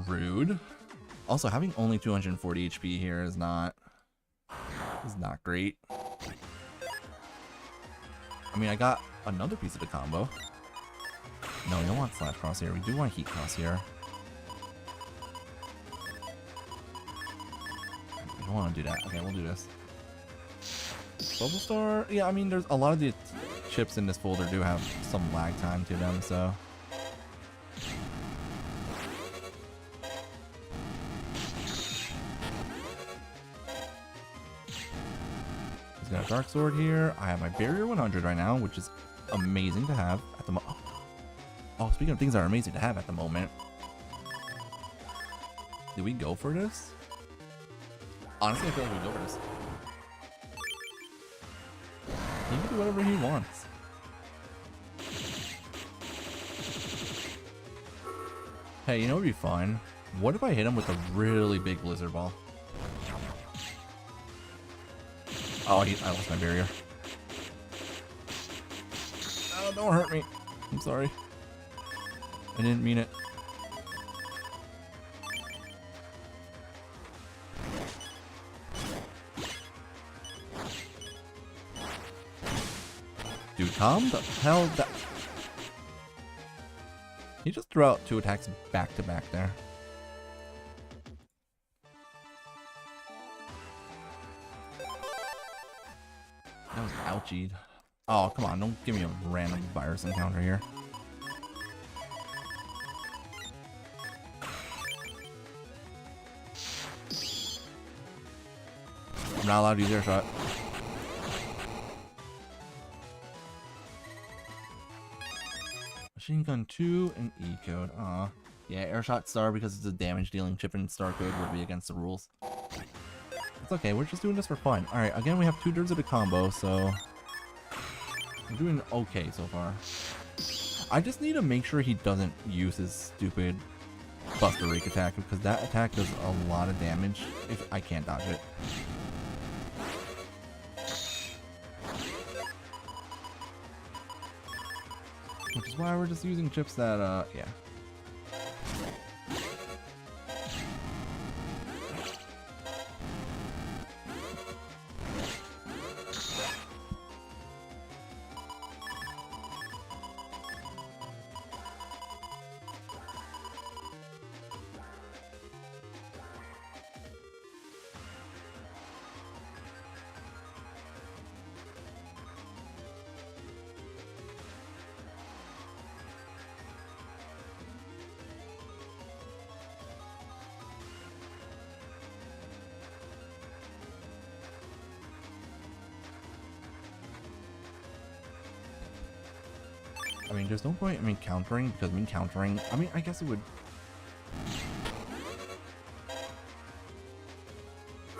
Rude. Also, having only 240 HP here is not great. I mean, I got another piece of the combo. No, we don't want Slash Cross here. We do want Heat Cross here. We don't want to do that. Okay, we'll do this. Bubble Star? Yeah, I mean, there's a lot of the chips in this folder do have some lag time to them, so... He's got a Dark Sword here. I have my Barrier 100 right now, which is amazing to have at the moment. Oh, speaking of things that are amazing to have at the moment. Did we go for this? Honestly, I feel like we go for this. He can do whatever he wants. Hey, you know what would be fun? What if I hit him with a really big Blizzard Ball? Oh, I lost my barrier. Oh, don't hurt me. I'm sorry. I didn't mean it. Dude, calm the hell down. He just threw out 2 attacks back to back there. That was ouchied. Oh, come on, don't give me a random virus encounter here. I'm not allowed to use air shot. Machine Gun 2 and E-Code. Aw. Yeah, air shot star because it's a damage dealing chip and star code would be against the rules. It's okay, we're just doing this for fun. Alright, again we have 2 thirds of the combo, so we're doing okay so far. I just need to make sure he doesn't use his stupid Buster Rake attack because that attack does a lot of damage if I can't dodge it. Which is why we're just using chips that, yeah. I mean, there's no point in me countering, because me countering, I mean, I guess it would...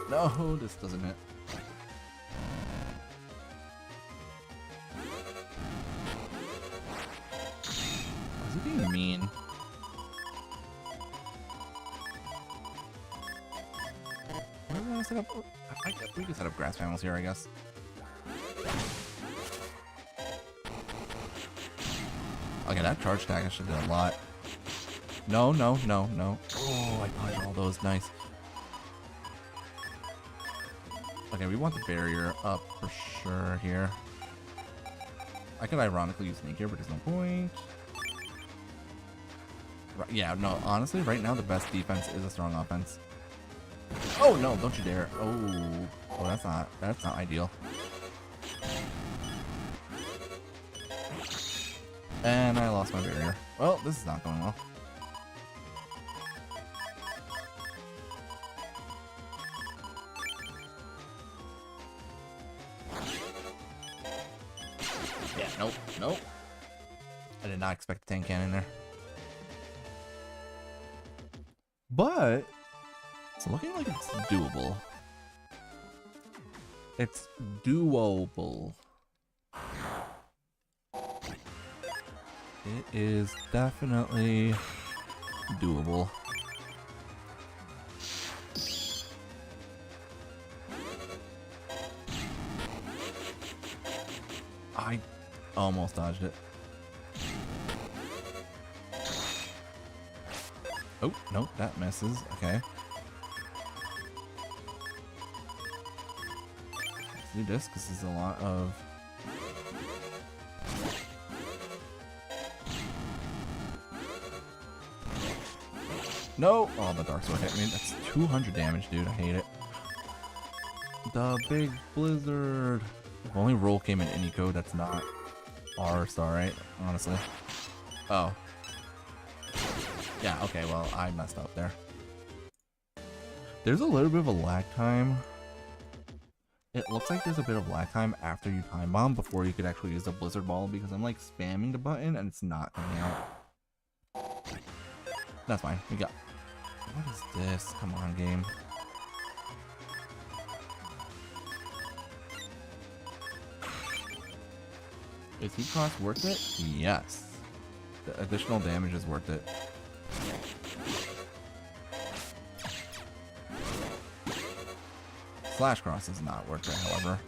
No, this doesn't hit. Is he being mean? Where do I set up? We can set up grass panels here, I guess. Okay, that charge tag I should do a lot. No, no, no, no. Oh, I dodged all those. Nice. Okay, we want the barrier up for sure here. I could ironically use Sneak here, but there's no point. Right, yeah, no, honestly, right now the best defense is a strong offense. Oh, no, don't you dare. Oh, that's not ideal. And I lost my barrier. Well, this is not going well. Yeah, nope, nope. I did not expect the tank cannon there. But it's looking like it's doable. It's doable. It is definitely doable. I almost dodged it. Oh, nope, that misses. Okay. Let's do this because there's a lot of... No! Oh, the Dark Sword hit me. That's 200 damage, dude. I hate it. The big blizzard. If only roll came in any code that's not R-Star, right? Honestly. Oh. Yeah, okay, well, I messed up there. There's a little bit of a lag time. It looks like there's a bit of lag time after you time bomb before you could actually use the blizzard ball because I'm like spamming the button and it's not coming out. That's fine. We got... What is this? Come on, game. Is Heat Cross worth it? Yes. The additional damage is worth it. Slash Cross is not worth it, however.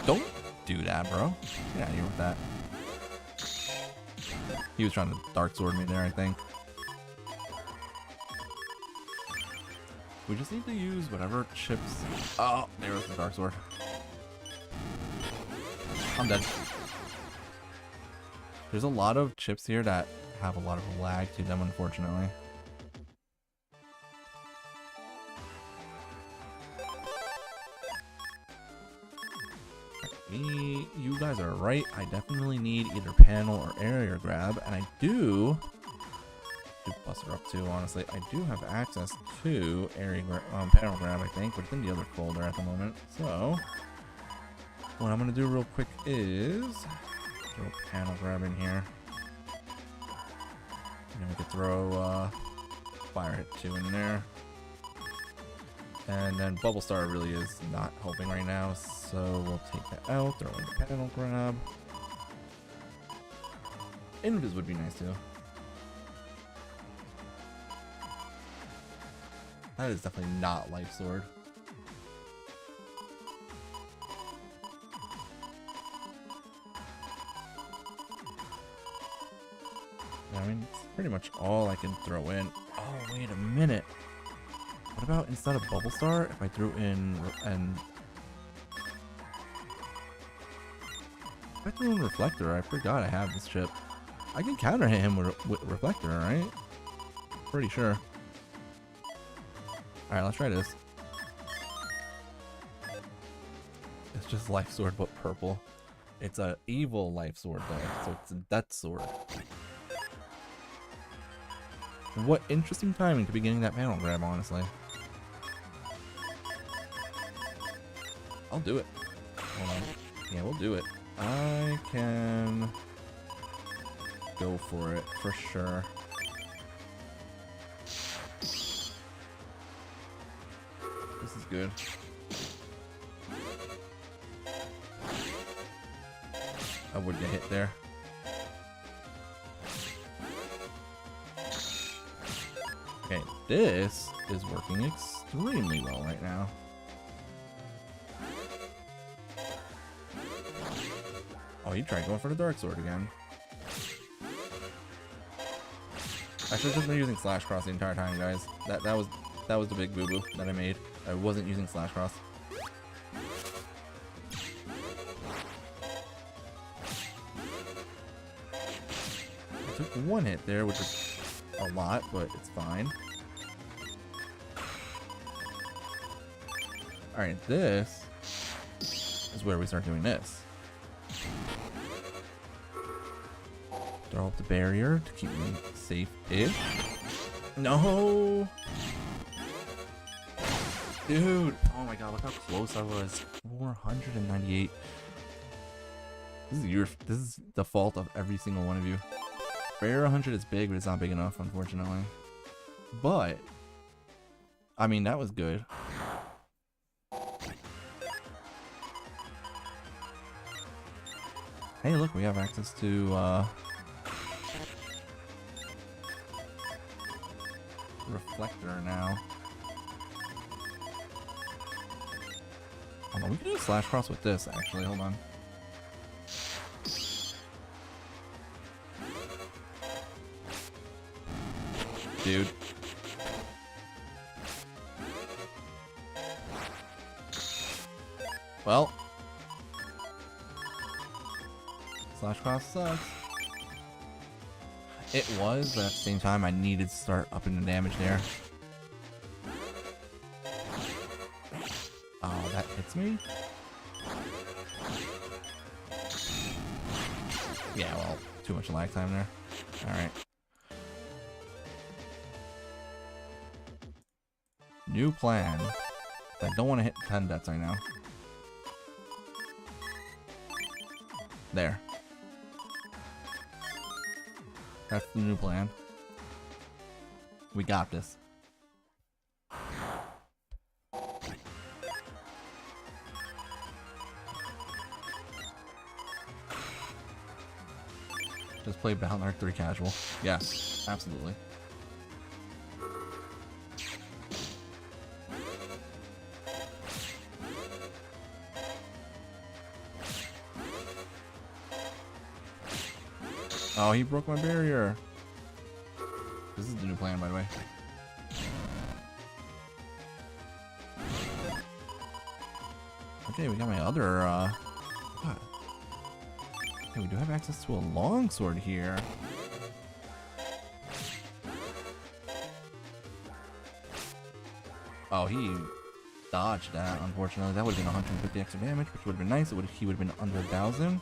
Don't do that, bro. Get out of here with that. He was trying to Dark Sword me there, I think. We just need to use whatever chips... Oh, there was the Dark Sword. I'm dead. There's a lot of chips here that have a lot of lag to them, unfortunately. You guys are right. I definitely need either panel or area grab, and I do Buster up too, honestly. I do have access to panel grab, I think, but it's in the other folder at the moment. So what I'm gonna do real quick is throw panel grab in here, and then we could throw fire hit 2 in there, and then bubble star really is not helping right now, so we'll take that out, throw in the panel grab. Invis would be nice too. That is definitely not Life Sword. I mean, it's pretty much all I can throw in. Oh, wait a minute. What about instead of Bubble Star, if I threw in Reflector? I forgot I have this chip. I can counter hit him with Reflector, right? Pretty sure. Alright, let's try this. It's just Life Sword, but purple. It's a evil Life Sword, though, so it's a Death Sword. What interesting timing to be getting that panel grab, honestly. I'll do it. Hold on. Yeah, we'll do it. I can go for it, for sure. This is good. I would get hit there. Okay, this is working extremely well right now. Oh, he tried going for the Dark Sword again. I should have just been using Slash Cross the entire time, guys. That was the big boo-boo that I made. I wasn't using Slash Cross. I took one hit there, which is a lot, but it's fine. Alright, this is where we start doing this. Throw up the barrier to keep me safe-ish. No! Dude! Oh my god, look how close I was. 498. This is the fault of every single one of you. Barrier 100 is big, but it's not big enough, unfortunately. But I mean, that was good. Hey, look, we have access to Reflector now. Hold on, we can do a Slash Cross with this, actually. Hold on. Dude. Well, Slash Cross sucks. It was, but at the same time, I needed to start upping the damage there. Oh, that hits me? Yeah, well, too much lag time there. Alright. New plan. I don't want to hit 10 deaths right now. There. That's the new plan. We got this. Just play Battle Arc 3 casual. Yes, absolutely. Oh, he broke my barrier. This is the new plan, by the way. Okay, we got my other, what? Okay, we do have access to a longsword here. Oh, he dodged that, unfortunately. That would have been 150 extra damage, which would have been nice. He would have been under 1,000.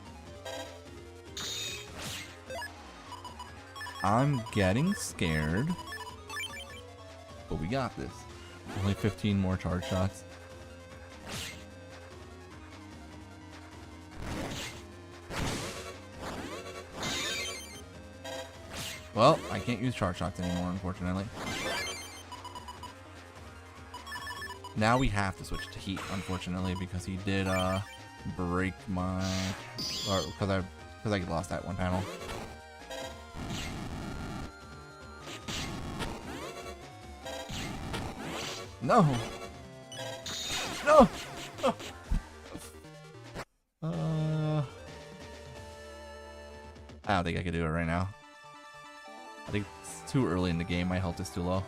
I'm getting scared. But we got this. Only 15 more charge shots. Well, I can't use charge shots anymore, unfortunately. Now we have to switch to heat, unfortunately, because he did break my, or because I lost that one panel. No. No. I don't think I could do it right now. I think it's too early in the game. My health is too low.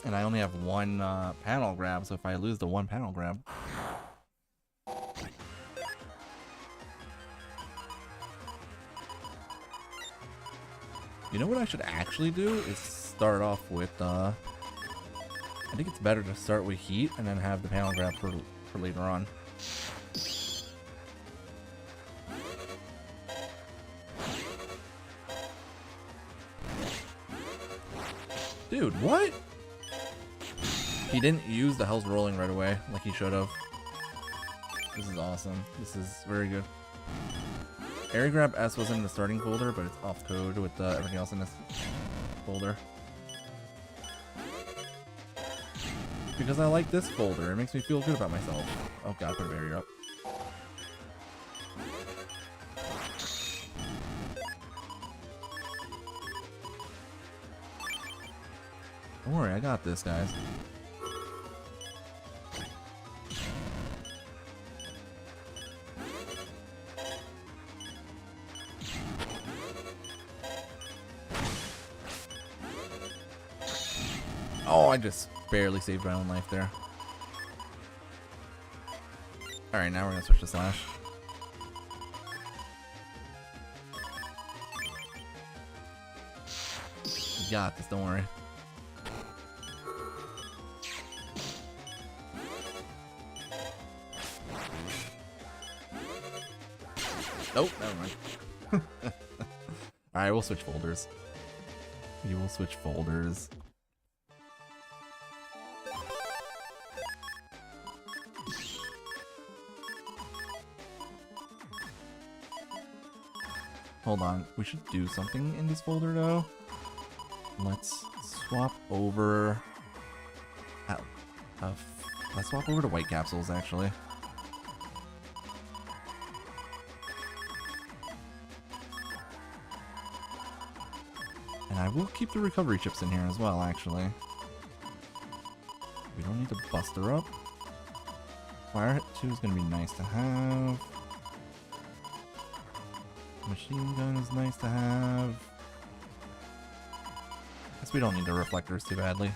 And I only have one panel grab, so if I lose the one panel grab... You know what I should actually do is start off with, I think it's better to start with heat and then have the panel grab for later on. Dude, what? He didn't use the Hell's Rolling right away, like he should have. This is awesome. This is very good. Area Grab S was in the starting folder, but it's off code with everything else in this folder. Because I like this folder, it makes me feel good about myself. Oh god, put a barrier up. Don't worry, I got this, guys. Oh, I just barely saved my own life there. Alright, now we're gonna switch to Slash. You got this, don't worry. Nope, never mind. Alright, we'll switch folders. We will switch folders. Hold on, we should do something in this folder though. Let's swap over. Let's swap over to white capsules actually. And I will keep the recovery chips in here as well, actually. We don't need to bust her up. Fire Hit 2 is going to be nice to have. Machine gun is nice to have. Guess we don't need the reflectors too badly.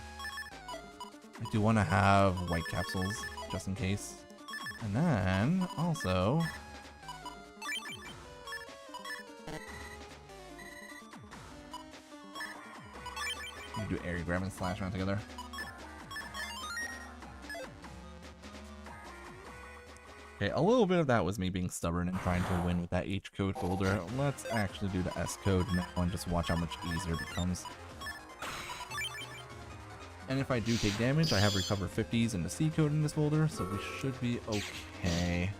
I do want to have white capsules, just in case. And then, also... you do area grab and slash around together. Okay, a little bit of that was me being stubborn and trying to win with that H code folder. Let's actually do the S code now and just watch how much easier it becomes. And if I do take damage, I have recover 50s in the C code in this folder, so we should be okay.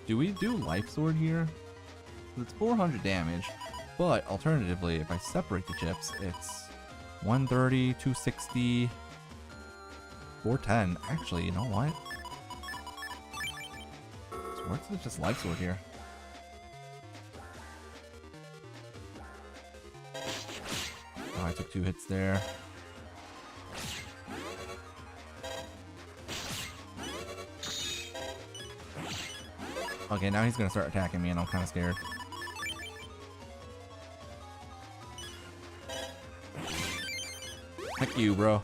Do we do Life Sword here? It's 400 damage, but alternatively, if I separate the chips, it's 130, 260, 410. Actually, you know what? It's worth it, just Life Sword here. Oh, I took 2 hits there. Okay, now he's gonna start attacking me and I'm kinda scared. Heck you, bro.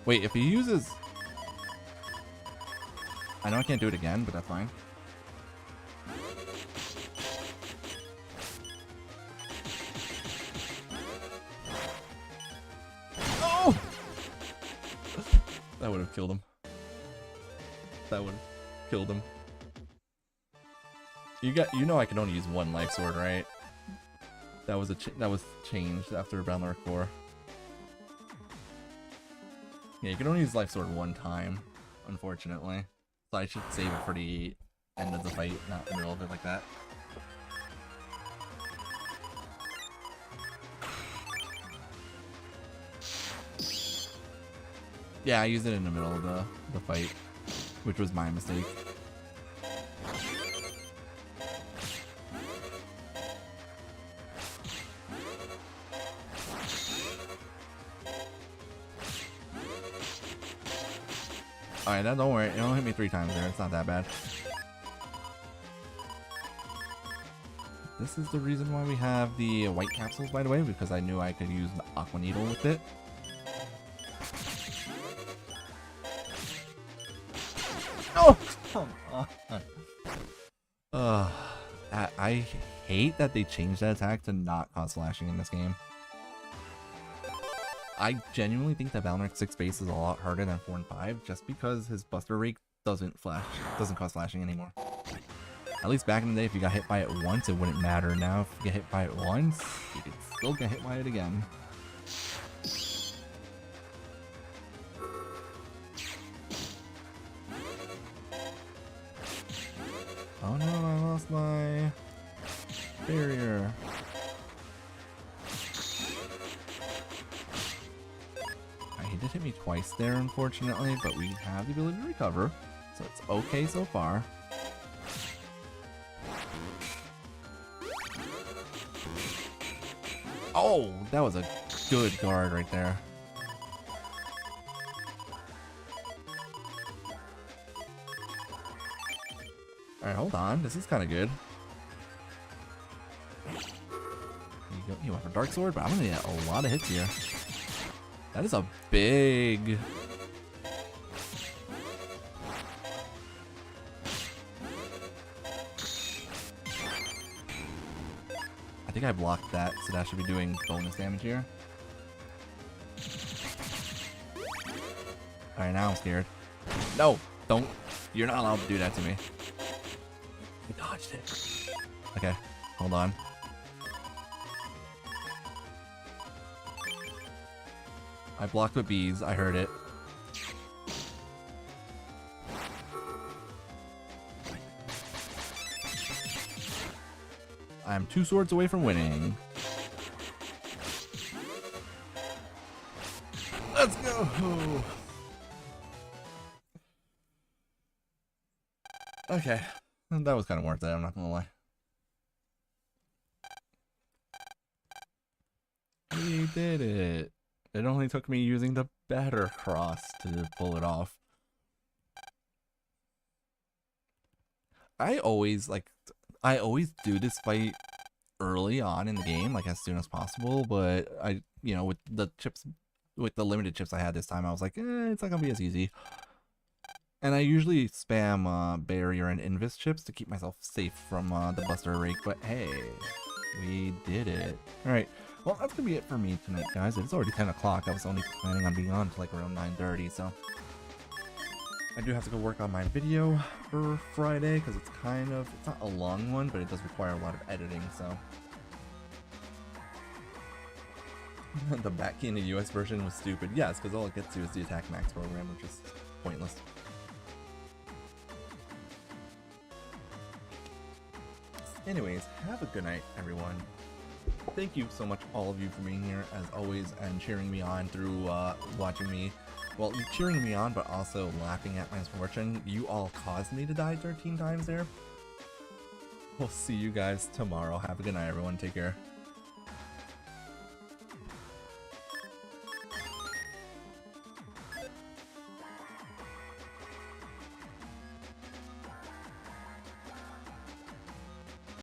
Wait, if he uses... I know I can't do it again, but that's fine. Oh! That would have killed him. That would have killed him. You know I can only use 1 life sword, right? That was changed after Boundless 4. Yeah, you can only use life sword 1 time, unfortunately. So I should save it for the end of the fight, not the middle of it like that. Yeah, I used it in the middle of the fight, which was my mistake. Alright, now don't worry, it only hit me 3 times there, it's not that bad. This is the reason why we have the white capsules, by the way, because I knew I could use the Aqua Needle with it. Oh! Come on! I hate that they changed that attack to not cause flashing in this game. I genuinely think that Boundless 6 base is a lot harder than 4 and 5 just because his Buster Rake doesn't cause flashing anymore. At least back in the day, if you got hit by it once, it wouldn't matter. Now, if you get hit by it once, you can still get hit by it again. Oh no, I lost my barrier. He did hit me twice there, unfortunately, but we have the ability to recover, so it's okay so far. Oh, that was a good guard right there. Alright, hold on. This is kind of good. You went for Dark Sword, but I'm gonna get a lot of hits here. That is a big... I think I blocked that, so that should be doing bonus damage here. Alright, now I'm scared. No! Don't! You're not allowed to do that to me. I dodged it. Okay, hold on. I blocked with bees, I heard it. I'm 2 swords away from winning. Let's go! Okay, that was kind of worth it, I'm not gonna lie. We did it. It only took me using the better cross to pull it off. I always do this fight early on in the game, like as soon as possible, but with the limited chips I had this time, I was like, it's not gonna be as easy. And I usually spam barrier and invis chips to keep myself safe from the buster rake, but hey, we did it. Alright, well that's gonna be it for me tonight, guys. It's already 10 o'clock. I was only planning on being on to like around 9:30, so I do have to go work on my video for Friday, because it's not a long one, but it does require a lot of editing, so. The back in the US version was stupid. Yes, because all it gets to is the Attack Max program, which is pointless. Anyways, have a good night, everyone. Thank you so much, all of you, for being here, as always, and cheering me on through watching me. Well, cheering me on, but also laughing at my misfortune. You all caused me to die 13 times there. We'll see you guys tomorrow. Have a good night, everyone. Take care.